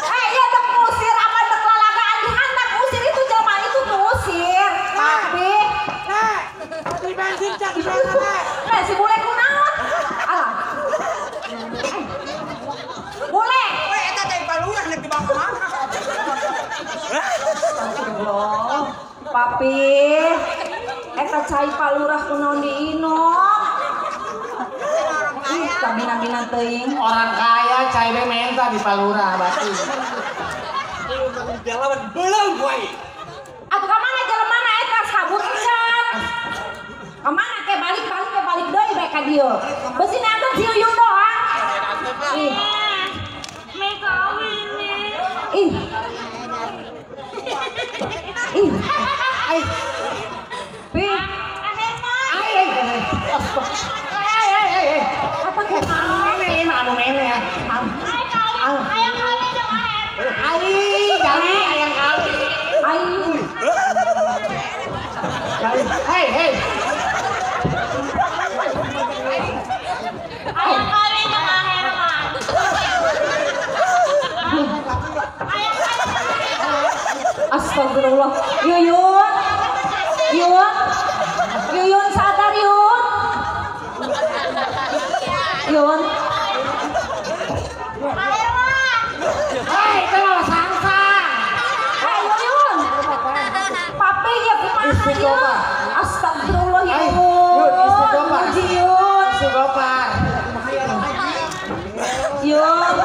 Ya dek ngusir apa dek lalagaan dihantam usir itu jelma itu ngusir. Tapi Di bensin cak di sana. si Bule kunaon? Alah. Bule. Weh, eta teh palurah nek di bawah. Astagfirullah. Papi. Eta cai palurah kunaon diinom. Ih, kabina-bina teuing. Orang kaya cai we menta di Palura batu. Jalan belum weh. Atuh ka mana jelema eta sabut pisan. Ka mana ke balik deui bae ka dieu. Beusi nangkeun si Uyun doang. Ih. Me kawin nih. Ih. Ih. Ai. Pi. Apa ke? Ini anu mene ya. Ayang kawin dong ayang. Gali ayang kali. Ai. Hei. Ayang kawin dong Herman. Astagfirullah. Yuyun sadar Yun. Yun. Hei, kalau sangsa. Hai Yuyun. Papi ya kumaha Istighfar. Astagfirullah Yun. Yun, istighfar. Puji Yun. Sugopar. Yun.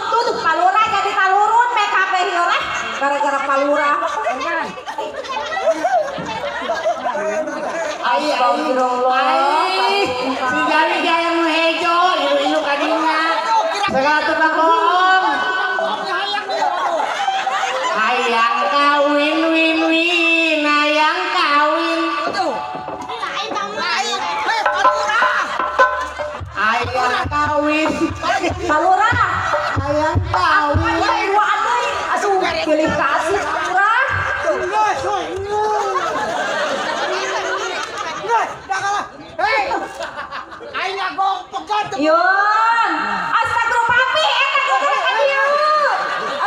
Tuh, palura jadi talurun PKP hioreh gara-gara palura. Astagfirullah. Si Gali yang hejo, ilu kadinya. Segala tukang bohong. Ayang kawin win, ayang kawin. Ayang kawin. Palura. Ayang kawin. Waduh, asuh pilih kasih palura. Yun, astagfirullah papi, eta kudu ka dieu.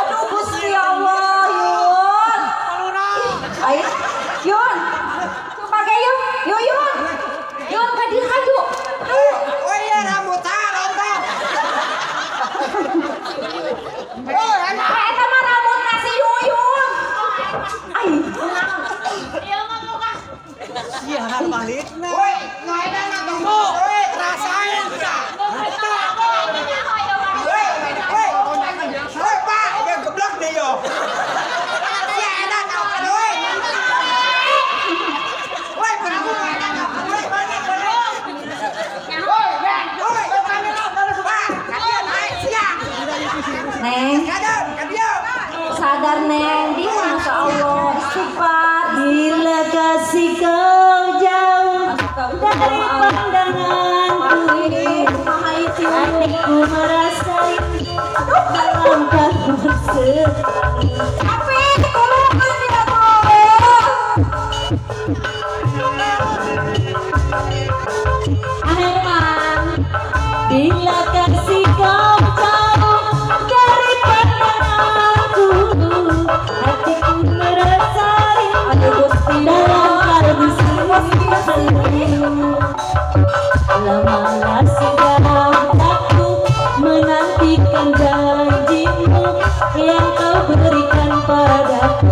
Aduh Gusti Allah, Yun. Ayo, Yun. Pakai Yun. Yun ka dieu haju. Oh iya rambutan rontok. Eta mah rambutna si Yuyun. Ai, Iya balitna. Woi, ngaedan tunggu. Woi, rasain. Woi, Pak, dia geblok deh yo. Si edan kan woi. Woi, berapa edan kan woi, balik. Woi, Pak, kalian naik siang. Neng, sadar Neng, di Masya Allah, istighfar. Bila kasih kau jauh dari pandanganku ini, hatiku merasa dalam kabut sekali. Tapi dikulukan tidak boleh. Herman, bila kasih kau jauh dari pandanganku, hatiku merasa dalam kabut sekali. Lamalah sudah aku menantikan janjimu yang kau berikan padaku.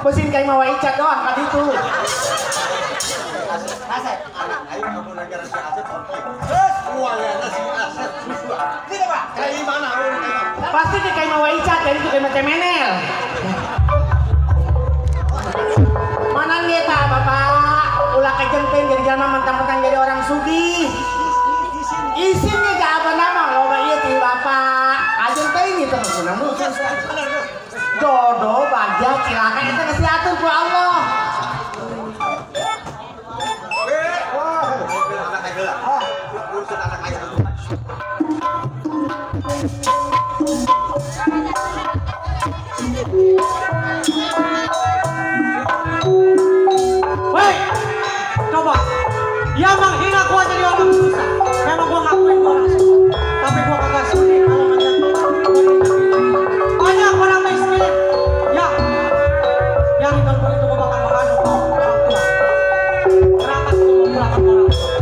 Mesin kayak mau icat doang kan itu. Asep, anak aing kamu negara si Asep oke. Semuanya si Asep. Tidak Pak, kayak mana? Pasti dia kayak mau icat dari itu kayak macam menel. Mana dia tak Bapak? Ulah kejempeng jadi jalan mentang-mentang jadi orang sugih. Isinnya gak apa nama lo iya ti Bapak. Ajeng teh ini terus namun jodoh bahagia cilaka kita kasih atur ku Allah. Urusan anak ayah. Woi, coba. Yang menghina gua jadi orang susah. Memang gua ngakuin gua orang susah. Tapi gua kagak sudi kalau banyak orang miskin. Ya, yang tentu itu gua bakal mengadu ke orang tua. Berangkat gua memulangkan orang tua.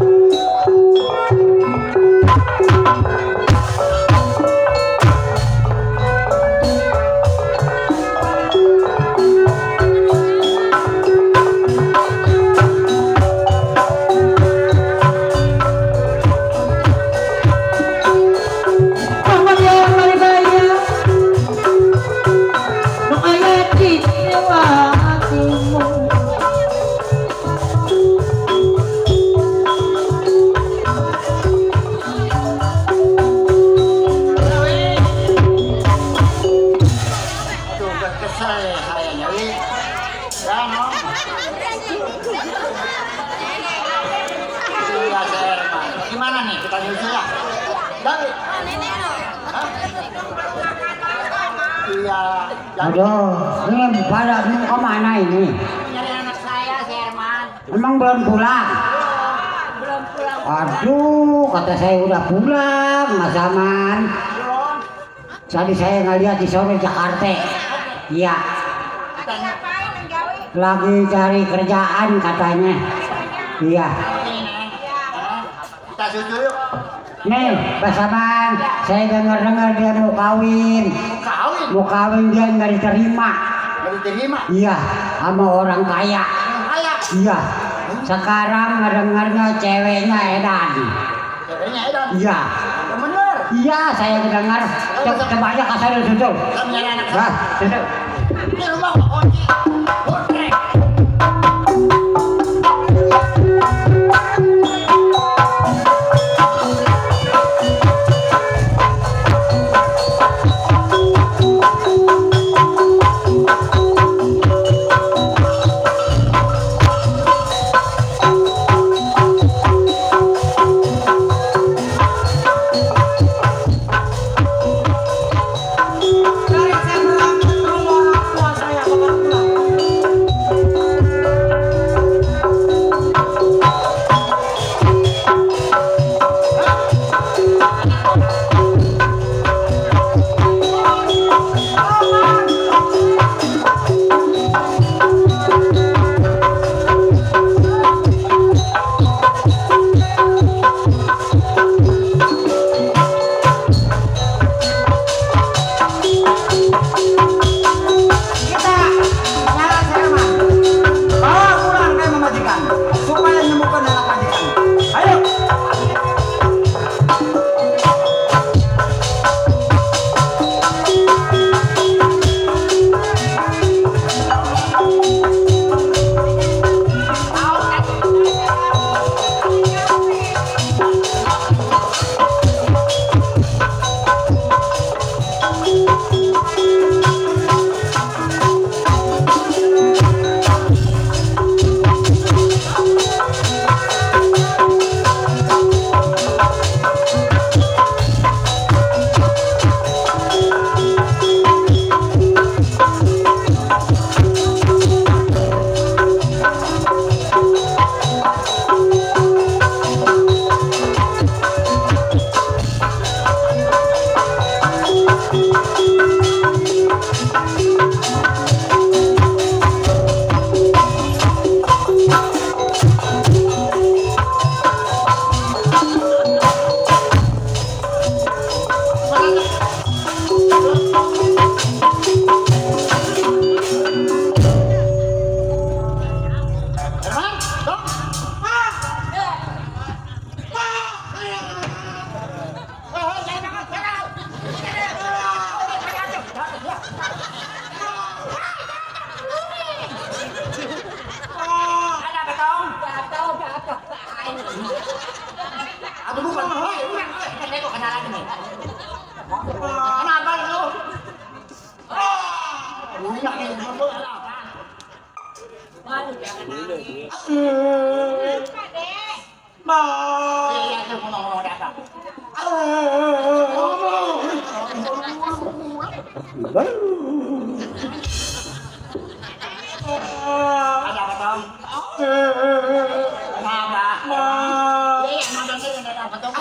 Gimana nih kita nyusul ya? Dari iya. Aduh, ini pada mau kemana ini? Nyari anak saya, si Herman. Emang belum pulang? Belum pulang. Aduh, kata saya udah pulang, Mas Aman. Belum. Tadi saya ngeliat di sore Jakarta. Iya. Lagi cari kerjaan katanya. Iya. Kita susul yuk. Nih, Mas Aman, saya dengar-dengar dia mau kawin. Kawin? Mau kawin dia nggak diterima. Nggak diterima? Iya, sama orang kaya. Kaya? Iya. Sekarang ngedengarnya ceweknya edan. Ceweknya edan? Iya. Bener? Iya, saya dengar. Coba aja kasar susul. Kita nyari anak saya. Nah, susul. Ini rumah Pak Oji. Oke. Dari saya berangkat ke rumah orang tua saya bakal pulang. Minyak ini apa? Ma. Iya, itu ngomong-ngomong ada apa? Ada apa, Tom? Kenapa? Iya, nonton sini ada apa, Tom?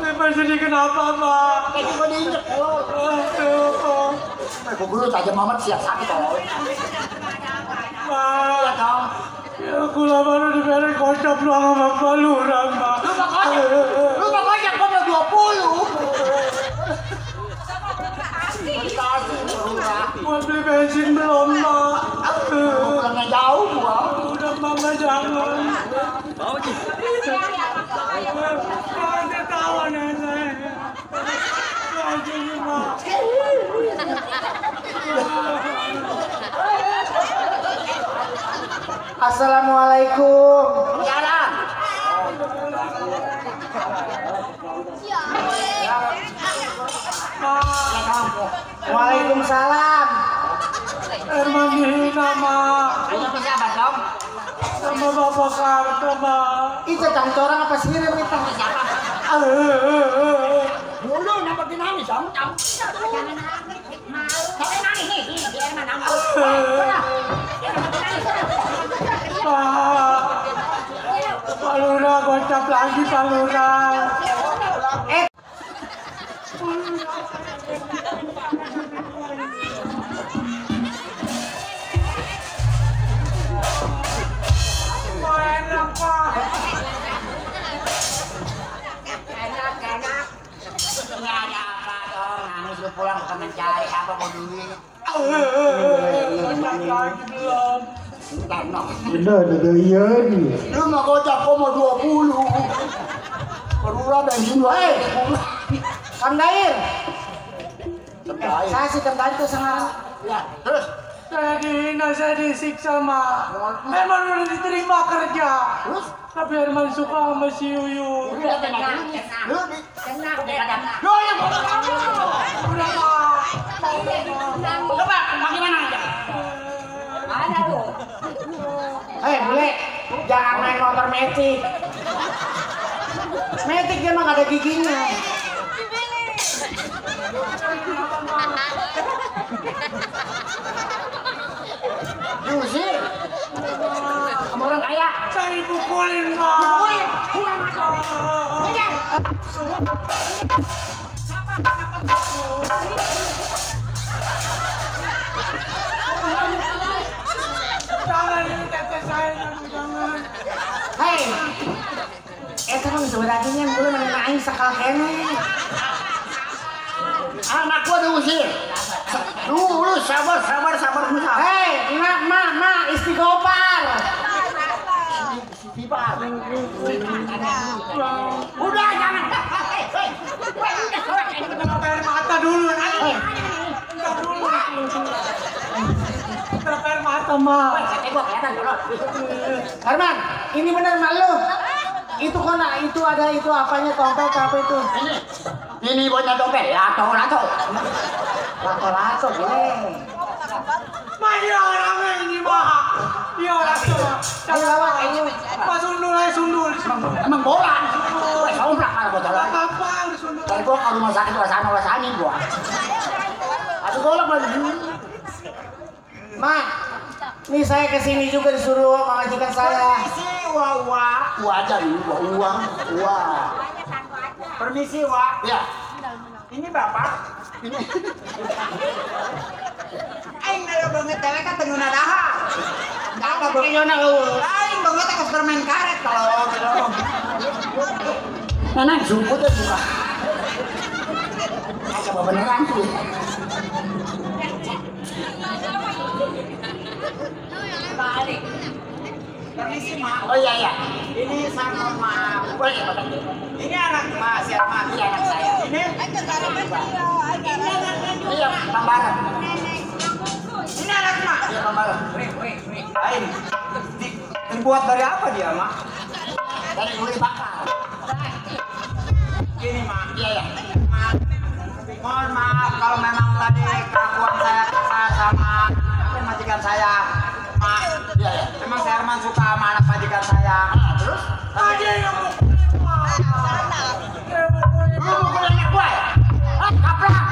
Memang jadi kenapa, Pak? Kayak cuma diinjek, kok dulu saja Mamat siap sakit, Tom. Iya, Tom. Ya, gula baru diberi kocap lu sama Pak Lurah, Pak. Lu makanya kok mau 20. Mau beli bensin belum, Pak? Pulangnya jauh, gua. Udah, Mama jangan. Nanti tahu nenek. Lagi nih, Pak. Assalamualaikum. Jalan. Waalaikumsalam. Herman dihina, Mak. Ini siapa, Tom? Sama Bapak Karta, Mak. Itu cancorang apa sirim itu? Siapa? Dulu nampak nangis, Tom. Jangan nangis nih, biar mana nangis. Pak Lurah, gocap lagi, Pak Lurah. Enak, Pak. Enak. Ini ada apa, Tom? Nangis lu pulang bukan mencari apa mau duit. Gocap lagi belum. Bener, iya nih. Lu mau gocap kok mau 20. Perura bensin 20. Kang Dair. Sebaik. Saya si Kang Dair tuh sekarang. Ya, terus. Saya dihina, saya disiksa, Mak. Herman udah diterima kerja. Terus? Tapi Herman suka sama si Yuyu. Udah tenang. Lu tenang. Lu yang Udah, Mak. coba bagaimana aja? Ada lu. Hei, bule, jangan main motor metik. Metik dia emang ada giginya. Diusir. Kamu orang kaya. Saya dipukulin, Mak. Jangan ini tetes saya, jangan. Hei, itu mah sebenarnya yang boleh main sekal kene. Anak gua diusir. Lu sabar. Hei, ma, istighfar. Udah jangan. Air mata dulu, air mata, Mak. Herman, ini benar malu. Itu kona, itu ada itu apanya tongkol apa itu? Ini punya dompet, lato. Lato boleh. Mak, dia orangnya ini, Mak. Dia orangnya. Ayo lawak, ayo. Pak sundul. Emang bola. Kamu belakang gua jalan. Apa sundul? Tadi gua ke rumah sakit rasani gua. Aduh golok lagi. Ma, nih saya kesini juga disuruh mengajukan saya. Permisi, Wah aja nih, uang. Permisi, Wak. Ya. Ini Bapak. Ini. Aing nalo banget teh kan teu nadaha. Enggak apa beukeuna eueuh. Aing banget teh permen karet kalau. Mana sumput ya buka. Coba beneran tuh. Balik. Permisi, Ma. Oh iya. Ini sama maaf. Boleh ya, Pak? Ini anak Mas, ya Mas. Iya, anak saya. Ini Iya, tambahan. ini anak Mas. Iya, tambahan. Aing. Terbuat dari apa dia, Ma? Dari kulit bakar. saya. Mak, iya ya. Memang si Herman suka sama anak majikan saya. Terus? Lu mukul anak gue ya? Kaprak!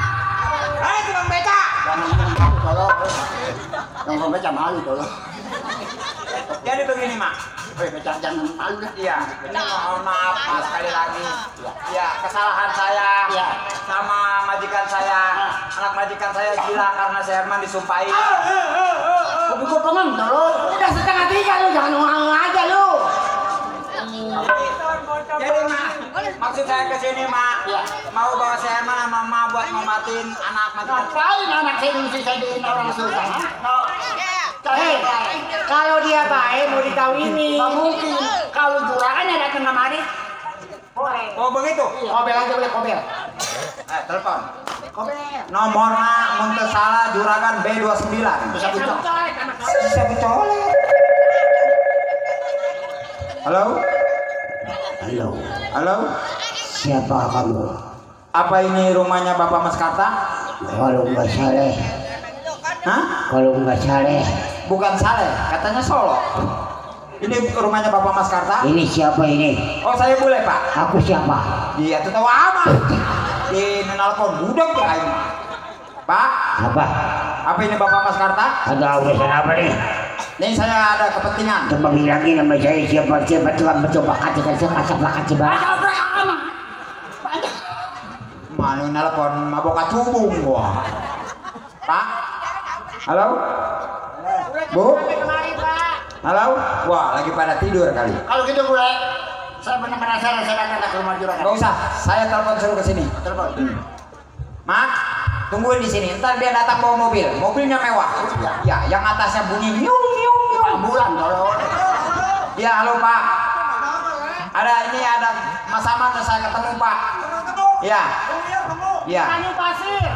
Tukang beca! Jangan tolong. Tukang beca malu tolong. Jadi begini mak. Beca jangan malu lah. Iya. Ini mohon maaf mas sekali lagi. Iya. Kesalahan saya. Iya. Sama majikan saya. Anak majikan saya gila karena si Herman disumpahi. Gue pengen tolong. Udah setengah 3 lu jangan ngomong aja lu. Jadi mak, maksud saya kesini mak, mau bawa si Herman sama mama buat ngobatin anak majikan. Ngapain anak saya disedihin orang susah? Kalau dia baik mau dikawini. Nggak mungkin. Kalau juragan ya datang kemari. Boleh. Oh begitu? Kobel aja boleh kobel. Telepon. Kobel. Nomornya muntah salah juragan B29. Bisa dicolek. Bisa dicolek. Halo? Halo. Halo? Siapa kamu? Apa ini rumahnya Bapak Mas Karta? Kalau nggak Saleh. Hah? Kalau nggak Saleh. Bukan Saleh, katanya Solo. Ini rumahnya Bapak Mas Karta? Ini siapa ini? Oh saya boleh Pak? Aku siapa? Dia tuh tahu amat. Di nelpon budak tuh ayo. Pak? Apa? Apa ini Bapak Mas Karta? Ada urusan apa nih? Ini saya ada kepentingan. Coba bilangin nama saya siapa tuan mencoba kacikan saya kasih barang. Mana nelpon mabok kacubung gua. Pak? Halo? Bu? Halo? Wah, lagi pada tidur kali. Kalau gitu boleh. Saya benar penasaran saya datang ke rumah juragan. Gak usah, saya telepon suruh ke sini. Telepon. Mak, tungguin di sini. Ntar dia datang bawa mobil. Mobilnya mewah. Ya, yang atasnya bunyi nyung nyung nyung. Ambulan tolong. Ya, halo Pak. Ada Mas Aman saya ketemu Pak. Ya. Ya. Kayu pasir.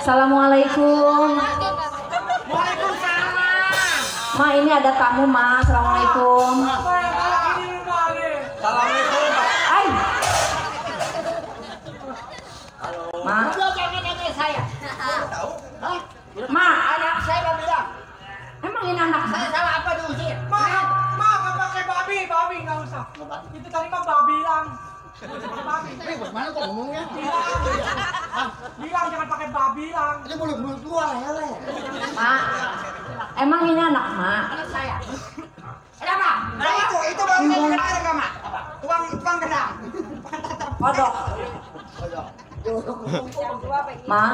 Assalamualaikum. Ma, ini ada tamu, Ma. Assalamualaikum. Assalamualaikum. Ay. Ma. Jangan nanya saya. Ma, Anak saya udah bilang. emang ini anak Saya salah apa diusir? Ma, nggak pakai babi nggak usah. Itu tadi mah babi bilang. Mana kok ngomongnya? Bilang jangan pakai babi bilang. Ini boleh mulut gua ya le. Ma, emang ini anak Ma? Anak saya. Kenapa? Itu baru saya enggak, Mak? Tuang gedang. Kodok. Ma,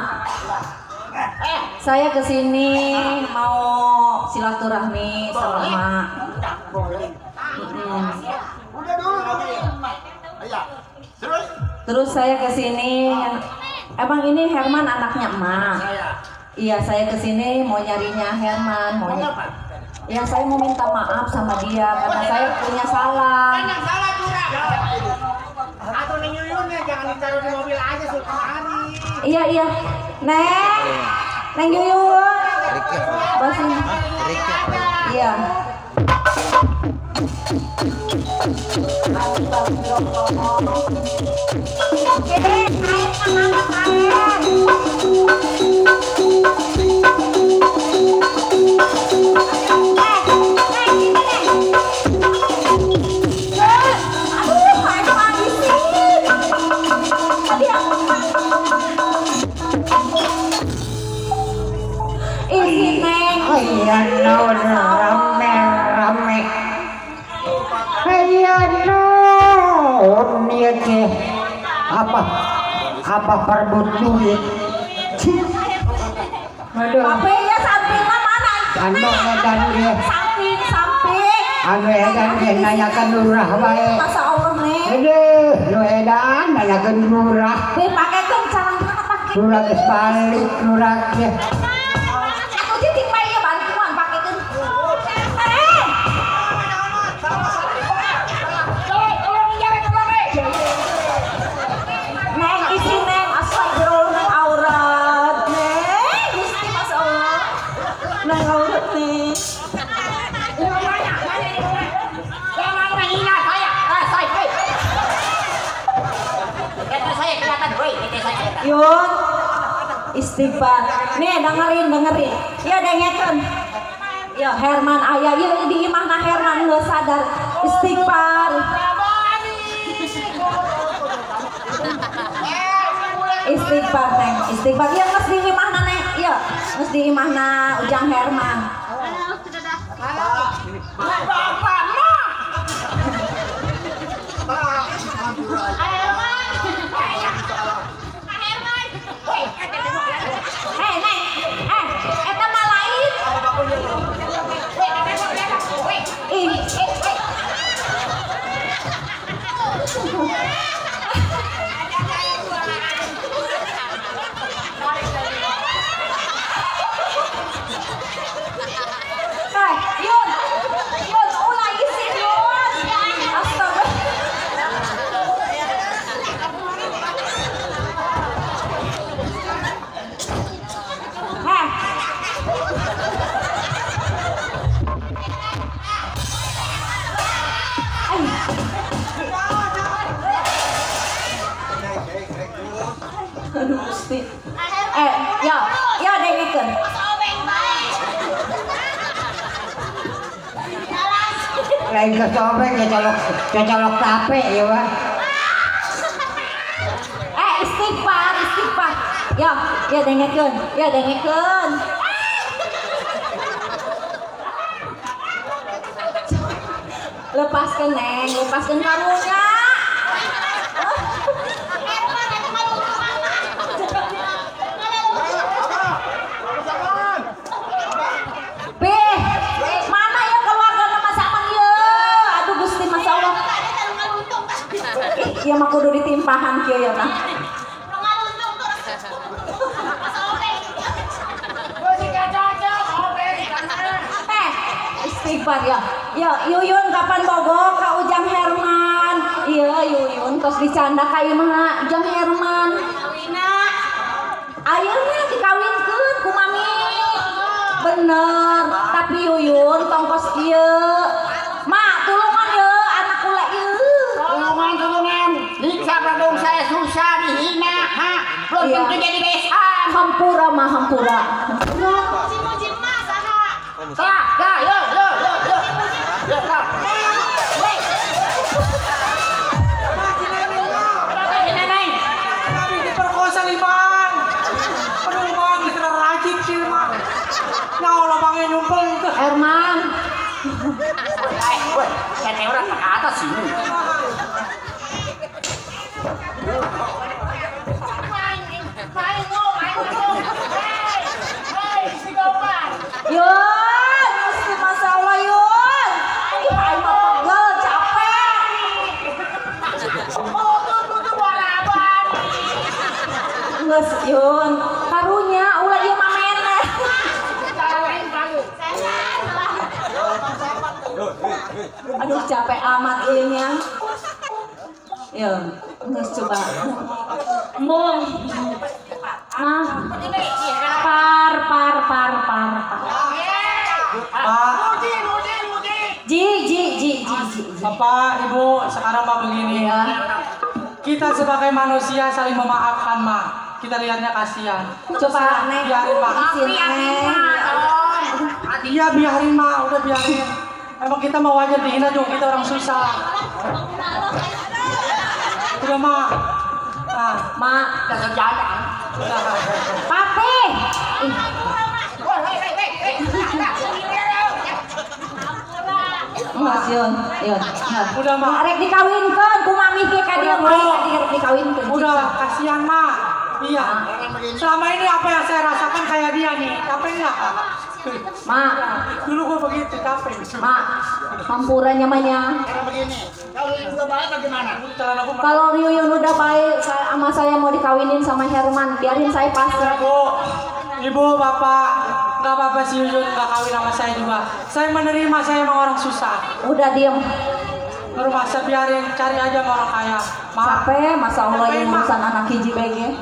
saya kesini mau silaturahmi sama Ma. Boleh. Udah dulu. Iya. Terus? Terus saya kesini, emang ini Herman anaknya Ma. Iya, saya kesini mau nyarinya Herman. Ya saya mau minta maaf sama dia karena saya punya salah. Yang salah curang. Atau Neng Yuyunnya jangan ditaruh di mobil aja suruh kemari. Iya. Neng Yuyun. Basin. Iya. Ih, Neng. Ayo rame. Ayo niat ke apa perbut duit. Aduh. HP-nya samping mana? Anu edan dia. Samping. Anu edan dia nanyakan lurah wae. Masa Allah, Neng. Aduh, nu edan nanyakan lurah. Wih, pakai kencan pakai. Lurah geus balik lurah teh. Aku jadi bayi bantuan pakai kencan. Neng, isi Neng. Yun, istighfar. Nih dengerin. Ya dengerin. Ya Herman ayah, ya di imahna Herman lo sadar istighfar. Istighfar neng, istighfar. Ya nges di imahna neng, ya nges di imahna Ujang Herman. Bapak mah. Eta mah lain. Yun, ulah isi Yun. Astaga. Aduh Gusti. Ya dengekeun. Lain kesobek ya colok tape ya Wak. Istighfar. Ya dengekeun. Lepaskeun neng, lepaskeun karunya. Mana ya keluarga nama sama ya? Aduh Gusti Masya Allah. Iya mah kudu ditimpahan kieu ya tah. Istighfar ya. Ya Yuyun kapan bogo ka Ujang Herman? Iya Yuyun tos dicanda ka ieu mah Ujang Herman. Ayeuna dikawinkeun ku mami. Bener, tapi Yuyun tongkos ieu. Mak, tulungan ye anak kula ieu. Tulungan. Diksa dong saya susah dihina, ha. Belum tentu jadi besan. Hampura. Tah, yo. Kami diperkosa Liman. Aduh Bang, dikira rajin sih Bang. Ya Allah Bang nyumpel itu. Herman. Woi, saya orang ke atas sini. Yun, Gusti Masya Allah Yun. Ayo pegel, capek. Nges Yun, karunya ulah ieu mah meneh. Aduh capek amat ieu nya. Ya, nges coba. Mung. Par. Ji. Bapak, Ibu, sekarang mah begini ya. Kita sebagai manusia saling memaafkan mah. Kita lihatnya kasihan. Coba neng, biarin Pak. Iya biarin mah, udah biarin. Emang kita mau wajar dihina dong, kita orang susah. Udah mah. Nah, Mak, kejalan. Papi. Mas Yun. Udah mah. Arek dikawinkeun ku mami ge ka dia dikawinkeun. Udah, kasihan mah. Iya. Selama ini apa yang saya rasakan kayak dia nih, capek nggak? Mak, Dulu gua begitu, capek. Mak, hampura nyamanya. Begini, kalau udah baik bagaimana? Celana gua Kalau Yuyun udah baik sama saya mau dikawinin sama Herman, biarin saya pasrah. Ibu, Bapak, nggak apa-apa si Yuyun nggak kawin sama saya juga. Saya menerima, saya emang orang susah. Udah diem. Rumah saya biarin, cari aja sama orang kaya. Capek, masa Allah yang urusan anak hiji BG.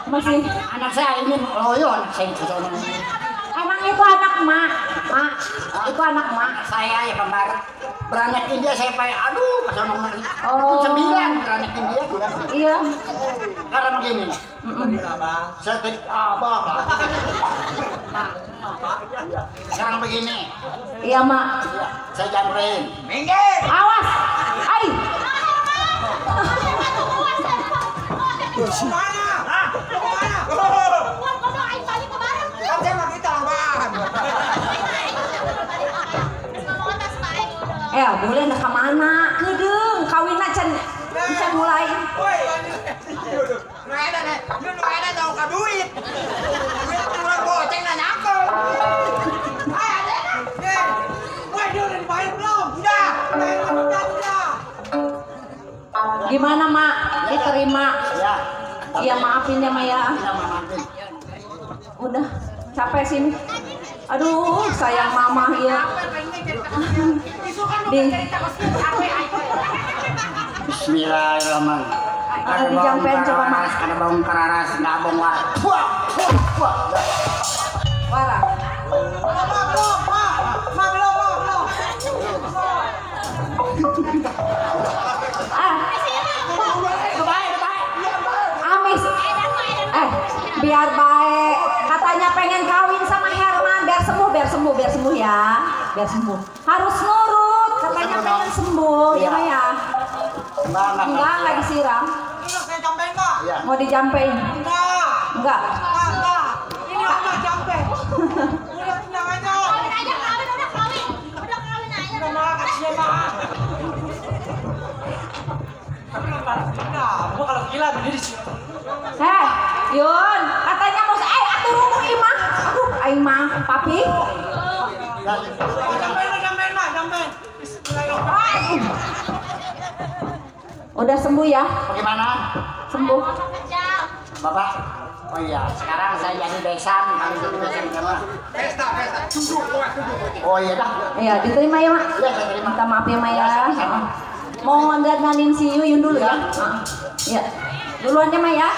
Masih Anak saya ini loyo, anak saya itu. emang itu anak mak, itu anak mak. Saya ya kembar. beranak India saya pakai aduh pas nomor Oh. 9 beranak India. Iya. Karena begini. Saya tadi abah. Sekarang begini. Iya, Mak. Saya jamrein. Minggir. Awas. Ai. Kemana? Hah? Kemana? Kan saya lagi tambahan. Boleh nak ke mana? Kedeng, kawin can bisa mulai. Woi, nggak ada nih. Lu nggak ada tahu ka duit. Duit kurang goceng nanya aku. Woi, dia udah dibayar belum? Udah. Udah. Gimana, Mak? Diterima? Ya. Iya, maafin ya, Maya. Ya, maafin. Udah, capek sini. Aduh, sayang mama ya. Bismillahirrahmanirrahim. Ada dijampein coba, Mak. Ada bawang kararas, ngabong war. Wah. Warah. Amis. Biar baik. Katanya pengen kawin sama Herman, biar sembuh ya. Biar sembuh. Harus nurut, katanya pengen sembuh, ya Maya. Enggak disiram. Saya jampein nggak? Mau dijampein? Enggak. Ini apa jampe? Udah tenang aja. Udah malah kasih mah. Gua kalau gila berdiri sih. Yun, katanya mau atuh rumu imah. Aduh, aing mah papi. Jampein mah. Udah sembuh ya? Bagaimana? Sembuh. Bapak? Oh iya, sekarang saya jadi besan. Kami jadi besan gimana? Pesta. Oh iya dah. Iya, diterima ya, Mak. Iya, saya terima. Minta maaf ya, Maya. Sama. Mau dandanin si Yuyun dulu ya? Iya. Duluan ya, Maya.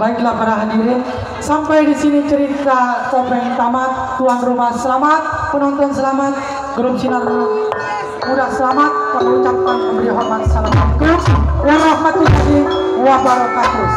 Baiklah para hadirin, sampai di sini cerita topeng tamat. Tuan rumah selamat, penonton selamat, grup sinar muda selamat. Kami ucapkan memberi hormat. Assalamualaikum warahmatullahi wabarakatuh.